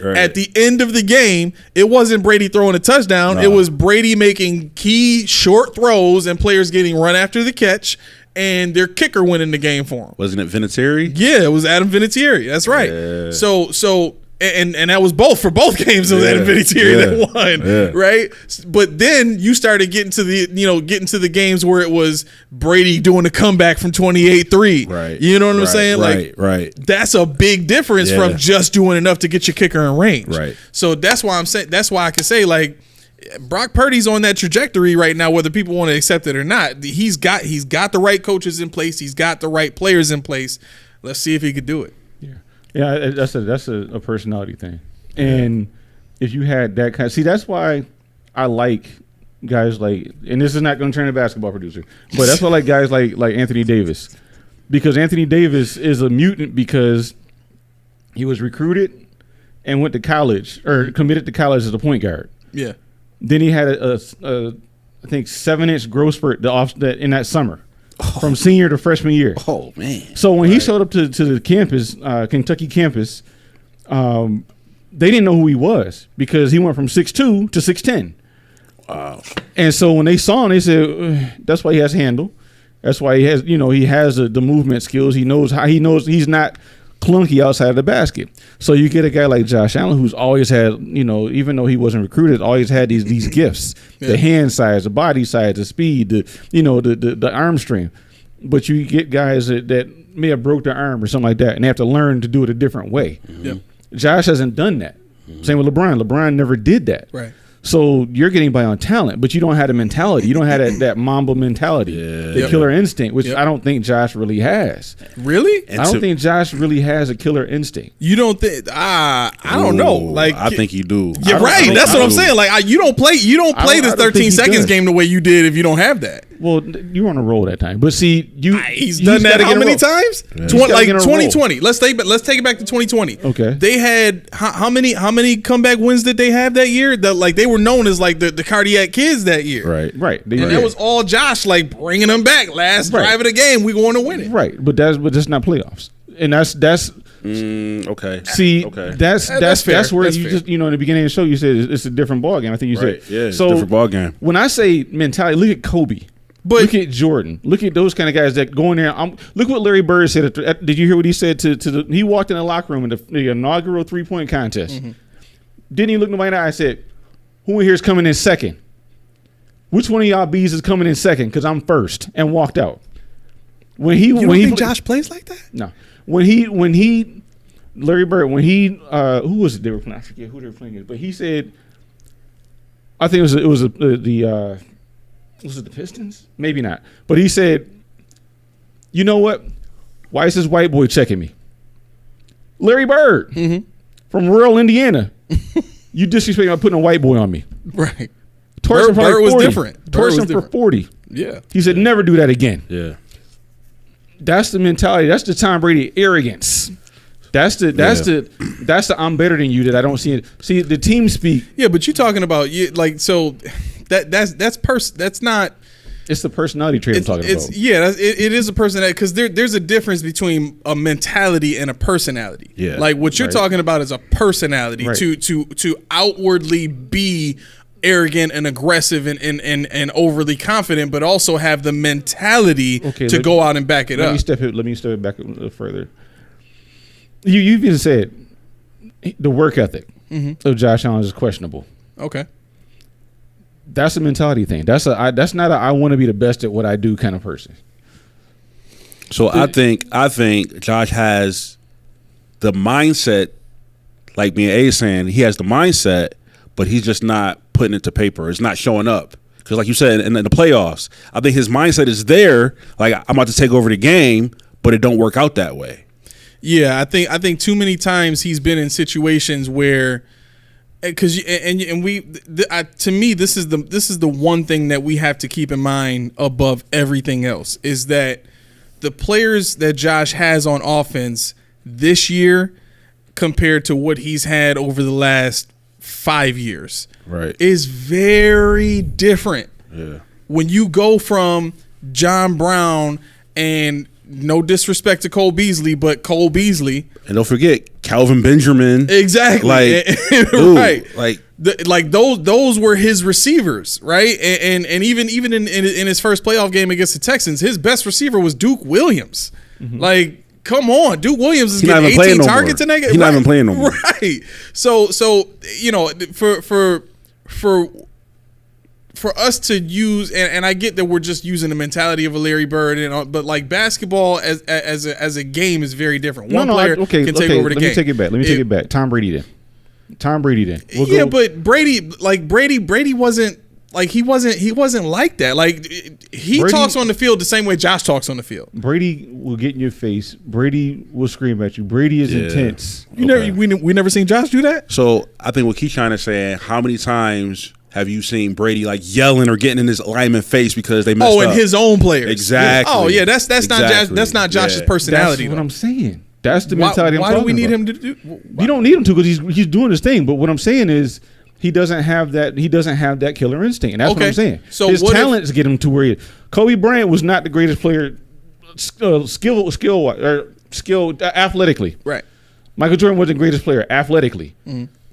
[SPEAKER 3] At the end of the game, it wasn't Brady throwing a touchdown. No. It was Brady making key short throws and players getting run after the catch, and their kicker winning the game for him.
[SPEAKER 5] Wasn't it Vinatieri?
[SPEAKER 3] Yeah, it was Adam Vinatieri. That's right. Yeah. So and that was for both games. It was Adam Vinatieri that won, right? But then you started getting to the games where it was Brady doing a comeback from 28-3. Right. You know what I'm saying?
[SPEAKER 5] Right.
[SPEAKER 3] That's a big difference from just doing enough to get your kicker in range.
[SPEAKER 5] Right.
[SPEAKER 3] So that's why I can say, like, Brock Purdy's on that trajectory right now, whether people want to accept it or not. He's got the right coaches in place. He's got the right players in place. Let's see if he could do it.
[SPEAKER 6] Yeah, that's a personality thing. And if you had that kind, that's why I like guys like, and this is not going to turn a basketball producer, but that's why I like guys like Anthony Davis, because Anthony Davis is a mutant because he was recruited and went to college or committed to college as a point guard.
[SPEAKER 3] Yeah.
[SPEAKER 6] Then he had a I think 7-inch growth spurt in that summer. From senior to freshman year.
[SPEAKER 5] Oh, man.
[SPEAKER 6] So when he showed up to the campus, Kentucky campus, they didn't know who he was because he went from 6'2" to 6'10".
[SPEAKER 5] Wow.
[SPEAKER 6] And so when they saw him, they said, that's why he has handle. That's why he has, he has the movement skills. He knows he's not clunky outside of the basket. So you get a guy like Josh Allen who's always had, even though he wasn't recruited, always had these gifts, the hand size, the body size, the speed, the arm strength. But you get guys that may have broke their arm or something like that, and they have to learn to do it a different way.
[SPEAKER 3] Mm-hmm.
[SPEAKER 6] Josh hasn't done that. Mm-hmm. Same with LeBron. LeBron never did that.
[SPEAKER 3] Right.
[SPEAKER 6] So you're getting by on talent, but you don't have the mentality. You don't have that Mamba mentality, the killer instinct, which I don't think Josh really has.
[SPEAKER 3] Really?
[SPEAKER 6] I don't think Josh really has a killer instinct.
[SPEAKER 3] You don't think? I don't know. Like,
[SPEAKER 5] I think you do.
[SPEAKER 3] Yeah, right. That's what I'm saying. Like, you don't play the 13 seconds game the way you did if you don't have that.
[SPEAKER 6] Well, you were on a roll that time, but see,
[SPEAKER 3] he's done that how many times?
[SPEAKER 6] Yeah.
[SPEAKER 3] Like 2020. Let's take it back to 2020.
[SPEAKER 6] Okay.
[SPEAKER 3] They had how many comeback wins did they have that year? That they were known as like the cardiac kids that year.
[SPEAKER 6] Right.
[SPEAKER 3] And that was all Josh, like, bringing them back. Last drive of the game, we going to win it.
[SPEAKER 6] Right, but that's not playoffs, and that's
[SPEAKER 5] okay.
[SPEAKER 6] See,
[SPEAKER 5] okay.
[SPEAKER 6] That's where
[SPEAKER 3] that's
[SPEAKER 6] you
[SPEAKER 3] fair.
[SPEAKER 6] just in the beginning of the show you said it's a different ball game. I think you said
[SPEAKER 5] so. Different ball game.
[SPEAKER 6] When I say mentality, look at Kobe. But look at Jordan. Look at those kind of guys that go in there. Look what Larry Bird said. Did you hear what he said he walked in the locker room in the inaugural 3-point contest. Mm-hmm. Didn't he look nobody in the eye and said, "Who in here is coming in second? Which one of y'all B's is coming in second? Because I'm first," and walked out. When he
[SPEAKER 3] think Josh plays like that?
[SPEAKER 6] No. When Larry Bird, who was it they were playing? I forget who they were playing against, but he said, I think it was the Pistons? Maybe not. But he said, "You know what? Why is this white boy checking me?" Larry Bird from rural Indiana. You disrespect me by putting a white boy on me.
[SPEAKER 3] Right.
[SPEAKER 6] Bird
[SPEAKER 3] was different.
[SPEAKER 6] Torched him for 40.
[SPEAKER 3] Yeah.
[SPEAKER 6] He said, "Never do that again."
[SPEAKER 5] Yeah.
[SPEAKER 6] That's the mentality. That's the Tom Brady arrogance. That's the I'm better than you that I don't see it. See, the team speak.
[SPEAKER 3] Yeah, but you're talking about that's not
[SPEAKER 6] It's the personality trait I'm talking about.
[SPEAKER 3] Yeah, it is a personality because there's a difference between a mentality and a personality.
[SPEAKER 5] Yeah,
[SPEAKER 3] like what you're talking about is a personality to outwardly be arrogant and aggressive and overly confident, but also have the mentality to go out and back it up.
[SPEAKER 6] Let me step it back a little further. You've even said the work ethic of Josh Allen is questionable. Okay. That's a mentality thing. That's not a I want to be the best at what I do kind of person.
[SPEAKER 5] So I think Josh has the mindset, like me and A saying, he has the mindset, but he's just not putting it to paper. It's not showing up. Because like you said, in the playoffs, I think his mindset is there, like I'm about to take over the game, but it don't work out that way.
[SPEAKER 3] Yeah, I think too many times he's been in situations where, because to me this is the one thing that we have to keep in mind above everything else is that the players that Josh has on offense this year compared to what he's had over the last 5 years is very different. Yeah. When you go from John Brown and no disrespect to Cole Beasley, but Cole Beasley,
[SPEAKER 5] and don't forget Calvin Benjamin.
[SPEAKER 3] Exactly,
[SPEAKER 5] right.
[SPEAKER 3] Like those were his receivers, right? And even in his first playoff game against the Texans, his best receiver was Duke Williams. Mm-hmm. Like, come on, Duke Williams is getting 18 targets in that game.
[SPEAKER 5] He's not even playing no more.
[SPEAKER 3] Right. So you know, for us to use, and I get that we're just using the mentality of a Larry Bird, but like basketball as a game is very different. One player can take over the game.
[SPEAKER 6] Let me take it back. Tom Brady then.
[SPEAKER 3] But Brady wasn't like he wasn't like that. Like he talks on the field the same way Josh talks on the field.
[SPEAKER 6] Brady will get in your face. Brady will scream at you. Brady is intense.
[SPEAKER 3] We never seen Josh do that.
[SPEAKER 5] So I think what Keyshawn is saying, how many times have you seen Brady like yelling or getting in his lineman face because they messed up?
[SPEAKER 3] Oh, and his own players.
[SPEAKER 5] Exactly.
[SPEAKER 3] Yeah. Oh, yeah. That's not Josh's personality.
[SPEAKER 6] That's what I'm saying. That's the mentality.
[SPEAKER 3] Why do we need him to do?
[SPEAKER 6] You don't need him to because he's doing his thing. But what I'm saying is he doesn't have that killer instinct, and that's what I'm saying. So his talents get him to where he is. Kobe Bryant was not the greatest player, skill athletically. Right. Michael Jordan wasn't the greatest player athletically,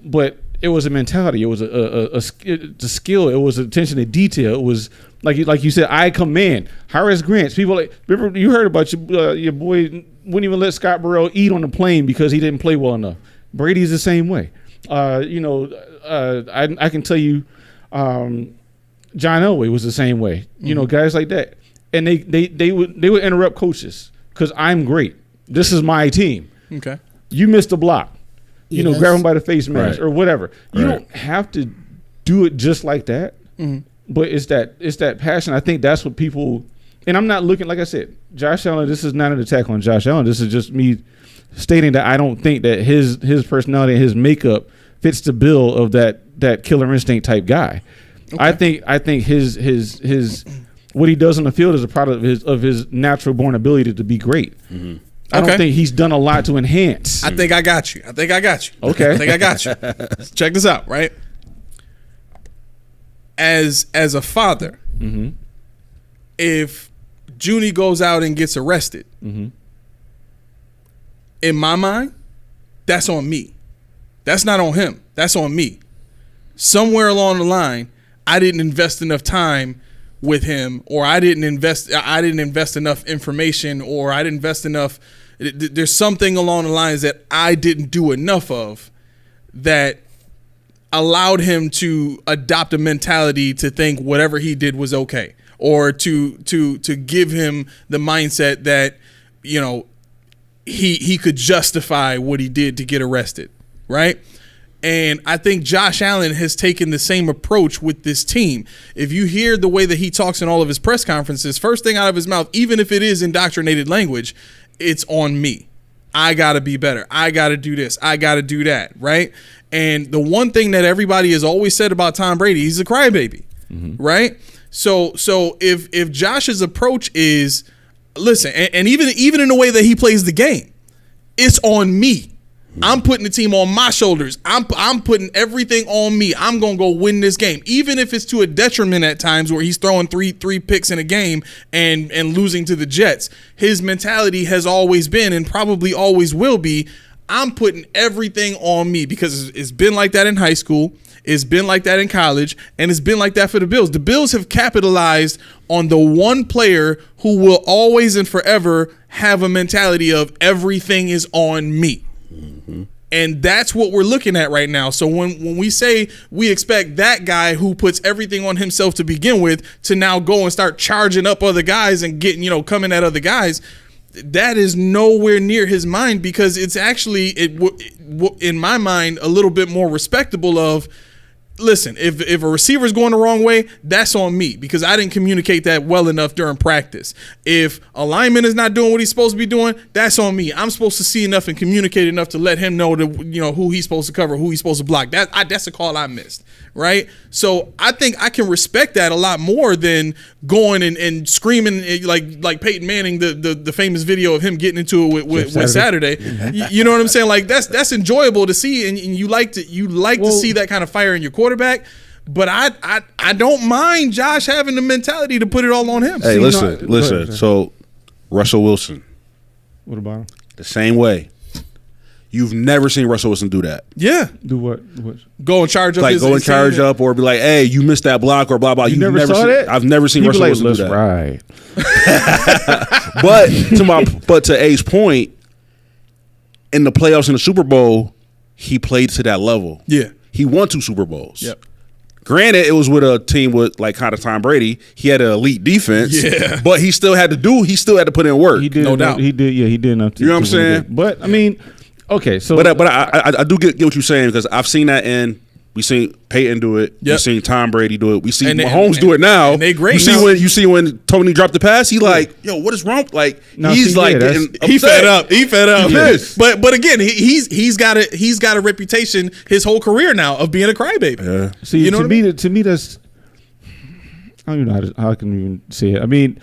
[SPEAKER 6] but it was a mentality. It was a skill. It was attention to detail. It was like you said, I command. Horace Grant. People remember you heard about your boy wouldn't even let Scott Burrell eat on the plane because he didn't play well enough. Brady's the same way. I can tell you, John Elway was the same way. You know, guys like that, and they would interrupt coaches because I'm great. This is my team. Okay, you missed a block. You know, grab him by the face mask or whatever. You don't have to do it just like that, but it's that passion. I think that's what people. And I'm not looking, like I said, Josh Allen. This is not an attack on Josh Allen. This is just me stating that I don't think that his personality and his makeup fits the bill of that killer instinct type guy. Okay. I think his what he does on the field is a product of his natural born ability to be great. Mm-hmm. I don't think he's done a lot to enhance.
[SPEAKER 3] I think I got you.
[SPEAKER 6] Okay.
[SPEAKER 3] I think I got you. Check this out, right? As a father, if Junie goes out and gets arrested, in my mind, that's on me. That's not on him. That's on me. Somewhere along the line, I didn't invest enough time with him, or I didn't invest enough information, or I didn't invest enough. There's something along the lines that I didn't do enough of that allowed him to adopt a mentality to think whatever he did was okay, or to give him the mindset that, you know, he could justify what he did to get arrested, right? And I think Josh Allen has taken the same approach with this team. If you hear the way that he talks in all of his press conferences, first thing out of his mouth, even if it is indoctrinated language, it's on me. I got to be better. I got to do this. I got to do that, right? And the one thing that everybody has always said about Tom Brady, he's a crybaby, right? So if Josh's approach is, listen, and even in the way that he plays the game, it's on me. I'm putting the team on my shoulders. I'm putting everything on me. I'm gonna go win this game, even if it's to a detriment at times where he's throwing three picks in a game and losing to the Jets. His mentality has always been and probably always will be, I'm putting everything on me, because it's been like that in high school. It's been like that in college, and it's been like that for the Bills. The Bills have capitalized on the one player who will always and forever have a mentality of everything is on me. And that's what we're looking at right now. So when we say we expect that guy who puts everything on himself to begin with to now go and start charging up other guys and getting, coming at other guys, that is nowhere near his mind, because it's actually, in my mind, a little bit more respectable of, listen, if a receiver is going the wrong way, that's on me, because I didn't communicate that well enough during practice. If a lineman is not doing what he's supposed to be doing, that's on me. I'm supposed to see enough and communicate enough to let him know that, who he's supposed to cover, who he's supposed to block. That's a call I missed, right? So I think I can respect that a lot more than going and screaming like Peyton Manning, the famous video of him getting into it with Saturday. You know what I'm saying? Like that's enjoyable to see, and you like to see that kind of fire in your quarterback. But I don't mind Josh having the mentality to put it all on him.
[SPEAKER 5] Hey, listen. So Russell Wilson,
[SPEAKER 6] what about him?
[SPEAKER 5] The same way. You've never seen Russell Wilson do that.
[SPEAKER 3] Yeah.
[SPEAKER 6] Do what?
[SPEAKER 3] Go and charge up.
[SPEAKER 5] Like go and charge up, or be like, "Hey, you missed that block," or blah blah.
[SPEAKER 6] You never saw that?
[SPEAKER 5] I've never seen Russell Wilson do that.
[SPEAKER 6] Right.
[SPEAKER 5] But to A's point, in the playoffs in the Super Bowl, he played to that level.
[SPEAKER 3] Yeah.
[SPEAKER 5] He won 2 Super Bowls.
[SPEAKER 3] Yep.
[SPEAKER 5] Granted, it was with a team with like kind of Tom Brady. He had an elite defense.
[SPEAKER 3] Yeah.
[SPEAKER 5] But he still had to put in work.
[SPEAKER 6] He did,
[SPEAKER 3] no doubt.
[SPEAKER 6] He did. Yeah, he did enough.
[SPEAKER 5] You know what I'm saying?
[SPEAKER 6] But I mean, okay. So,
[SPEAKER 5] but I do get what you're saying, because I've seen that we seen Peyton do it.
[SPEAKER 3] Yep.
[SPEAKER 5] We seen Tom Brady do it. We see
[SPEAKER 3] Mahomes
[SPEAKER 5] do it now.
[SPEAKER 3] And they great.
[SPEAKER 5] You see when Tony dropped the pass, he like, yo, what is wrong? Like
[SPEAKER 6] Now,
[SPEAKER 5] he's
[SPEAKER 6] see,
[SPEAKER 5] like
[SPEAKER 6] yeah,
[SPEAKER 5] getting
[SPEAKER 3] He fed
[SPEAKER 5] upset.
[SPEAKER 3] up.
[SPEAKER 5] Yes.
[SPEAKER 3] But again, he's got a reputation his whole career now of being a crybaby.
[SPEAKER 5] Yeah.
[SPEAKER 6] see,
[SPEAKER 3] You know
[SPEAKER 6] to
[SPEAKER 3] what I
[SPEAKER 6] me, to me, that's I don't even know how I can even say it. I mean,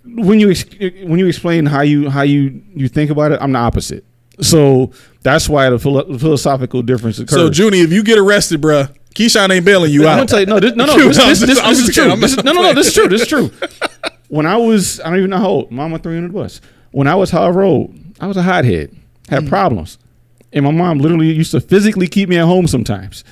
[SPEAKER 6] when you explain how you think about it, I'm the opposite. So that's why the philosophical difference occurs.
[SPEAKER 3] So, Junie, if you get arrested, bruh, Keyshawn ain't bailing you
[SPEAKER 6] I'm
[SPEAKER 3] out.
[SPEAKER 6] gonna tell you, this is true. When I don't even know how old. Mama threw me under the bus. When I was however old, I was a hothead, had problems, and my mom literally used to physically keep me at home sometimes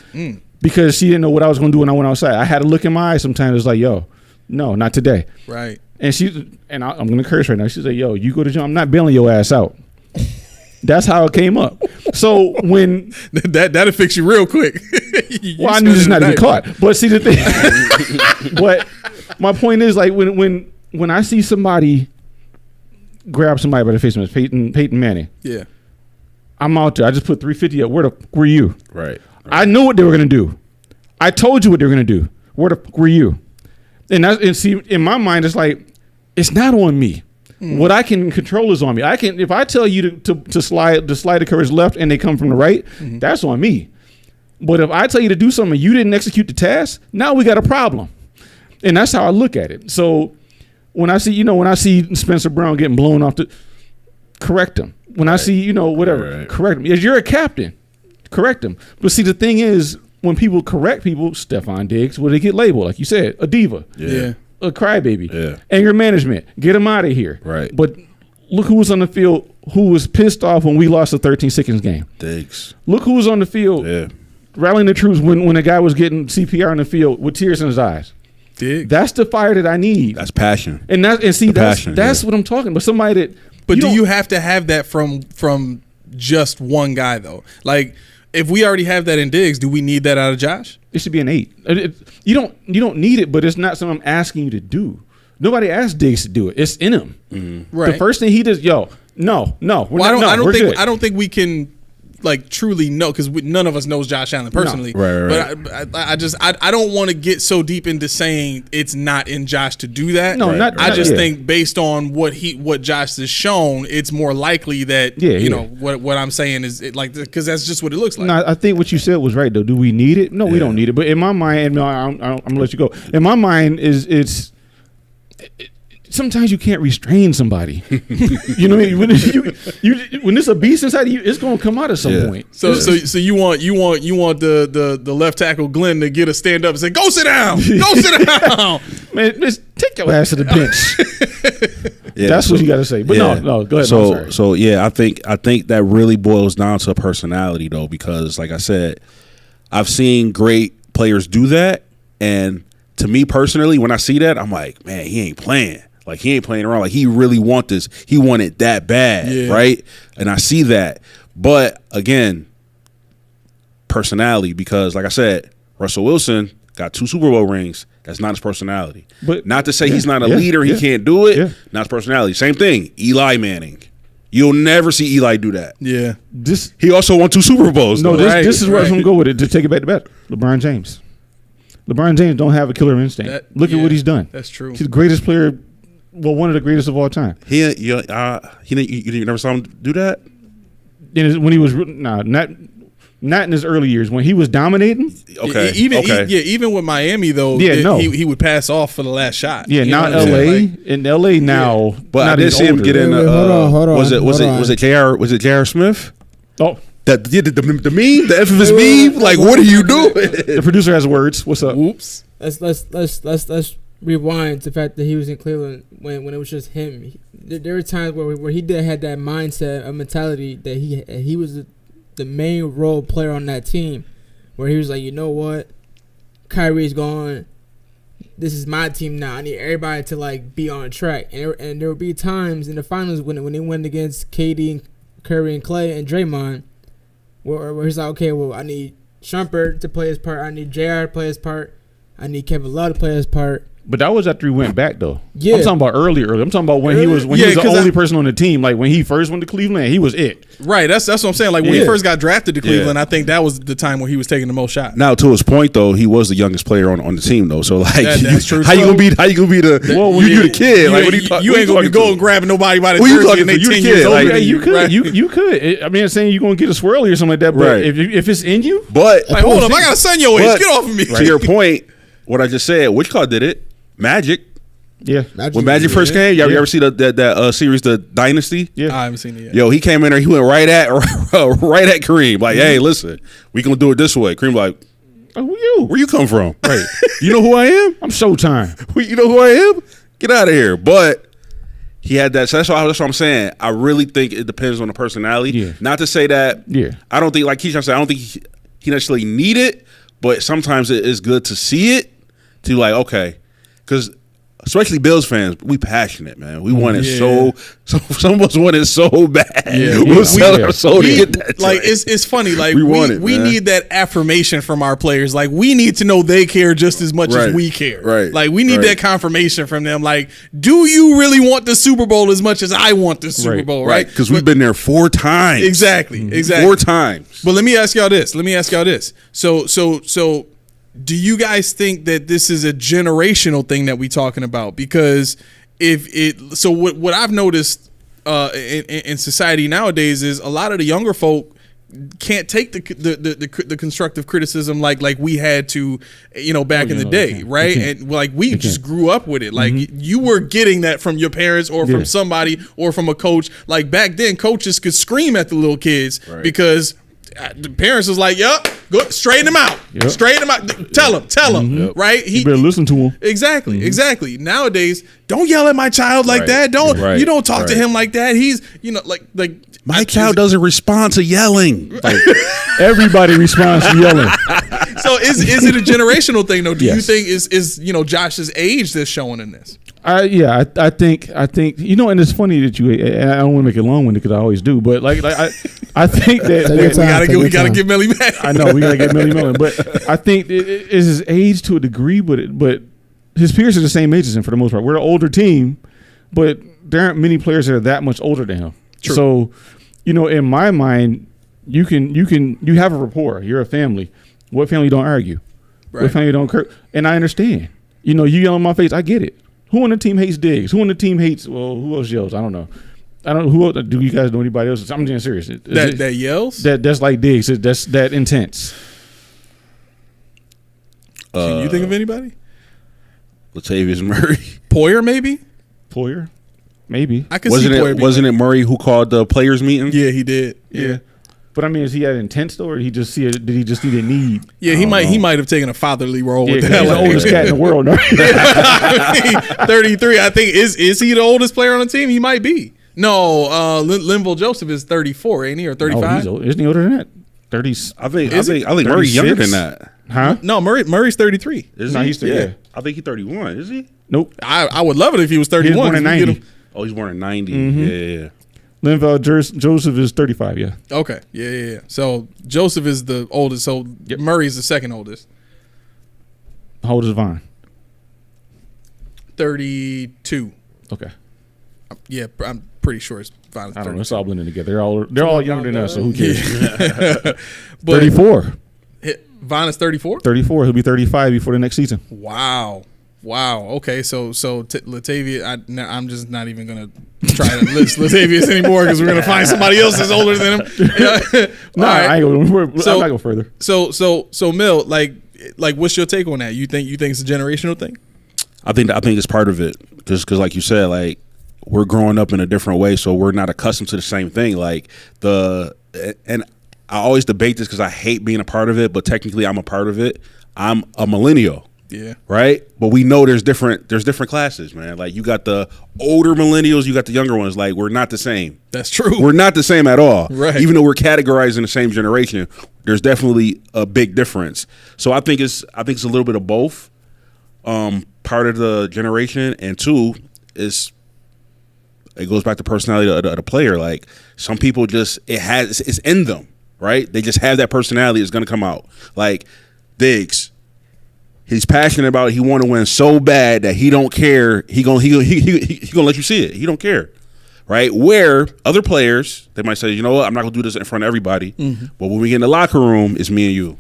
[SPEAKER 6] because she didn't know what I was gonna do when I went outside. I had to look in my eyes sometimes. It was like, yo, no, not today.
[SPEAKER 3] Right.
[SPEAKER 6] And I'm gonna curse right now. She's like, yo, you go to gym. I'm not bailing your ass out. That's how it came up. So when
[SPEAKER 3] that'll fix you real quick.
[SPEAKER 6] I knew just not to be caught. But see the thing. But my point is, like, when I see somebody grab somebody by the face, Peyton Manning.
[SPEAKER 3] Yeah.
[SPEAKER 6] I'm out there. I just put 350 up. Where the fuck were you?
[SPEAKER 5] Right.
[SPEAKER 6] I knew what they were gonna do. I told you what they were gonna do. Where the fuck were you? And see, in my mind, it's like, it's not on me. What I can control is on me. If I tell you to slide the courage left and they come from the right, that's on me. But if I tell you to do something and you didn't execute the task, now we got a problem. And that's how I look at it. So when I see Spencer Brown getting blown off, correct him. When I see, whatever, correct him. As you're a captain, correct him. But see, the thing is, when people correct people, Stephon Diggs, what do they get labeled? Like you said, a diva.
[SPEAKER 3] Yeah.
[SPEAKER 6] A crybaby.
[SPEAKER 5] Yeah.
[SPEAKER 6] Anger management. Get him out of here.
[SPEAKER 5] Right.
[SPEAKER 6] But look who was on the field who was pissed off when we lost the 13 seconds game.
[SPEAKER 5] Diggs.
[SPEAKER 6] Look who was on the field rallying the troops when a guy was getting CPR in the field with tears in his eyes.
[SPEAKER 3] Diggs.
[SPEAKER 6] That's the fire that I need.
[SPEAKER 5] That's passion.
[SPEAKER 6] That's what I'm talking about. Somebody that.
[SPEAKER 3] But do you have to have that from just one guy though? Like, if we already have that in Diggs, do we need that out of Josh?
[SPEAKER 6] It should be an 8. You don't need it, but it's not something I'm asking you to do. Nobody asked Diggs to do it. It's in him.
[SPEAKER 3] Mm-hmm. Right.
[SPEAKER 6] The first thing he does, no.
[SPEAKER 3] I don't think we can like truly know, because none of us knows Josh Allen personally.
[SPEAKER 5] No. Right.
[SPEAKER 3] But I don't want to get so deep into saying it's not in Josh to do that.
[SPEAKER 6] No,
[SPEAKER 3] I just think based on what Josh has shown, it's more likely that what I'm saying is because that's just what it looks like.
[SPEAKER 6] No, I think what you said was right though. Do we need it? No, we don't need it. But in my mind, I'm gonna let you go. In my mind, sometimes you can't restrain somebody. You know what I mean? When it's a beast inside of you, it's gonna come out at some point.
[SPEAKER 3] So you want the left tackle Glenn to get a stand up and say, "Go sit down, go sit down."
[SPEAKER 6] Man, just take your ass to the bench. That's what you got to say. But no, go ahead.
[SPEAKER 5] So yeah, I think that really boils down to personality though, because like I said, I've seen great players do that, and to me personally, when I see that, I'm like, man, he ain't playing. Like, he ain't playing around. Like, he really want this. He want it that bad, right? And I see that. But, again, personality, because, like I said, Russell Wilson got 2 Super Bowl rings. That's not his personality. But not to say he's not a leader, he can't do it. Yeah. Not his personality. Same thing, Eli Manning. You'll never see Eli do that. Yeah. He also won 2 Super Bowls.
[SPEAKER 6] No, this is where I'm going to go with it, to take it back to back. LeBron James. LeBron James don't have a killer instinct. Look at what he's done.
[SPEAKER 3] That's true.
[SPEAKER 6] He's the greatest player, well, one of the greatest of all time.
[SPEAKER 5] You never saw him do that?
[SPEAKER 6] When he was not in his early years, when he was dominating.
[SPEAKER 5] Okay.
[SPEAKER 3] Even with Miami though, he would pass off for the last shot.
[SPEAKER 6] Yeah, not LA. In LA now,
[SPEAKER 5] but I did see him get in.
[SPEAKER 1] Hold on.
[SPEAKER 5] Was it J.R. Smith?
[SPEAKER 6] Oh.
[SPEAKER 5] The meme, the infamous meme. Like, what are you doing?
[SPEAKER 6] The producer has words. What's up?
[SPEAKER 1] Whoops. Let's rewind to the fact that he was in Cleveland when it was just him. There were times where he did had that mindset, a mentality that he was the main role player on that team, where he was like, you know what, Kyrie's gone. This is my team now. I need everybody to like be on track. And there would be times in the finals when they went against KD and Curry and Clay and Draymond, where he's like, okay, well, I need Shumpert to play his part. I need JR to play his part. I need Kevin Love to play his part.
[SPEAKER 6] But that was after he went back, though.
[SPEAKER 1] Yeah.
[SPEAKER 6] I'm talking about early. I'm talking about when he was the only person on the team. Like, when he first went to Cleveland, he was it.
[SPEAKER 3] Right. That's what I'm saying. Like, when he first got drafted to Cleveland, I think that was the time where he was taking the most shots.
[SPEAKER 5] Now, to his point, though, he was the youngest player on the team, though. So, like,
[SPEAKER 3] that's true.
[SPEAKER 5] How you gonna be the? Well, you're the kid. Like,
[SPEAKER 3] you ain't gonna be going grabbing nobody by the jersey and they 10 years old.
[SPEAKER 6] You could. You could. I mean, I'm saying you're gonna get a swirly or something like that. But if it's in you,
[SPEAKER 5] but
[SPEAKER 3] like, hold up, I got a son your age. Get off of me.
[SPEAKER 5] To your point, what I just said, which card did it? Magic.
[SPEAKER 6] Yeah,
[SPEAKER 5] when Magic first came, you ever see that series, The Dynasty?
[SPEAKER 3] Yeah, I haven't seen it yet.
[SPEAKER 5] Yo, he came in there, he went right at Kareem, like, hey, listen, we gonna do it this way. Kareem like,
[SPEAKER 6] oh, who you?
[SPEAKER 5] Where you come from? Right? You know who I am?
[SPEAKER 6] I'm Showtime.
[SPEAKER 5] You know who I am? Get out of here. But he had that. So that's what I'm saying. I really think it depends on the personality. Yeah. Not to say that. Yeah. I don't think, like Keyshawn said, I don't think he necessarily need it, but sometimes it is good to see it. To like, okay, because. Especially Bills fans, we passionate, man. We want it so some of us want it so bad. Yeah, we'll sell our soul to get that.
[SPEAKER 3] Like it's funny. Like we need that affirmation from our players. Like we need to know they care just as much as we care. Right. Like we need that confirmation from them. Like, do you really want the Super Bowl as much as I want the Super Bowl? Right.
[SPEAKER 5] Because we've been there 4 times.
[SPEAKER 3] Exactly.
[SPEAKER 5] 4 times.
[SPEAKER 3] But let me ask y'all this. So. Do you guys think that this is a generational thing that we talking about? Because what I've noticed in society nowadays is a lot of the younger folk can't take the constructive criticism like we had to, back in the day, right? And like we just grew up with it. Like you were getting that from your parents or from somebody or from a coach. Like back then, coaches could scream at the little kids because the parents was like, "Yup, go straighten him out, straighten him out. Tell him, right?
[SPEAKER 6] You better listen to him."
[SPEAKER 3] Exactly. Nowadays, don't yell at my child like that. You don't talk to him like that. He's like
[SPEAKER 5] my child doesn't respond to yelling.
[SPEAKER 6] Everybody responds to yelling.
[SPEAKER 3] So is it a generational thing though? Do you think is Josh's age that's showing in this?
[SPEAKER 6] I think and it's funny that and I don't want to make it long-winded because I always do, but I think that
[SPEAKER 3] we gotta get Melly back.
[SPEAKER 6] I know we gotta get Melly Mellon, but I think it is his age to a degree, but his peers are the same age as him for the most part. We're an older team, but there aren't many players that are that much older than him. True. So, in my mind, you have a rapport. You're a family. What family don't argue? Right. What family don't curse? And I understand. You yell in my face. I get it. Who on the team hates Diggs? Who on the team hates? Well, who else yells? I don't know. Who else, do you guys know anybody else? I'm being serious.
[SPEAKER 3] That yells?
[SPEAKER 6] That's like Diggs. That's that intense.
[SPEAKER 3] Can you think of anybody?
[SPEAKER 5] Latavius Murray.
[SPEAKER 3] Poyer, maybe?
[SPEAKER 6] Poyer, maybe.
[SPEAKER 3] I could see Poyer.
[SPEAKER 5] Wasn't it Murray who called the players meeting?
[SPEAKER 3] Yeah, he did. Yeah.
[SPEAKER 6] But I mean, is he at intent though, or did he just see it? Did he just need a need?
[SPEAKER 3] Yeah, he might have taken a fatherly role with that.
[SPEAKER 6] He's the oldest cat in the world. No?
[SPEAKER 3] 33. I think is he the oldest player on the team? He might be. No, Linville Joseph is 34, ain't he, or 35?
[SPEAKER 6] No, isn't he older than that? 30.
[SPEAKER 5] I think Murray's younger than that.
[SPEAKER 6] Huh?
[SPEAKER 3] No, Murray's 33.
[SPEAKER 5] Is
[SPEAKER 6] No,
[SPEAKER 5] he?
[SPEAKER 6] he's 30. Yeah.
[SPEAKER 5] I think he's 31. Is he?
[SPEAKER 6] Nope.
[SPEAKER 3] I would love it if he was
[SPEAKER 6] He was
[SPEAKER 3] 31.
[SPEAKER 6] born in 90.
[SPEAKER 5] Oh, he's born in 90.
[SPEAKER 6] Mm-hmm.
[SPEAKER 5] Yeah.
[SPEAKER 6] Linval Joseph is 35. Yeah.
[SPEAKER 3] Okay. Yeah. So Joseph is the oldest. So Murray is the second oldest.
[SPEAKER 6] How old is Vaughn?
[SPEAKER 3] 32.
[SPEAKER 6] Okay.
[SPEAKER 3] Yeah, I'm pretty sure it's fine.
[SPEAKER 6] I don't know. It's all blending together. They're all younger than us. So who cares?
[SPEAKER 3] But
[SPEAKER 6] 34.
[SPEAKER 3] Vaughn is 34.
[SPEAKER 6] 34. He'll be 35 before the next season.
[SPEAKER 3] Wow. Okay, so Latavia, I'm just not even gonna try to list Latavius anymore because we're gonna find somebody else that's older than him.
[SPEAKER 6] No,
[SPEAKER 3] right.
[SPEAKER 6] I'm not go further.
[SPEAKER 3] So Mill, like, what's your take on that? You think it's a generational thing?
[SPEAKER 5] I think it's part of it because like you said, like we're growing up in a different way, so we're not accustomed to the same thing. Like and I always debate this because I hate being a part of it, but technically I'm a part of it. I'm a millennial.
[SPEAKER 3] Yeah.
[SPEAKER 5] Right. But we know there's different classes, man. Like you got the older millennials, you got the younger ones. Like we're not the same.
[SPEAKER 3] That's true.
[SPEAKER 5] We're not the same at all.
[SPEAKER 3] Right.
[SPEAKER 5] Even though we're categorized in the same generation, there's definitely a big difference. So I think it's a little bit of both. Part of the generation, and two is it goes back to personality of the player. Like some people it's in them, right? They just have that personality. It's gonna come out. Like Diggs. He's passionate about it. He want to win so bad that he don't care. He gonna let you see it. He don't care, right? Where other players, they might say, you know what, I'm not gonna do this in front of everybody. Mm-hmm. But when we get in the locker room, it's me and you,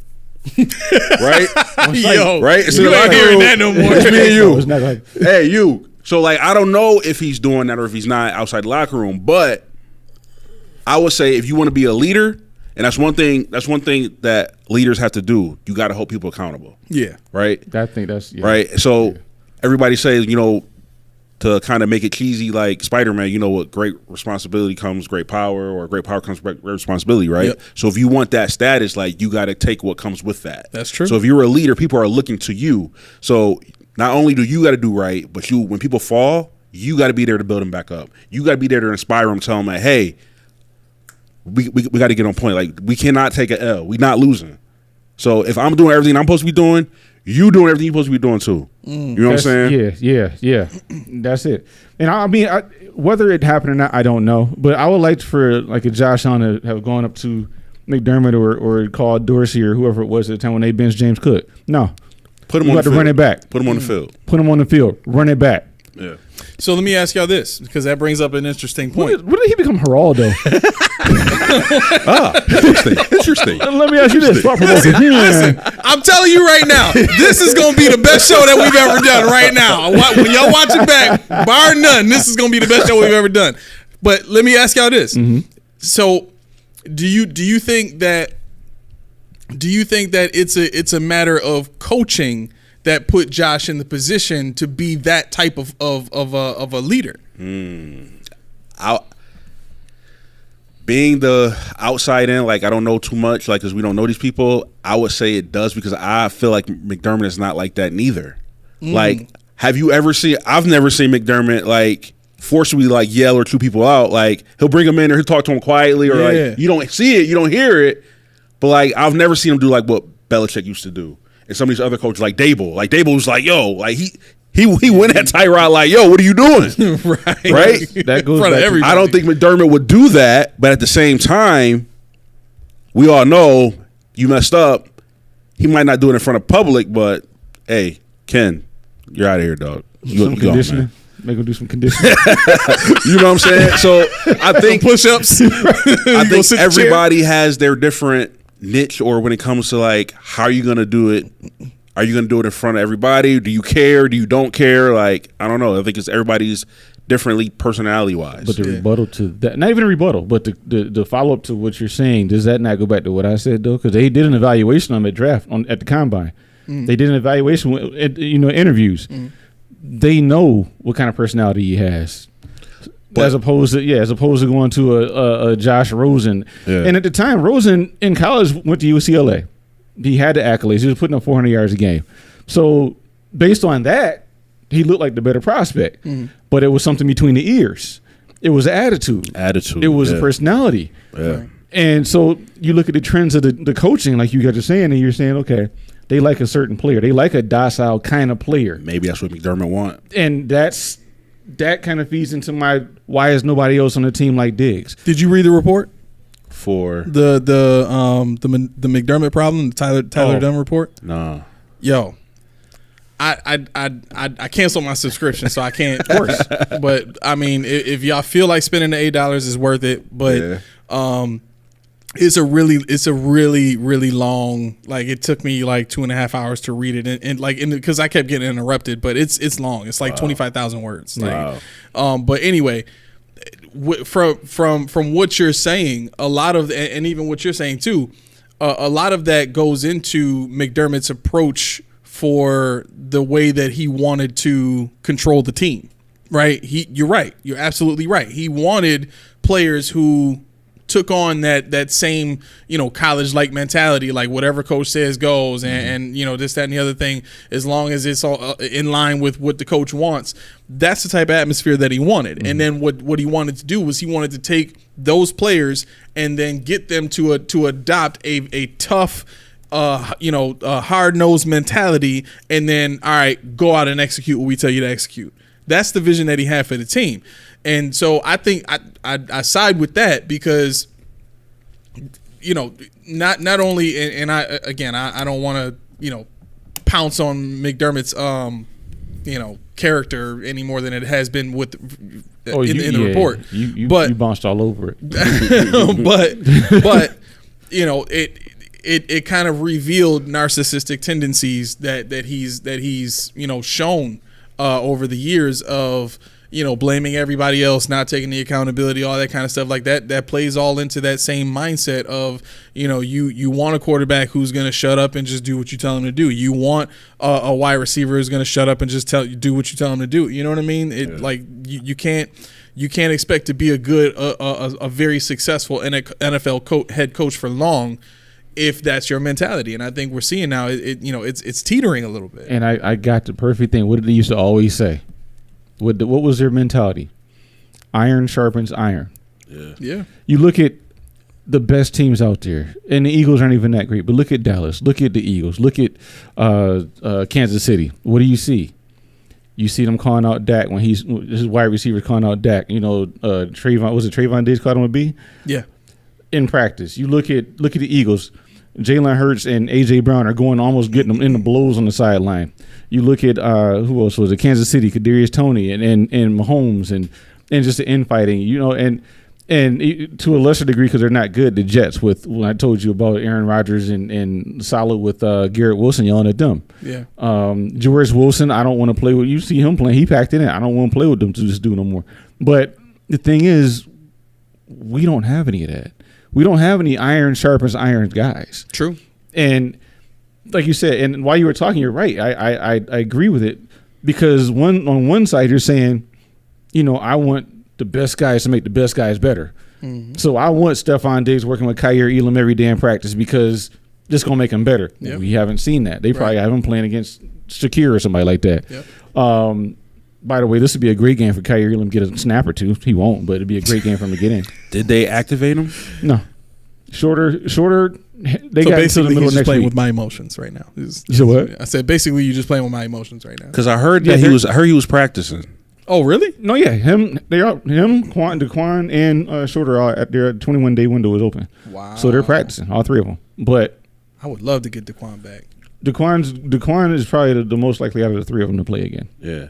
[SPEAKER 5] right?
[SPEAKER 3] Yo,
[SPEAKER 5] right? It's
[SPEAKER 3] you ain't hearing that no more.
[SPEAKER 5] It's me and you.
[SPEAKER 6] It's not like,
[SPEAKER 5] Hey, you. So like, I don't know if he's doing that or if he's not outside the locker room. But I would say if you want to be a leader. And that's one thing that leaders have to do. You got to hold people accountable.
[SPEAKER 3] Yeah.
[SPEAKER 5] Right?
[SPEAKER 6] I think that's
[SPEAKER 5] right. So everybody says, to kind of make it cheesy like Spider-Man, with great responsibility comes great power, or great power comes great responsibility, right? Yep. So if you want that status, like you got to take what comes with that.
[SPEAKER 3] That's true.
[SPEAKER 5] So if you're a leader, people are looking to you. So not only do you got to do right, but when people fall, you got to be there to build them back up. You got to be there to inspire them, tell them like, hey, we got to get on point. Like we cannot take an L. We not losing. So if I'm doing everything I'm supposed to be doing, you doing everything you're supposed to be doing too. You know what I'm saying?
[SPEAKER 6] Yeah. That's it. And I mean, whether it happened or not, I don't know. But I would like for like a Josh Allen to have gone up to McDermott or called Dorsey or whoever it was at the time when they benched James Cook. No,
[SPEAKER 5] put him on the field.
[SPEAKER 6] Run it back.
[SPEAKER 5] Put him on the field.
[SPEAKER 6] Put him on the field. Run it back.
[SPEAKER 5] Yeah.
[SPEAKER 3] So let me ask y'all this, because that brings up an interesting point.
[SPEAKER 6] When did he become Geraldo?
[SPEAKER 5] Interesting.
[SPEAKER 6] Let me ask you this.
[SPEAKER 3] Listen, I'm telling you right now, this is going to be the best show that we've ever done right now. When y'all watch it back, bar none, this is going to be the best show we've ever done. But let me ask y'all this. Mm-hmm. So do you think that it's a matter of coaching that put Josh in the position to be that type of a leader?
[SPEAKER 5] Being the outside in, like I don't know too much, like because we don't know these people. I would say it does because I feel like McDermott is not like that neither. Like, have you ever seen? I've never seen McDermott like forcibly like yell or chew people out. Like he'll bring them in or he'll talk to them quietly or like you don't see it, you don't hear it. But like I've never seen him do like what Belichick used to do. And some of these other coaches, like Dable was like, yo, like he went at Tyrod like, yo, what are you doing? right?
[SPEAKER 6] That goes back to everybody.
[SPEAKER 5] I don't think McDermott would do that, but at the same time, we all know you messed up. He might not do it in front of public, but hey, Ken, you're out of here, dog.
[SPEAKER 6] Some conditioning. Make him do some conditioning.
[SPEAKER 5] You know what I'm saying? So I think
[SPEAKER 3] push-ups.
[SPEAKER 5] I think everybody has their different niche, or when it comes to like how are you gonna do it? Are you gonna do it in front of everybody? Do you care? Do you don't care? Like I don't know. I think it's everybody's differently personality wise.
[SPEAKER 6] But the rebuttal to that, not even a rebuttal, but the follow up to what you're saying, does that not go back to what I said though? Because they did an evaluation on the draft at the combine. They did an evaluation, interviews. they know what kind of personality he has.
[SPEAKER 5] But-
[SPEAKER 6] as opposed to going to a Josh Rosen.
[SPEAKER 5] Yeah.
[SPEAKER 6] And at the time, Rosen in college went to UCLA. He had the accolades. He was putting up 400 yards a game. So based on that, he looked like the better prospect. But it was something between the ears. It was attitude. It was a personality.
[SPEAKER 5] Yeah.
[SPEAKER 6] And so you look at the trends of the coaching, like you guys are saying, and you're saying, okay, they like a certain player. They like a docile kind of player.
[SPEAKER 5] Maybe that's what McDermott want.
[SPEAKER 6] And that kind of feeds into my why is nobody else on the team like Diggs?
[SPEAKER 3] Did you read the report?
[SPEAKER 5] For
[SPEAKER 3] The McDermott problem, the Tyler Dunn report?
[SPEAKER 5] nah.
[SPEAKER 3] Yo, I canceled my subscription, so I can't. Of course, but I mean, if y'all feel like spending the $8 is worth it, but it's a really long. Like it took me like 2.5 hours to read it, and because I kept getting interrupted. But it's long. It's like 25,000 words. Like, but anyway. From what you're saying, a lot of and even what you're saying too, a lot of that goes into McDermott's approach for the way that he wanted to control the team, right? You're right. You're absolutely right. He wanted players who took on that same, college-like mentality, like whatever coach says goes, and this, that, and the other thing, as long as it's all in line with what the coach wants. That's the type of atmosphere that he wanted. And then what he wanted to do was he wanted to take those players and then get them to adopt a tough, hard-nosed mentality, and then, all right, go out and execute what we tell you to execute. That's the vision that he had for the team. And so I think I side with that because, not only, and I don't want to, pounce on McDermott's, character any more than it has been with in the report.
[SPEAKER 6] You bounced all over it.
[SPEAKER 3] but it kind of revealed narcissistic tendencies that he's shown over the years of blaming everybody else, not taking the accountability, all that kind of stuff like that. That plays all into that same mindset of you want a quarterback who's going to shut up and just do what you tell him to do. You want a wide receiver who's going to shut up and just do what you tell him to do. You know what I mean? Like you can't expect to be a very successful NFL head coach for long if that's your mentality. And I think we're seeing now it's teetering a little bit.
[SPEAKER 6] And I got the perfect thing. What did they used to always say? What was their mentality? Iron sharpens iron.
[SPEAKER 3] Yeah.
[SPEAKER 6] You look at the best teams out there, and the Eagles aren't even that great, but look at Dallas. Look at the Eagles. Look at Kansas City. What do you see? You see them calling out Dak when his wide receiver calling out Dak. Trayvon Diggs called him a B?
[SPEAKER 3] Yeah.
[SPEAKER 6] In practice. You look at the Eagles. Jalen Hurts and A.J. Brown are getting them in the blows on the sideline. You look at who else was it? Kansas City, Kadarius Toney and Mahomes and just the infighting, and to a lesser degree because they're not good. The Jets when I told you about Aaron Rodgers and Saleh with Garrett Wilson yelling at them.
[SPEAKER 3] Yeah.
[SPEAKER 6] George Wilson, I don't want to play with. You see him playing, he packed it in. I don't want to play with them to just do no more. But the thing is, we don't have any of that. We don't have any iron sharpens iron guys.
[SPEAKER 3] True.
[SPEAKER 6] And like you said, and while you were talking, you're right. I agree with it because on one side you're saying, I want the best guys to make the best guys better. Mm-hmm. So I want Stephon Diggs working with Kyer Elam every day in practice because it's gonna make him better. Yep. We haven't seen that. They probably have him playing against Shakir or somebody like that. Yep. By the way, this would be a great game for Kyer Elam to get a snap or two. He won't, but it'd be a great game for him to get in.
[SPEAKER 5] Did they activate him?
[SPEAKER 6] No. Shorter. They
[SPEAKER 3] so
[SPEAKER 6] got
[SPEAKER 3] basically,
[SPEAKER 6] he's
[SPEAKER 3] just playing
[SPEAKER 6] week.
[SPEAKER 3] with my emotions right now.
[SPEAKER 6] So what?
[SPEAKER 3] I said basically, you're just playing with my emotions right now.
[SPEAKER 5] Because I heard that he was practicing.
[SPEAKER 3] Oh, really?
[SPEAKER 6] No, yeah, Daquan, and Shorter are at their 21-day window is open.
[SPEAKER 3] Wow.
[SPEAKER 6] So they're practicing, all three of them. But
[SPEAKER 3] I would love to get Daquan back.
[SPEAKER 6] Daquan is probably the most likely out of the three of them to play again.
[SPEAKER 5] Yeah.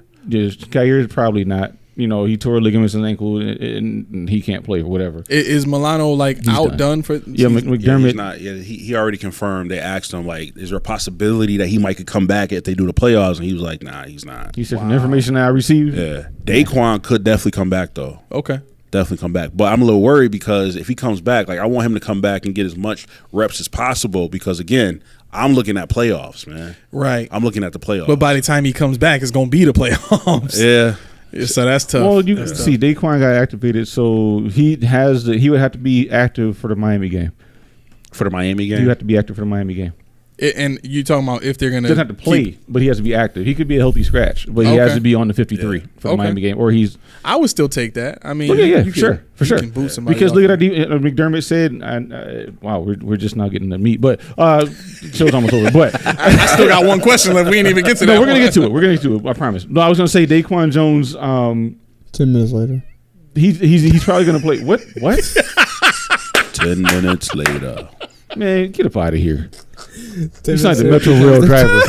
[SPEAKER 6] Kyer is probably not. He tore ligaments in his ankle and he can't play or whatever.
[SPEAKER 3] Is Milano outdone for?
[SPEAKER 6] Yeah, McDermott.
[SPEAKER 5] Yeah, he already confirmed. They asked him is there a possibility that he could come back if they do the playoffs? And he was like, nah, he's not.
[SPEAKER 6] He said from the information I received.
[SPEAKER 5] Yeah, Daquan could definitely come back though.
[SPEAKER 3] Okay.
[SPEAKER 5] Definitely come back. But I'm a little worried because if he comes back, I want him to come back and get as much reps as possible because, again, I'm looking at playoffs, man.
[SPEAKER 3] Right.
[SPEAKER 5] I'm looking at the playoffs.
[SPEAKER 3] But by the time he comes back, it's going to be the playoffs.
[SPEAKER 5] Yeah.
[SPEAKER 3] So that's tough.
[SPEAKER 6] Well, you
[SPEAKER 3] That's
[SPEAKER 6] see,
[SPEAKER 3] tough.
[SPEAKER 6] Daquan got activated, so he would have to be active for the Miami game.
[SPEAKER 5] For the Miami game?
[SPEAKER 6] He would have to be active for the Miami game.
[SPEAKER 3] And you talking about if they're going to
[SPEAKER 6] Doesn't have to play, but he has to be active. He could be a healthy scratch, but he has
[SPEAKER 3] Okay.
[SPEAKER 6] to be on the 53 for the Miami game, or he's.
[SPEAKER 3] I would still take that. I mean,
[SPEAKER 6] Yeah,
[SPEAKER 3] you can-
[SPEAKER 6] for sure.
[SPEAKER 3] you can boot somebody
[SPEAKER 6] Because
[SPEAKER 3] off.
[SPEAKER 6] look at that. McDermott said, "Wow, we're just now getting the meat." But show's almost over. But
[SPEAKER 3] I still got one question left. We ain't even get to that.
[SPEAKER 6] no, we're gonna
[SPEAKER 3] one.
[SPEAKER 6] get to it. We're gonna get to it. I promise. No, I was gonna say Daquan Jones.
[SPEAKER 1] 10 minutes later.
[SPEAKER 6] He's probably gonna play. What?
[SPEAKER 5] 10 minutes later.
[SPEAKER 6] Man, get up out of here.
[SPEAKER 1] 10
[SPEAKER 6] He's not the
[SPEAKER 1] minutes
[SPEAKER 6] Metro
[SPEAKER 1] later.
[SPEAKER 6] Rail driver.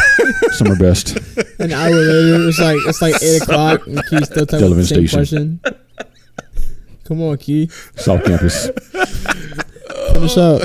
[SPEAKER 6] Summer best.
[SPEAKER 1] An hour later, it's like 8 o'clock, and Key's still talking about the same
[SPEAKER 6] Television
[SPEAKER 1] question. Come on, Key.
[SPEAKER 6] South Campus.
[SPEAKER 1] Finish up.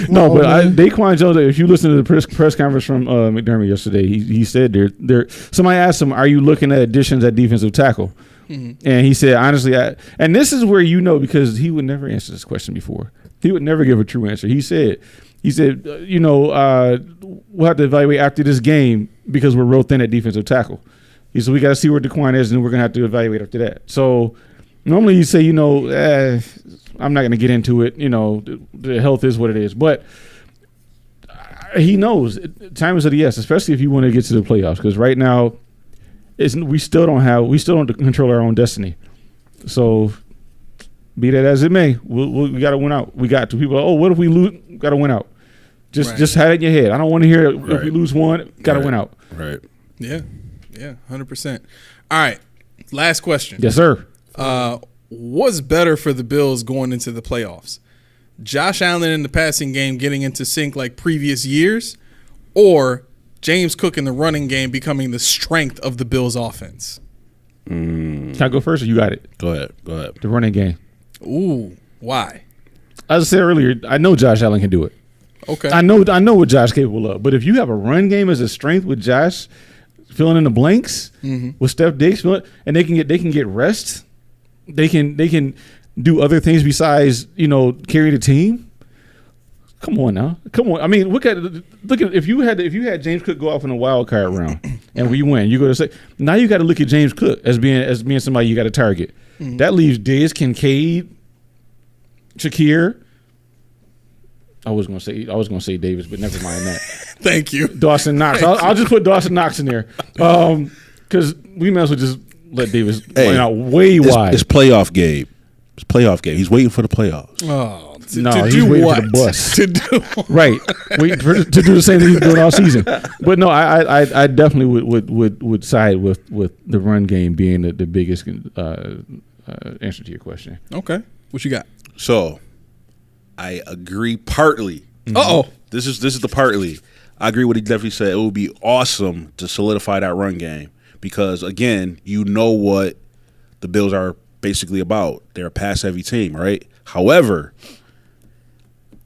[SPEAKER 6] No, but
[SPEAKER 1] man.
[SPEAKER 6] Daquan Jones. If you listen to the press conference from McDermott yesterday, he said there. Somebody asked him, "Are you looking at additions at defensive tackle?" And he said, "Honestly, and this is where because he would never answer this question before. He would never give a true answer. He said, we'll have to evaluate after this game because we're real thin at defensive tackle. He said we got to see where Daquan is, and we're gonna have to evaluate after that. So normally you say, I'm not going to get into it. The health is what it is. But he knows time is of the essence, especially if you want to get to the playoffs. Because right now, we still don't control our own destiny. So be that as it may, we got to win out. We got to. People are, what if we lose? Got to win out. Just have it in your head. I don't want to hear if we lose one, got to win out.
[SPEAKER 5] Right.
[SPEAKER 3] Yeah, 100%. All right, last question.
[SPEAKER 6] Yes, sir.
[SPEAKER 3] What's better for the Bills going into the playoffs? Josh Allen in the passing game getting into sync like previous years, or James Cook in the running game becoming the strength of the Bills' offense?
[SPEAKER 6] Can I go first, or you got it?
[SPEAKER 5] Go ahead.
[SPEAKER 6] The running game.
[SPEAKER 3] Ooh, why?
[SPEAKER 6] As I said earlier, I know Josh Allen can do it.
[SPEAKER 3] Okay.
[SPEAKER 6] I know what Josh is capable of. But if you have a run game as a strength with Josh filling in the blanks with Steph Diggs, and they can get rest, they can do other things besides carry the team. Come on now, come on. I mean, look at if you had James Cook go off in a wild card round and we win, you go to say now you got to look at James Cook as being somebody you got to target. That leaves Diggs, Kincaid, Shakir. I was gonna say Davis, but never mind that.
[SPEAKER 3] Thank you.
[SPEAKER 6] Dawson Knox. I'll just put Dawson Knox in there because we might as well just let Davis win out way wide.
[SPEAKER 5] It's playoff game. It's playoff game. He's waiting for the playoffs.
[SPEAKER 3] Oh,
[SPEAKER 6] No,
[SPEAKER 3] to
[SPEAKER 6] he's
[SPEAKER 3] do
[SPEAKER 6] waiting
[SPEAKER 3] what?
[SPEAKER 6] for the bus.
[SPEAKER 3] To do
[SPEAKER 6] Right, to do the same thing he's doing all season. But no, I definitely would side with the run game being the biggest answer to your question.
[SPEAKER 3] Okay, what you got?
[SPEAKER 5] So, I agree partly.
[SPEAKER 3] Uh-oh.
[SPEAKER 5] This is the partly. I agree with what he definitely said. It would be awesome to solidify that run game because, again, you know what the Bills are basically about. They're a pass-heavy team, right? However,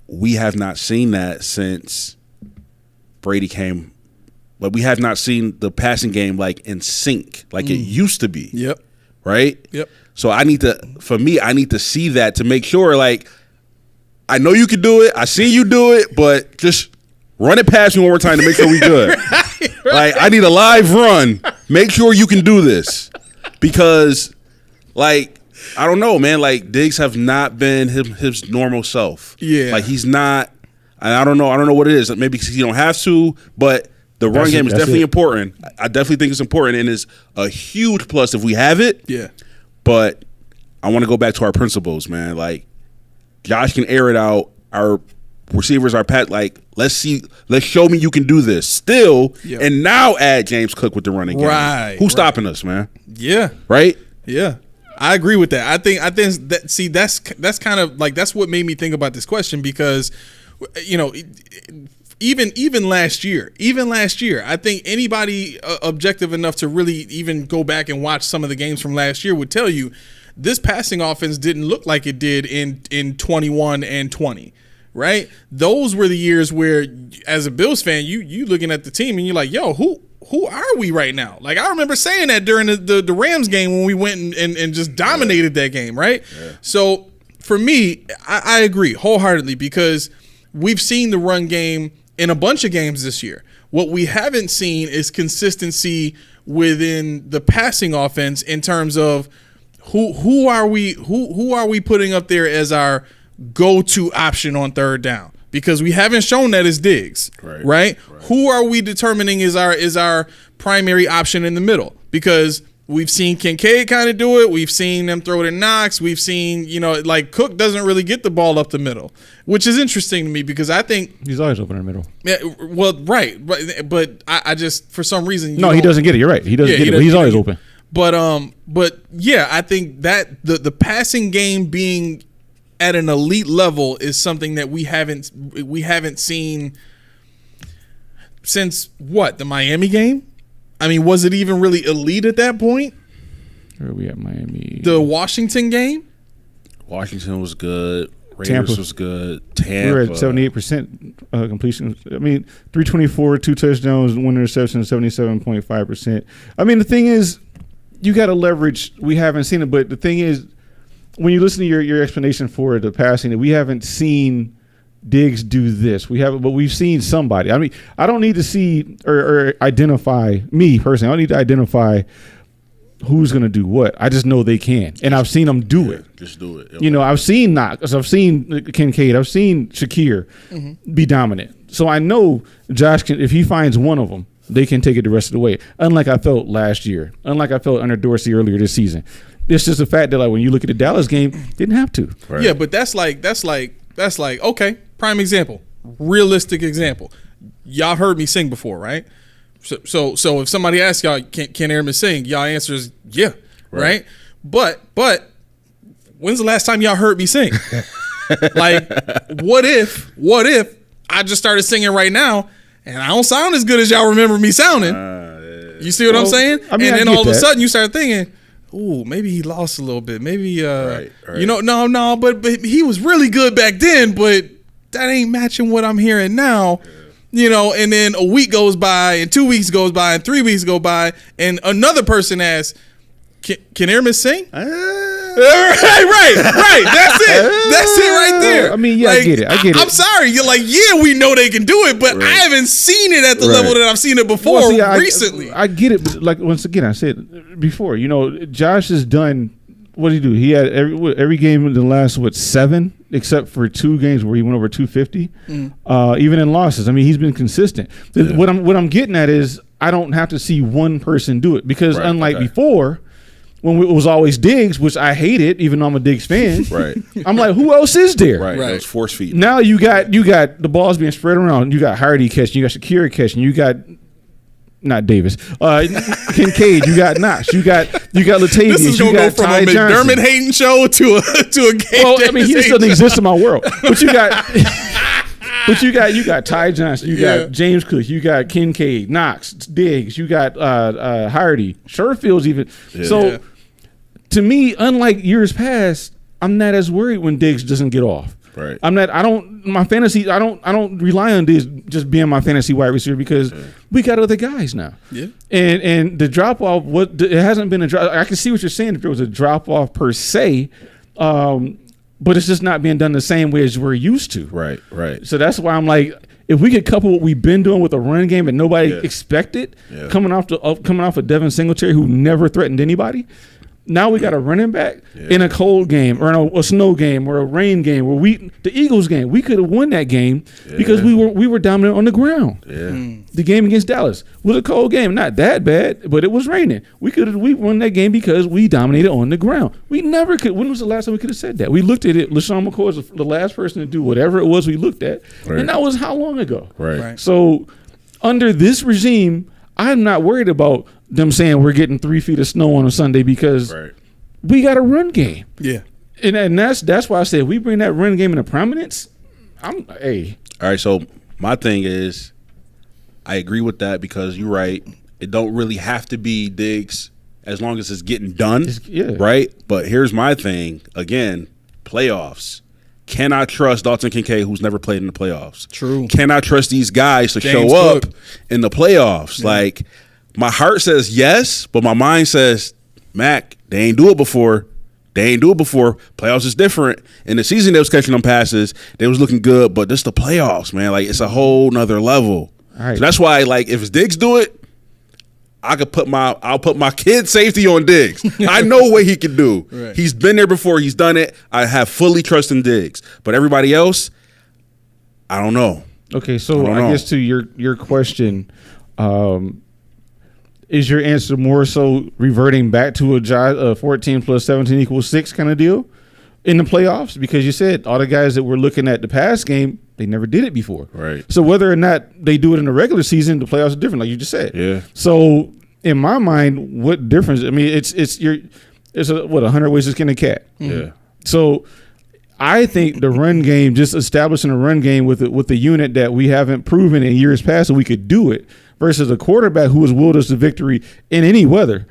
[SPEAKER 5] we have not seen that since Brady came. But we have not seen the passing game like in sync like it used to be.
[SPEAKER 3] Yep.
[SPEAKER 5] Right?
[SPEAKER 3] Yep.
[SPEAKER 5] So I need to see that to make sure, like, I know you can do it. I see you do it, but just run it past me one more time to make sure we good. Like, I need a live run. Make sure you can do this. Because, like, I don't know, man. Like, Diggs have not been his normal self.
[SPEAKER 3] Yeah.
[SPEAKER 5] Like, he's not, and I don't know what it is. Maybe because he don't have to, but the run game is definitely important. I definitely think it's important, and it's a huge plus if we have it.
[SPEAKER 3] Yeah.
[SPEAKER 5] But I want to go back to our principles, man. Like, Josh can air it out. Our receivers are like, let's show me you can do this still, and now add James Cook with the running game.
[SPEAKER 3] Right.
[SPEAKER 5] Who's stopping us, man?
[SPEAKER 3] Yeah.
[SPEAKER 5] Right?
[SPEAKER 3] Yeah. I agree with that. I think that, see, that's kind of like, that's what made me think about this question because, even last year, I think anybody objective enough to really even go back and watch some of the games from last year would tell you this passing offense didn't look like it did in 21 and 20, right? Those were the years where, as a Bills fan, you looking at the team and you're like, yo, who are we right now? Like, I remember saying that during the Rams game when we went and just dominated that game, right? Yeah. So for me, I agree wholeheartedly because we've seen the run game in a bunch of games this year. What we haven't seen is consistency within the passing offense in terms of who are we putting up there as our go-to option on third down, because we haven't shown that as Diggs, right? Who are we determining is our primary option in the middle? Because we've seen Kincaid kind of do it. We've seen them throw it in Knox. We've seen, like Cook doesn't really get the ball up the middle, which is interesting to me because I think
[SPEAKER 6] he's always open in the middle.
[SPEAKER 3] Yeah, well, right, but I just for some reason
[SPEAKER 6] he doesn't get it. You're right. He doesn't get it. But he's always open.
[SPEAKER 3] But yeah, I think that the passing game being at an elite level is something that we haven't seen since the Miami game. I mean, was it even really elite at that point?
[SPEAKER 6] Where are we at Miami?
[SPEAKER 3] The Washington game?
[SPEAKER 5] Washington was good. Raiders
[SPEAKER 6] Tampa
[SPEAKER 5] was good. Tampa.
[SPEAKER 6] We were at 78% completion. I mean, 324, 2 touchdowns, 1 interception, 77.5%. I mean, the thing is, you got to leverage. We haven't seen it, but the thing is, when you listen to your explanation for the passing, we haven't seen Diggs do this. But we've seen somebody. I mean, I don't need to see or identify me personally. I don't need to identify who's going to do what. I just know they can, and I've seen them do it.
[SPEAKER 5] Just do it.
[SPEAKER 6] I've seen Knox. I've seen Kincaid. I've seen Shakir be dominant. So I know Josh can. If he finds one of them, they can take it the rest of the way. Unlike I felt last year. Unlike I felt under Dorsey earlier this season. It's just the fact that when you look at the Dallas game, didn't have to.
[SPEAKER 3] Right. Yeah, but that's like okay. Prime example, realistic example. Y'all heard me sing before, right? So if somebody asks y'all, can Airman sing? Y'all answer is yeah, right? But when's the last time y'all heard me sing? Like, what if I just started singing right now and I don't sound as good as y'all remember me sounding? You see what I'm saying?
[SPEAKER 6] I mean,
[SPEAKER 3] and then all of a sudden you start thinking, ooh, maybe he lost a little bit. Maybe no, but he was really good back then, but that ain't matching what I'm hearing now. And then a week goes by, and 2 weeks goes by, and 3 weeks go by, and another person asks, "Can Airman sing?" Right. That's it right there.
[SPEAKER 6] I mean, yeah, I get it.
[SPEAKER 3] I'm sorry. You're like, yeah, we know they can do it, but I haven't seen it at the level that I've seen it before recently.
[SPEAKER 6] I get it, but like once again, I said before, Josh has done. What did he do? He had every game in the last 7, except for 2 games where he went over 250. Even in losses, I mean, he's been consistent. Yeah. What I'm getting at is I don't have to see one person do it because unlike before, when it was always Diggs, which I hated, even though I'm a Diggs fan.
[SPEAKER 5] Right.
[SPEAKER 6] I'm like, who else is there?
[SPEAKER 5] Right. Those force feet.
[SPEAKER 6] Now you got the balls being spread around. You got Hardy catching. You got Shakira catching. You got. Not Davis. Kincaid, you got Knox, you got Latavius,
[SPEAKER 3] this is
[SPEAKER 6] you got
[SPEAKER 3] go from
[SPEAKER 6] Ty
[SPEAKER 3] a
[SPEAKER 6] Johnson.
[SPEAKER 3] McDermott hating show to a game.
[SPEAKER 6] Well, I mean, he just doesn't exist in my world. But you got Ty Johnson, you got James Cook, you got Kincaid, Knox, Diggs, you got Hardy, Sherfield's even. Yeah. So to me, unlike years past, I'm not as worried when Diggs doesn't get off.
[SPEAKER 5] Right.
[SPEAKER 6] I don't rely on this just being my fantasy wide receiver because we got other guys now.
[SPEAKER 3] Yeah.
[SPEAKER 6] And the drop off, it hasn't been a drop. I can see what you're saying if there was a drop off per se, but it's just not being done the same way as we're used to.
[SPEAKER 5] Right.
[SPEAKER 6] So that's why I'm like, if we could couple what we've been doing with a run game and nobody expected, coming off of Devin Singletary who never threatened anybody. Now we got a running back in a cold game or in a snow game or a rain game where the Eagles game, we could have won that game because we were dominant on the ground. Yeah. The game against Dallas was a cold game, not that bad, but it was raining. We won that game because we dominated on the ground. We never could. When was the last time we could have said that? We looked at it. LaShawn McCoy was the last person to do whatever it was we looked at, and that was how long ago?
[SPEAKER 5] Right.
[SPEAKER 6] So under this regime, I'm not worried about them saying we're getting 3 feet of snow on a Sunday because we got a run game.
[SPEAKER 3] Yeah.
[SPEAKER 6] And that's why I said we bring that run game into prominence.
[SPEAKER 5] All right, so my thing is I agree with that because you're right. It don't really have to be Diggs as long as it's getting done. Right? But here's my thing. Again, playoffs. Can I trust Dalton Kincaid, who's never played in the playoffs?
[SPEAKER 3] True.
[SPEAKER 5] Can I trust these guys to
[SPEAKER 3] James
[SPEAKER 5] show
[SPEAKER 3] Cook.
[SPEAKER 5] up in the playoffs? Yeah. Like, my heart says yes, but my mind says, Mac, they ain't do it before. They ain't do it before. Playoffs is different. In the season, they was catching them passes. They was looking good, but this the playoffs, man. Like, it's a whole nother level.
[SPEAKER 6] All right.
[SPEAKER 5] So that's why, like, if Diggs do it, I'll put my kid safety on Diggs. I know what he can do.
[SPEAKER 3] Right.
[SPEAKER 5] He's been there before. He's done it. I have fully trust in Diggs. But everybody else, I don't know.
[SPEAKER 6] Okay, so I guess to your question, is your answer more so reverting back to a 14 plus 17 equals 6 kind of deal in the playoffs? Because you said all the guys that were looking at the past game, they never did it before.
[SPEAKER 5] Right.
[SPEAKER 6] So whether or not they do it in the regular season, the playoffs are different, like you just said.
[SPEAKER 5] Yeah.
[SPEAKER 6] So in my mind, what difference? I mean, it's 100 ways to skin a cat.
[SPEAKER 5] Yeah.
[SPEAKER 6] So I think the run game, just establishing a run game with the unit that we haven't proven in years past that we could do it, versus a quarterback who has willed us to victory in any weather.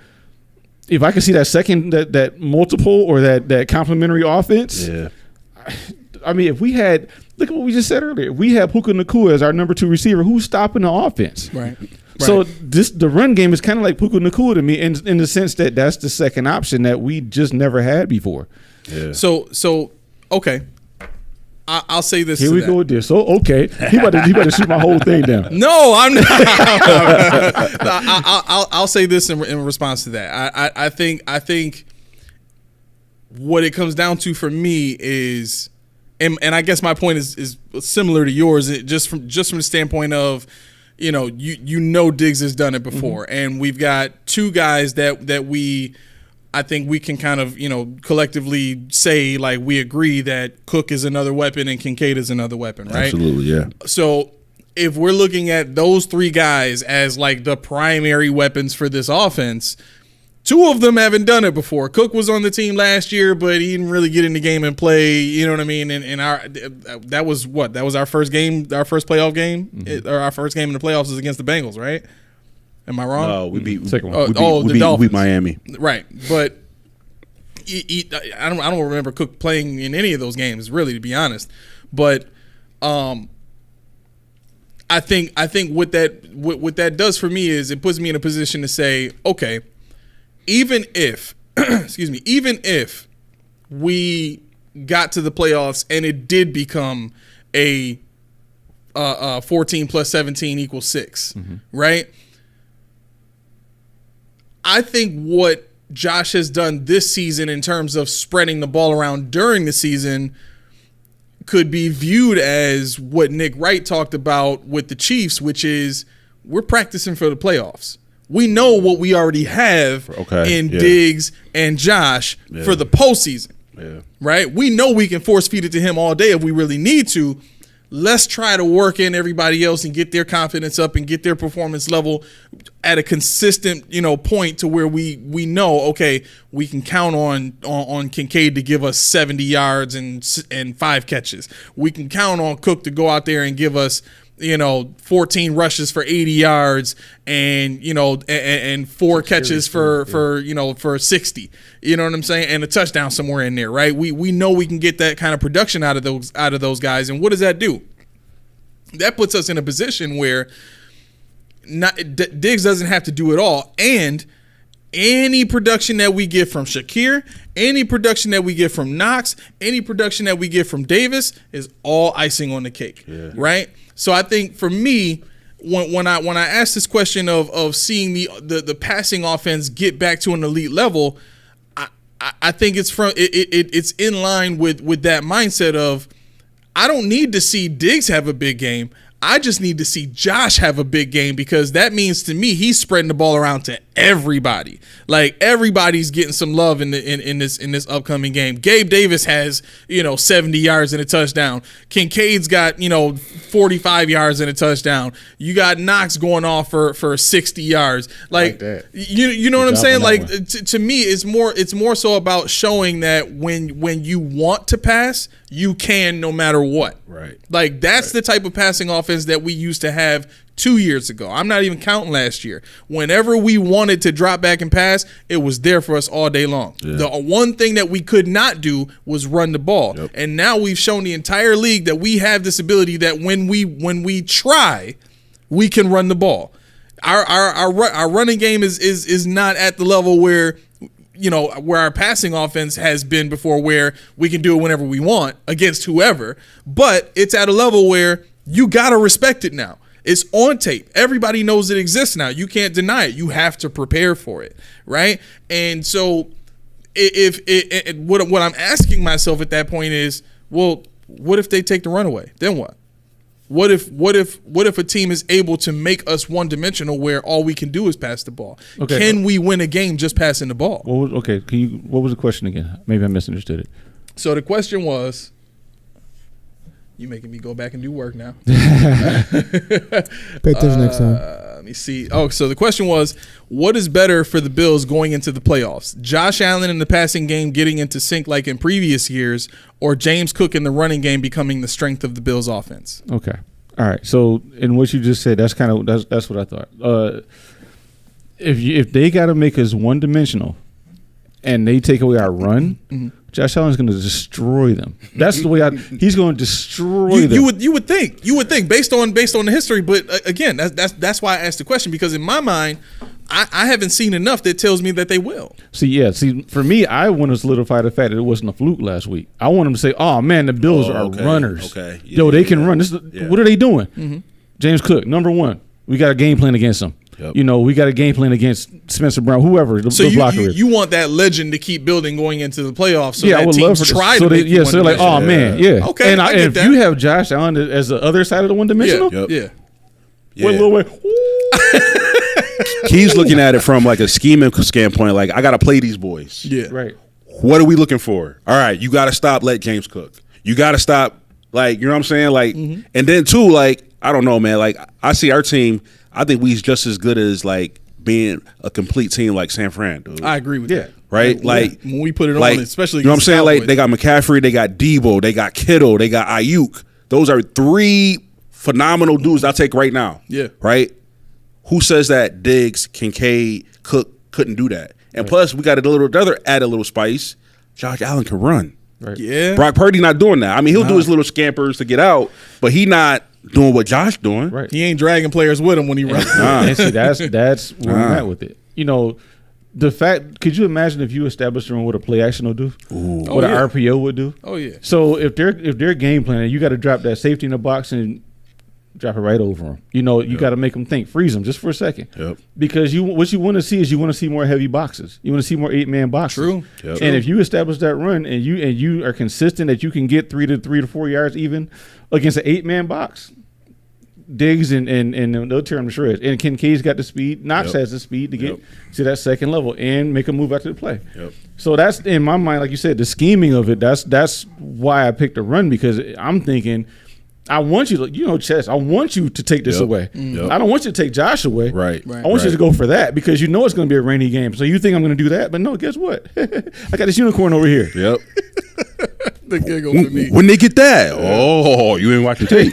[SPEAKER 6] If I can see that multiple or that complementary offense,
[SPEAKER 5] Yeah.
[SPEAKER 6] I mean, if we had, look at what we just said earlier. If we have Puka Nacua as our number 2 receiver, who's stopping the offense?
[SPEAKER 3] Right.
[SPEAKER 6] So the run game is kind of like Puka Nacua to me in the sense that that's the second option that we just never had before.
[SPEAKER 5] Yeah.
[SPEAKER 3] So okay. I'll say this.
[SPEAKER 6] Here we go with this. So okay, he about to shoot my whole thing down.
[SPEAKER 3] No, I'm not. I'll say this in response to that. I think what it comes down to for me is, and I guess my point is similar to yours. Just from the standpoint of, you know, Diggs has done it before, and we've got two guys that I think we can kind of, collectively say, like, we agree that Cook is another weapon and Kincaid is another weapon, right?
[SPEAKER 5] Absolutely, yeah.
[SPEAKER 3] So if we're looking at those three guys as, like, the primary weapons for this offense, two of them haven't done it before. Cook was on the team last year, but he didn't really get in the game and play, you know what I mean? And that was what? That was our first game, our first playoff game? Or our first game in the playoffs was against the Bengals, right? Am I wrong?
[SPEAKER 5] No, we beat
[SPEAKER 6] Second one.
[SPEAKER 5] we beat Miami.
[SPEAKER 3] Right, but I don't remember Cook playing in any of those games, really, to be honest. But I think what that does for me is it puts me in a position to say, okay, even if even if we got to the playoffs and it did become a 14 plus 17 equals 6, right? I think what Josh has done this season in terms of spreading the ball around during the season could be viewed as what Nick Wright talked about with the Chiefs, which is we're practicing for the playoffs. We know what we already have in Diggs and Josh for the postseason, right? We know we can force feed it to him all day if we really need to. Let's try to work in everybody else and get their confidence up and get their performance level at a consistent, point to where we know, okay, we can count on Kincaid to give us 70 yards and 5 catches. We can count on Cook to go out there and give us, 14 rushes for 80 yards and, and 4 catches for 60. You know what I'm saying? And a touchdown somewhere in there, right? We know we can get that kind of production out of those guys. And what does that do? That puts us in a position where Diggs doesn't have to do it all. And any production that we get from Shakir, any production that we get from Knox, any production that we get from Davis is all icing on the cake, right? So I think for me, when I ask this question of seeing the passing offense get back to an elite level, I think it's in line with that mindset of I don't need to see Diggs have a big game. I just need to see Josh have a big game because that means to me he's spreading the ball around to everybody. Like everybody's getting some love in this upcoming game. Gabe Davis has 70 yards and a touchdown. Kincaid's got 45 yards and a touchdown. You got Knox going off for 60 yards. Like
[SPEAKER 6] that.
[SPEAKER 3] You know what I'm saying? Like to me it's more so about showing that when you want to pass, you can no matter what.
[SPEAKER 5] Right.
[SPEAKER 3] Like that's the type of passing offense that we used to have 2 years ago. I'm not even counting last year. Whenever we wanted to drop back and pass, it was there for us all day long. Yeah. The one thing that we could not do was run the ball. Yep. And now we've shown the entire league that we have this ability that when we try, we can run the ball. Our running game is not at the level where where our passing offense has been before, where we can do it whenever we want against whoever. But it's at a level where you got to respect it now. It's on tape. Everybody knows it exists now. You can't deny it. You have to prepare for it, right? And so what I'm asking myself at that point is, well, what if they take the runaway? Then what? What if a team is able to make us one-dimensional where all we can do is pass the ball? Okay. Can we win a game just passing the ball?
[SPEAKER 6] What was the question again? Maybe I misunderstood it.
[SPEAKER 3] So the question was, you making me go back and do work now.
[SPEAKER 1] Pay attention next time.
[SPEAKER 3] Let me see. Oh, so the question was, what is better for the Bills going into the playoffs? Josh Allen in the passing game getting into sync like in previous years, or James Cook in the running game becoming the strength of the Bills offense?
[SPEAKER 6] Okay. All right. So in what you just said, that's what I thought. If they got to make us one-dimensional and they take away our run, Josh Allen's going to destroy them. That's the way he's going to destroy them.
[SPEAKER 3] You would think based on the history, but again, that's why I asked the question, because in my mind, I haven't seen enough that tells me that they will.
[SPEAKER 6] See, for me, I want to solidify the fact that it wasn't a fluke last week. I want them to say, "Oh man, the Bills are runners.
[SPEAKER 5] Okay, yeah,
[SPEAKER 6] they can run. What are they doing?" Mm-hmm. James Cook, number one. We got a game plan against them. Yep. We got a game plan against Spencer Brown, whoever the blocker is.
[SPEAKER 3] You want that legend to keep building going into the playoffs. So
[SPEAKER 6] I would love for try to make so they're like, oh man, yeah.
[SPEAKER 3] Okay,
[SPEAKER 6] and if you have Josh Allen as the other side of the one dimensional,
[SPEAKER 3] yeah.
[SPEAKER 6] Wait, little way.
[SPEAKER 5] He's looking at it from like a scheming standpoint. Like, I got to play these boys.
[SPEAKER 3] Yeah,
[SPEAKER 6] right.
[SPEAKER 5] What are we looking for? All right, you got to stop. Let James cook. You got to stop. Like, you know what I'm saying? Like, and then too, like, I don't know, man. Like, I see our team. I think we's just as good as like being a complete team like San Fran, dude.
[SPEAKER 3] I agree with that.
[SPEAKER 5] Right? Like
[SPEAKER 3] when we put it on, especially,
[SPEAKER 5] you know what I'm saying? Like, they got McCaffrey, they got Debo, they got Kittle, they got Ayuk. Those are three phenomenal dudes I'll take right now.
[SPEAKER 3] Yeah.
[SPEAKER 5] Right? Who says that Diggs, Kincaid, Cook couldn't do that? And plus, we got add a little spice. Josh Allen can run.
[SPEAKER 6] Right.
[SPEAKER 3] Yeah.
[SPEAKER 5] Brock Purdy not doing that. I mean, he'll do his little scampers to get out, but he not doing what Josh doing.
[SPEAKER 6] Right.
[SPEAKER 3] He ain't dragging players with him when he runs.
[SPEAKER 6] And see, that's where I'm at with it. The fact, could you imagine if you established a run what a play action will do?
[SPEAKER 5] Ooh.
[SPEAKER 6] What an RPO would do?
[SPEAKER 3] Oh yeah.
[SPEAKER 6] So if they're game planning, you got to drop that safety in the box and drop it right over them. You got to make them think, freeze them just for a second.
[SPEAKER 5] Yep.
[SPEAKER 6] Because what you want to see is you want to see more heavy boxes. You want to see more 8-man boxes.
[SPEAKER 3] True.
[SPEAKER 5] Yep.
[SPEAKER 6] And if you establish that run and you are consistent that you can get 3 to 4 yards even against an 8-man box, Diggs and they'll tear them to shreds. And Kincaid's got the speed. Knox has the speed to get to that second level and make a move after the play.
[SPEAKER 5] Yep.
[SPEAKER 6] So that's, in my mind, like you said, the scheming of it. That's why I picked a run, because I'm thinking, I want you to, Chess, I want you to take this away.
[SPEAKER 5] Yep.
[SPEAKER 6] I don't want you to take Josh away.
[SPEAKER 5] Right.
[SPEAKER 6] I want you to go for that, because it's going to be a rainy game. So you think I'm going to do that? But no, guess what? I got this unicorn over here.
[SPEAKER 5] Yep.
[SPEAKER 3] The giggle for me.
[SPEAKER 5] When they get that, oh, you ain't watching tape.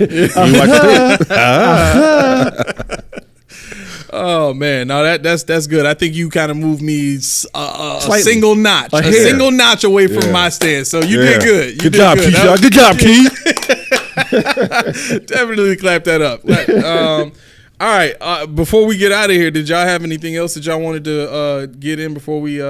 [SPEAKER 3] Oh man, no, that's good. I think you kind of moved me a single notch away from my stance. So you did good.
[SPEAKER 5] Good job, Keith. Good job, Keith.
[SPEAKER 3] Definitely clap that up. All right. Before we get out of here, did y'all have anything else that y'all wanted to get in before we?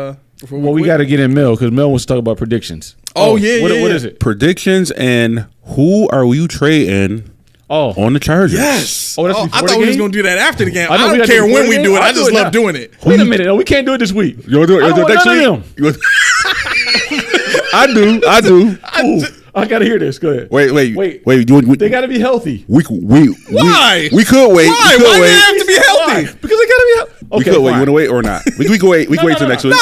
[SPEAKER 6] We got to get in Mel, because Mel wants to talk about predictions.
[SPEAKER 3] What
[SPEAKER 6] is it?
[SPEAKER 5] Predictions, and who are you trading? On the Chargers.
[SPEAKER 3] Yes.
[SPEAKER 6] I
[SPEAKER 3] thought we was going to do that after the game. I
[SPEAKER 6] don't
[SPEAKER 3] care when we do it. I just love doing it.
[SPEAKER 6] Wait a minute. No, we can't do it this week.
[SPEAKER 5] You want to do it?
[SPEAKER 6] I don't want none of them.
[SPEAKER 5] I do.
[SPEAKER 6] I got to hear this. Go ahead.
[SPEAKER 5] Wait.
[SPEAKER 6] They got to be healthy.
[SPEAKER 5] Why? We could wait.
[SPEAKER 3] Why? Why do they have to be healthy?
[SPEAKER 6] Because they got to be healthy.
[SPEAKER 5] We could wait. You want to wait or not? We can wait. We can wait till next week.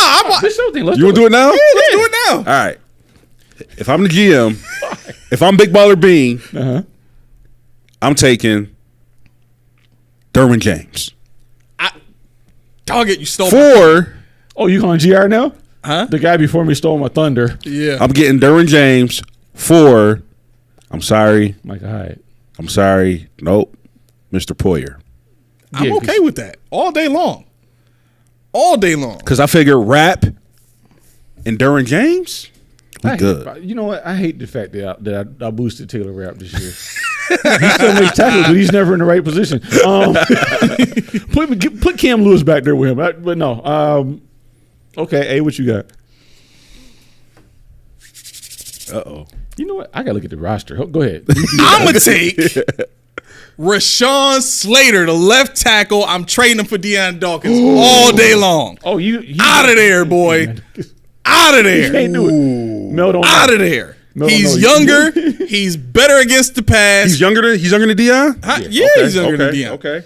[SPEAKER 6] This show thing.
[SPEAKER 5] You want to do it now?
[SPEAKER 3] Yeah, let's do it now.
[SPEAKER 5] All right. If I'm the GM, if I'm Big Baller Bean, I'm taking Derwin James.
[SPEAKER 3] Dog it, you stole
[SPEAKER 6] Oh, you calling GR now?
[SPEAKER 3] Huh?
[SPEAKER 6] The guy before me stole my thunder.
[SPEAKER 3] Yeah.
[SPEAKER 5] I'm getting Derwin James for, I'm sorry.
[SPEAKER 6] Micah Hyde.
[SPEAKER 5] I'm sorry. Nope. Mr. Poyer.
[SPEAKER 3] I'm okay with that. All day long.
[SPEAKER 5] Because I figure Rap and Derwin James, we good.
[SPEAKER 6] You know what? I hate the fact that I boosted Taylor Rapp this year. He still makes tackles, but he's never in the right position. Put Cam Lewis back there with him. But no. Okay, A, what you got?
[SPEAKER 5] Uh-oh.
[SPEAKER 6] You know what? I gotta look at the roster. Go ahead.
[SPEAKER 3] I'm gonna take Rashawn Slater, the left tackle. I'm trading him for Deion Dawkins all day long.
[SPEAKER 6] Oh, you
[SPEAKER 3] Out of there, boy. Out of
[SPEAKER 6] You can't
[SPEAKER 3] there.
[SPEAKER 6] do it. Mel don't
[SPEAKER 3] Out
[SPEAKER 6] know.
[SPEAKER 3] of there.
[SPEAKER 6] No,
[SPEAKER 3] He's
[SPEAKER 6] no,
[SPEAKER 3] younger. He's better against the pass.
[SPEAKER 5] He's younger than Deion?
[SPEAKER 3] Yeah, he's younger than Deion.
[SPEAKER 5] Okay.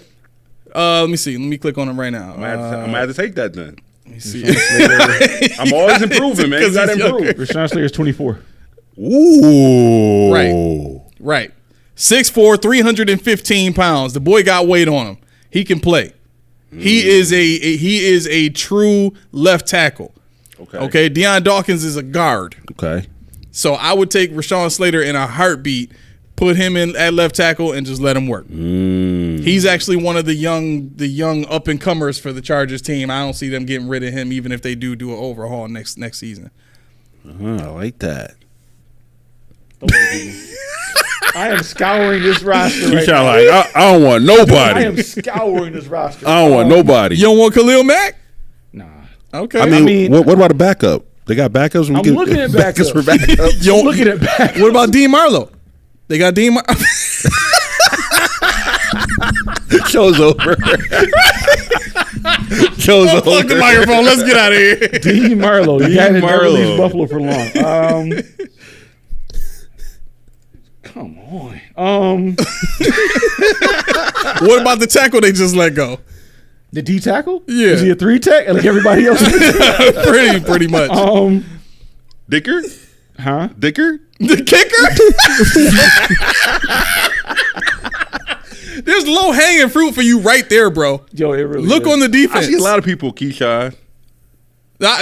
[SPEAKER 3] Let me see. Let me click on him right now.
[SPEAKER 5] I'm gonna have to take that then.
[SPEAKER 3] Let me see.
[SPEAKER 5] I'm always improving, man. You
[SPEAKER 3] Because
[SPEAKER 5] gotta
[SPEAKER 3] he's
[SPEAKER 5] improve.
[SPEAKER 3] younger.
[SPEAKER 6] Rashawn Slater's 24.
[SPEAKER 5] Ooh.
[SPEAKER 3] Right. 6'4", 315 pounds. The boy got weight on him. He can play. He is a true left tackle. Okay. Deion Dawkins is a guard.
[SPEAKER 5] Okay.
[SPEAKER 3] So I would take Rashawn Slater in a heartbeat, put him in at left tackle, and just let him work. He's actually one of the young up and comers for the Chargers team. I don't see them getting rid of him, even if they do an overhaul next season.
[SPEAKER 5] I like that.
[SPEAKER 6] I am scouring this roster
[SPEAKER 5] You
[SPEAKER 6] right
[SPEAKER 5] sound
[SPEAKER 6] now.
[SPEAKER 5] like I don't want
[SPEAKER 6] I
[SPEAKER 5] nobody.
[SPEAKER 6] am scouring this roster.
[SPEAKER 5] I don't want nobody.
[SPEAKER 3] You don't want Khalil Mack?
[SPEAKER 6] Nah.
[SPEAKER 3] Okay.
[SPEAKER 5] I mean, what about a backup? They got backups.
[SPEAKER 6] I'm looking at
[SPEAKER 5] backups for
[SPEAKER 6] backups.
[SPEAKER 5] backups.
[SPEAKER 6] I'm looking at back.
[SPEAKER 3] What about Dean Marlowe? They got Dean Marlowe.
[SPEAKER 5] Show's over. Show's over.
[SPEAKER 3] Fuck the microphone. Let's get out of here.
[SPEAKER 6] Dean Marlowe. You had to never
[SPEAKER 5] Marlowe.
[SPEAKER 6] leave Buffalo for long. Come on.
[SPEAKER 3] What about the tackle they just let go?
[SPEAKER 6] The D tackle?
[SPEAKER 3] Yeah.
[SPEAKER 6] Is he a 3 tech like everybody else?
[SPEAKER 3] pretty much.
[SPEAKER 5] Dicker?
[SPEAKER 6] Huh?
[SPEAKER 5] Dicker?
[SPEAKER 3] The kicker? There's low hanging fruit for you right there, bro.
[SPEAKER 6] Yo, it really
[SPEAKER 3] Look
[SPEAKER 6] is.
[SPEAKER 3] on the
[SPEAKER 5] I
[SPEAKER 3] defense.
[SPEAKER 5] see a lot of people, Keyshawn.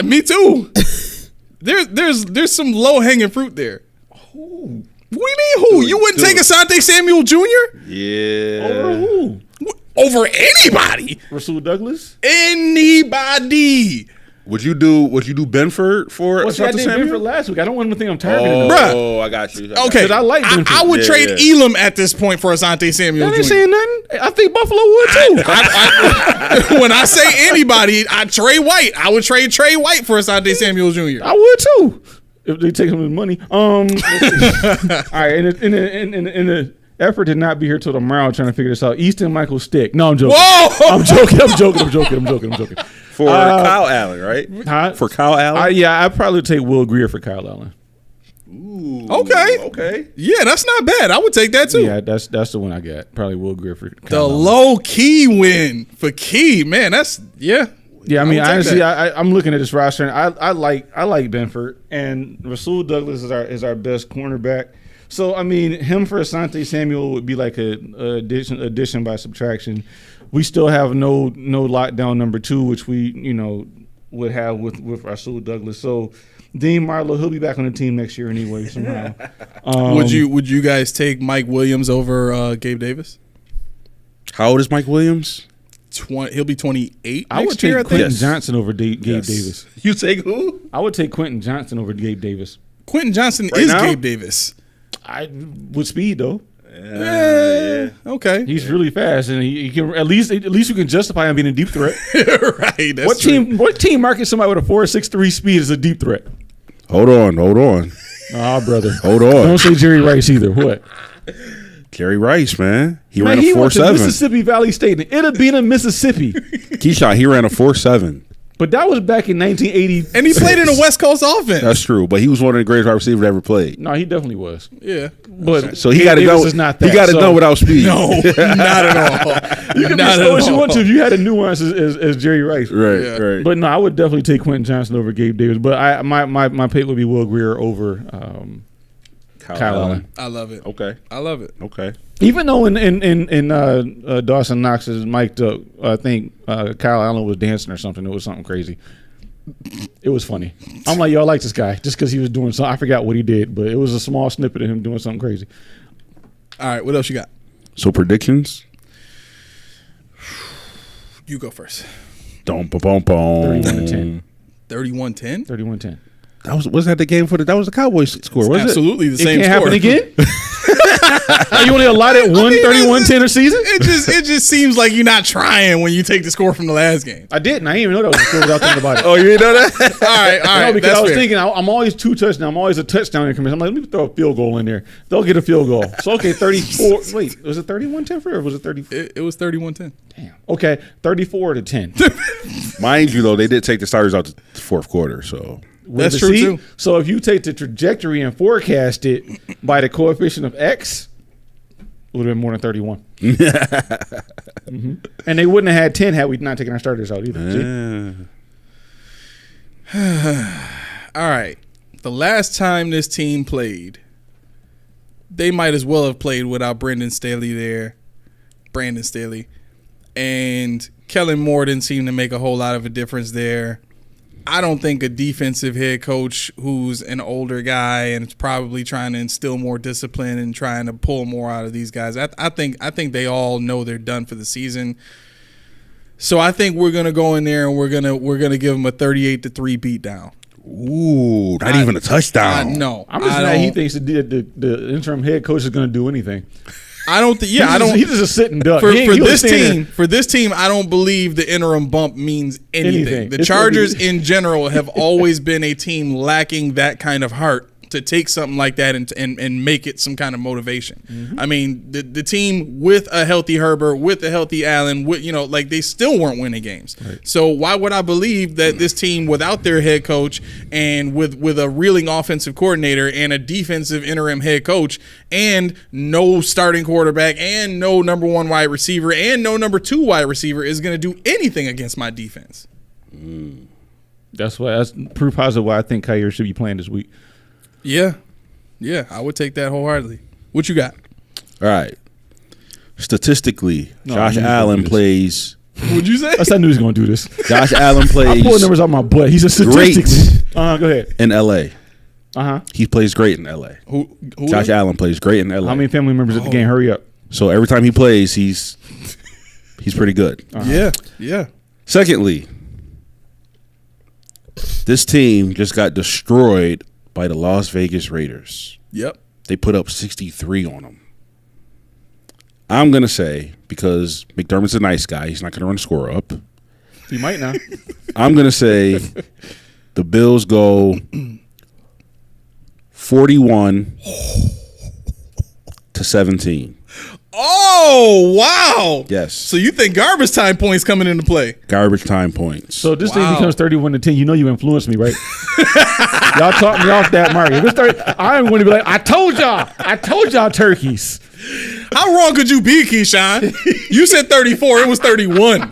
[SPEAKER 3] Me too. There's some low hanging fruit there. Who? What do you mean who? You wouldn't take Asante Samuel Jr.?
[SPEAKER 5] Yeah.
[SPEAKER 6] Over who?
[SPEAKER 3] Over anybody?
[SPEAKER 6] Rasul Douglas?
[SPEAKER 3] Anybody?
[SPEAKER 5] Would you do Benford for
[SPEAKER 6] What's that
[SPEAKER 5] Asante
[SPEAKER 6] did
[SPEAKER 5] Samuel?
[SPEAKER 6] for last week? I don't want him to think I'm targeting him.
[SPEAKER 3] Bruh.
[SPEAKER 5] Oh, I got you.
[SPEAKER 3] Okay,
[SPEAKER 6] I like Benford.
[SPEAKER 3] I would
[SPEAKER 5] Yeah,
[SPEAKER 3] trade
[SPEAKER 5] yeah.
[SPEAKER 3] Elam at this point for Asante Samuel
[SPEAKER 6] That ain't
[SPEAKER 3] Jr.
[SPEAKER 6] saying nothing. I think Buffalo would too.
[SPEAKER 3] When I say anybody, I Trey White. I would trade Trey White for Asante Samuel Jr.
[SPEAKER 6] I would too. If they take some of his money. All right, in the effort to not be here till tomorrow trying to figure this out, Easton Michael Stick. No, I'm joking.
[SPEAKER 3] Whoa!
[SPEAKER 6] I'm joking.
[SPEAKER 5] For Kyle Allen, right?
[SPEAKER 6] Huh?
[SPEAKER 5] For Kyle Allen?
[SPEAKER 6] I'd probably take Will Greer for Kyle Allen.
[SPEAKER 5] Ooh,
[SPEAKER 3] Okay. Yeah, that's not bad. I would take that too.
[SPEAKER 6] Yeah, that's the one I got. Probably Will Greer for Kyle
[SPEAKER 3] The
[SPEAKER 6] Allen.
[SPEAKER 3] low key win for Key, man. That's yeah.
[SPEAKER 6] Yeah, I mean,
[SPEAKER 3] would take
[SPEAKER 6] honestly,
[SPEAKER 3] that.
[SPEAKER 6] I'm looking at this roster, and I like Benford, and Rasul Douglas is our best cornerback. So I mean, him for Asante Samuel would be like a addition by subtraction. We still have no lockdown number 2, which we would have with Rasul Douglas. So Dean Marlowe, he'll be back on the team next year anyway somehow.
[SPEAKER 3] Would you guys take Mike Williams over Gabe Davis?
[SPEAKER 5] How old is Mike Williams?
[SPEAKER 3] He'll be 28
[SPEAKER 6] I would
[SPEAKER 3] next year.
[SPEAKER 6] take Quentin
[SPEAKER 5] Yes.
[SPEAKER 6] Johnson over Gabe
[SPEAKER 3] Yes.
[SPEAKER 6] Davis.
[SPEAKER 5] You take who?
[SPEAKER 6] I would take Quentin Johnson over Gabe Davis.
[SPEAKER 3] Quentin Johnson
[SPEAKER 5] Right
[SPEAKER 3] is
[SPEAKER 5] now?
[SPEAKER 3] Gabe Davis.
[SPEAKER 6] I with speed though.
[SPEAKER 5] Yeah.
[SPEAKER 3] Okay.
[SPEAKER 6] He's really fast, and he can at least you can justify him being a deep threat.
[SPEAKER 3] Right. That's
[SPEAKER 6] What team markets somebody with a 4.63 speed as a deep threat?
[SPEAKER 5] Hold on.
[SPEAKER 6] Ah, brother.
[SPEAKER 5] Hold on.
[SPEAKER 6] Don't say Jerry Rice either. What?
[SPEAKER 5] Jerry Rice, man. He
[SPEAKER 6] Man,
[SPEAKER 5] ran a
[SPEAKER 6] he went to
[SPEAKER 5] 4.7.
[SPEAKER 6] Mississippi Valley State. And it'd been in Mississippi,
[SPEAKER 5] Keyshawn, he ran a 4.7.
[SPEAKER 6] but that was back in 1980.
[SPEAKER 3] And he played in a West Coast offense.
[SPEAKER 5] That's true, but he was one of the greatest wide receivers ever played.
[SPEAKER 6] No, he definitely was.
[SPEAKER 3] Yeah.
[SPEAKER 6] But
[SPEAKER 5] So he
[SPEAKER 6] Gabe
[SPEAKER 5] got it
[SPEAKER 6] Davis
[SPEAKER 5] done.
[SPEAKER 6] is not that.
[SPEAKER 5] He got it
[SPEAKER 6] so
[SPEAKER 5] done without speed.
[SPEAKER 3] No, not at all.
[SPEAKER 6] You can be
[SPEAKER 3] Not
[SPEAKER 6] slow
[SPEAKER 3] at
[SPEAKER 6] as you
[SPEAKER 3] all.
[SPEAKER 6] want to if you had a nuance as Jerry Rice.
[SPEAKER 5] Right,
[SPEAKER 3] Yeah.
[SPEAKER 5] right.
[SPEAKER 6] But no, I would definitely take Quentin Johnson over Gabe Davis. But my pick would be Will Greer over Kyle Allen.
[SPEAKER 3] I love it.
[SPEAKER 5] Okay,
[SPEAKER 3] I love it.
[SPEAKER 5] okay.
[SPEAKER 6] Even though in Dawson Knox is mic'd up, I think Kyle Allen was dancing or something. It was something crazy. It was funny. I'm like, yo, I like this guy just because he was doing something. I forgot what he did, but it was a small snippet of him doing something crazy.
[SPEAKER 3] All right. What else you got?
[SPEAKER 5] So predictions?
[SPEAKER 3] You go first.
[SPEAKER 5] Dum ba bum bum.
[SPEAKER 6] 31-10.
[SPEAKER 3] 31-10?
[SPEAKER 6] 31-10.
[SPEAKER 5] Was that the game for that was the Cowboys score? Was
[SPEAKER 3] Absolutely the
[SPEAKER 6] It
[SPEAKER 3] same
[SPEAKER 6] can't
[SPEAKER 3] score.
[SPEAKER 6] happen again. You only allotted 131-10 a season?
[SPEAKER 3] It just seems like you're not trying when you take the score from the last game.
[SPEAKER 6] I didn't. I didn't even know that was a score without thinking about it.
[SPEAKER 5] Oh, you didn't know that?
[SPEAKER 3] All right.
[SPEAKER 6] No, because
[SPEAKER 3] That's
[SPEAKER 6] I was
[SPEAKER 3] fair.
[SPEAKER 6] thinking I'm always 2 touchdowns. I'm always a touchdown increment. I'm like, let me throw a field goal in there. They'll get a field goal. So, okay, 34. Wait, was it 31-10 or was it 30?
[SPEAKER 3] It was 31-10.
[SPEAKER 6] Damn. Okay, 34-10.
[SPEAKER 5] Mind you, though, they did take the starters out the fourth quarter, so.
[SPEAKER 3] That's true, too.
[SPEAKER 6] So if you take the trajectory and forecast it by the coefficient of X, it would have been more than 31. Mm-hmm. And they wouldn't have had 10 had we not taken our starters out either.
[SPEAKER 3] All right. The last time this team played, they might as well have played without Brandon Staley. And Kellen Moore didn't seem to make a whole lot of a difference there. I don't think a defensive head coach who's an older guy and is probably trying to instill more discipline and trying to pull more out of these guys. I think they all know they're done for the season. So I think we're gonna go in there and we're gonna give them a 38-3 beatdown.
[SPEAKER 5] Ooh, not even a touchdown.
[SPEAKER 3] No,
[SPEAKER 6] I'm just mad he thinks the interim head coach is going to do anything.
[SPEAKER 3] I don't think. Yeah,
[SPEAKER 6] He's just a sitting duck.
[SPEAKER 3] For this team, I don't believe the interim bump means anything. The Chargers in general have always been a team lacking that kind of heart to take something like that and make it some kind of motivation. Mm-hmm. I mean, the team with a healthy Herbert, with a healthy Allen, they still weren't winning games. Right. So why would I believe that this team without their head coach and with a reeling offensive coordinator and a defensive interim head coach and no starting quarterback and no number 1 wide receiver and no number 2 wide receiver is going to do anything against my defense?
[SPEAKER 6] That's proof positive why I think Kyer should be playing this week.
[SPEAKER 3] Yeah, I would take that wholeheartedly. What you got?
[SPEAKER 5] All right. Statistically, Josh Allen plays.
[SPEAKER 3] What'd you say?
[SPEAKER 6] I knew he was going to do this.
[SPEAKER 5] Josh Allen plays.
[SPEAKER 6] I pulled numbers out my butt. He's a statistically. Go ahead.
[SPEAKER 5] In L.A.
[SPEAKER 6] He
[SPEAKER 5] plays great in L.A.
[SPEAKER 3] Who
[SPEAKER 5] Josh Allen plays great in L.A.
[SPEAKER 6] How many family members at the game? Hurry up.
[SPEAKER 5] So every time he plays, he's pretty good.
[SPEAKER 3] Yeah.
[SPEAKER 5] Secondly, this team just got destroyed by the Las Vegas Raiders.
[SPEAKER 3] Yep.
[SPEAKER 5] They put up 63 on them. I'm going to say, because McDermott's a nice guy, he's not going to run the score up.
[SPEAKER 6] He might not.
[SPEAKER 5] I'm going to say the Bills go 41-17.
[SPEAKER 3] Oh, wow.
[SPEAKER 5] Yes.
[SPEAKER 3] So you think garbage time points coming into play?
[SPEAKER 5] Garbage time points.
[SPEAKER 6] So this thing becomes 31-10. You know you influenced me, right? Y'all talked me off that mark. If it's 30, I'm going to be like, I told y'all turkeys.
[SPEAKER 3] How wrong could you be, Keyshawn? You said 34. It was 31.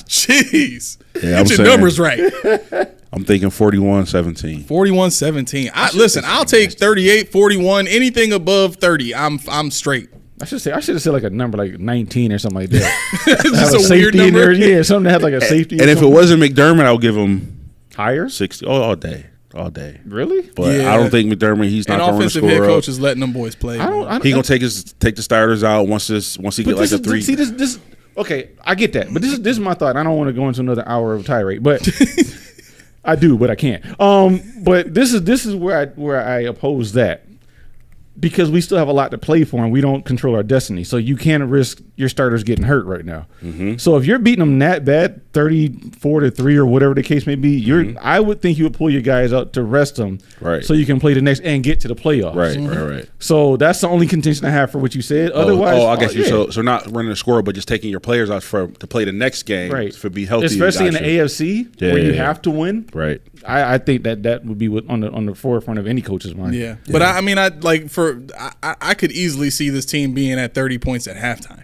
[SPEAKER 3] Jeez.
[SPEAKER 5] Yeah,
[SPEAKER 3] Get your numbers right.
[SPEAKER 5] I'm thinking 41-17.
[SPEAKER 3] 41-17. Listen, I'll take 38, 41, anything above 30. I'm straight.
[SPEAKER 6] I should have said like a number like 19 or something like that.
[SPEAKER 3] Just
[SPEAKER 6] a
[SPEAKER 3] a weird
[SPEAKER 6] safety
[SPEAKER 3] number.
[SPEAKER 6] in there. Yeah, something that had like a safety.
[SPEAKER 5] And if it wasn't McDermott, I'll give him
[SPEAKER 6] higher
[SPEAKER 5] 60. Oh, all day.
[SPEAKER 6] Really?
[SPEAKER 5] But
[SPEAKER 3] Yeah.
[SPEAKER 5] I don't think McDermott. He's not going to
[SPEAKER 3] offensive
[SPEAKER 5] score
[SPEAKER 3] head
[SPEAKER 5] up.
[SPEAKER 3] coach is letting them boys play.
[SPEAKER 5] He gonna take the starters out once he get like a 3.
[SPEAKER 6] See this. Okay, I get that, but this is my thought. I don't want to go into another hour of tirade, but I do, but I can't. But this is where I oppose that. Because we still have a lot to play for and we don't control our destiny. So you can't risk your starters getting hurt right now. Mm-hmm. So if you're beating them that bad, 34-3 or whatever the case may be, I would think you would pull your guys out to rest them,
[SPEAKER 5] right?
[SPEAKER 6] So you can play the next and get to the playoffs.
[SPEAKER 5] Right.
[SPEAKER 6] So that's the only contention I have for what you said. Otherwise,
[SPEAKER 5] I guess you. Yeah. So not running a score, but just taking your players out to play the next game,
[SPEAKER 6] right?
[SPEAKER 5] For be healthy,
[SPEAKER 6] especially in the AFC where you have to win,
[SPEAKER 5] right?
[SPEAKER 6] I think that would be on the forefront of any coach's mind.
[SPEAKER 3] Yeah. But I could easily see this team being at 30 points at halftime.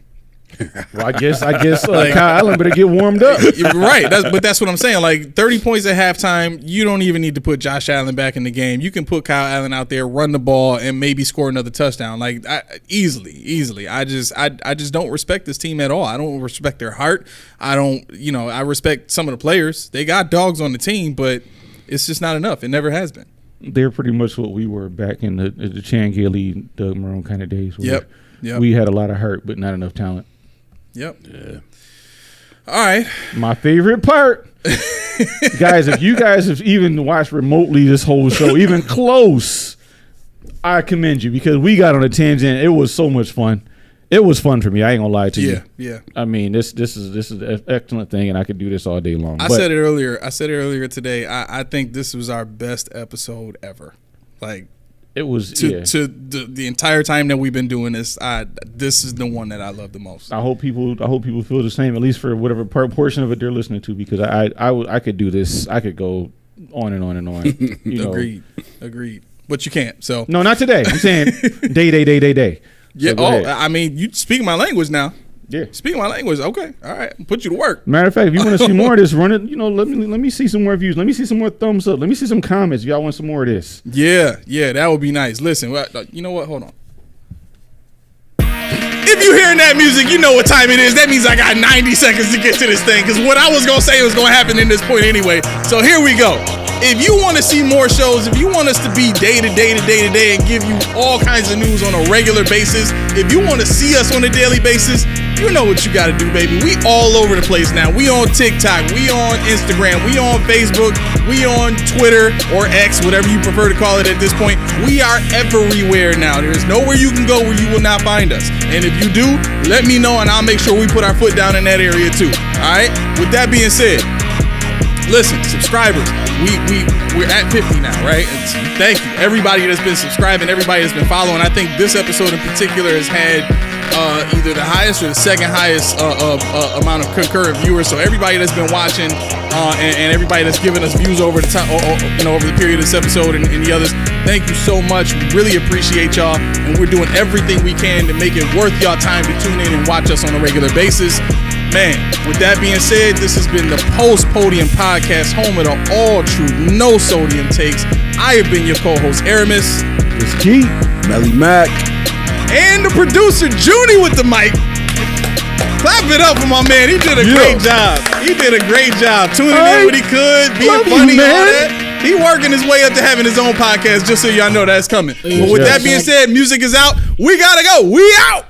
[SPEAKER 6] Well, I guess Kyle Allen better get warmed up.
[SPEAKER 3] Right. But that's what I'm saying. Like 30 points at halftime, you don't even need to put Josh Allen back in the game. You can put Kyle Allen out there, run the ball, and maybe score another touchdown. Like easily. I just don't respect this team at all. I don't respect their heart. I respect some of the players. They got dogs on the team, but it's just not enough. It never has been.
[SPEAKER 6] They're pretty much what we were back in the Chan Gailey, Doug Marone kind of days.
[SPEAKER 3] Yep.
[SPEAKER 6] We had a lot of heart, but not enough talent.
[SPEAKER 3] Yep. Yeah. All right.
[SPEAKER 6] My favorite part, guys, if you guys have even watched remotely this whole show, even close, I commend you because we got on a tangent. It was so much fun. It was fun for me. I ain't gonna lie to you.
[SPEAKER 3] Yeah.
[SPEAKER 6] I mean, this is an excellent thing, and I could do this all day long.
[SPEAKER 3] I said it earlier today. I think this was our best episode ever. Like
[SPEAKER 6] it was
[SPEAKER 3] to the entire time that we've been doing this. This is the one that I love the most.
[SPEAKER 6] I hope people feel the same, at least for whatever portion of it they're listening to, because I could do this. I could go on and on and on. You know.
[SPEAKER 3] Agreed. But you can't. So
[SPEAKER 6] no, not today. I'm saying day.
[SPEAKER 3] Yeah.
[SPEAKER 6] So
[SPEAKER 3] I mean, you speak my language now.
[SPEAKER 6] Yeah.
[SPEAKER 3] Speak my language. Okay. All right. Put you to work.
[SPEAKER 6] Matter of fact, if you want to see more of this, run it. You know, let me see some more views. Let me see some more thumbs up. Let me see some comments. If y'all want some more of this.
[SPEAKER 3] Yeah. That would be nice. Listen. You know what? Hold on. If you hearing that music, you know what time it is. That means I got 90 seconds to get to this thing, because what I was going to say was going to happen in this point anyway. So here we go. If you want to see more shows, if you want us to be day to day and give you all kinds of news on a regular basis, if you want to see us on a daily basis, you know what you got to do, baby. We all over the place now. We on TikTok, we on Instagram, we on Facebook, we on Twitter or X, whatever you prefer to call it at this point. We are everywhere now. There is nowhere you can go where you will not find us. And if you do, let me know and I'll make sure we put our foot down in that area too. All right? With that being said, listen, subscribers, we're at 50 now, right? Thank you, everybody that's been subscribing, everybody that's been following. I think this episode in particular has had either the highest or the second highest amount of concurrent viewers. So everybody that's been watching and everybody that's given us views over the time, over the period of this episode and the others, thank you so much. We really appreciate y'all, and we're doing everything we can to make it worth y'all time to tune in and watch us on a regular basis. Man, with that being said, this has been the Post Podium Podcast, home of the all true, no sodium takes. I have been your co-host, Aramis.
[SPEAKER 6] It's Key.
[SPEAKER 5] Melly Mac.
[SPEAKER 3] And the producer, Junie, with the mic. Clap it up for my man. He did a great job. Tuning in when he could, being funny, all that. He working his way up to having his own podcast, just so y'all know that's coming. But with that being said, music is out. We gotta go. We out.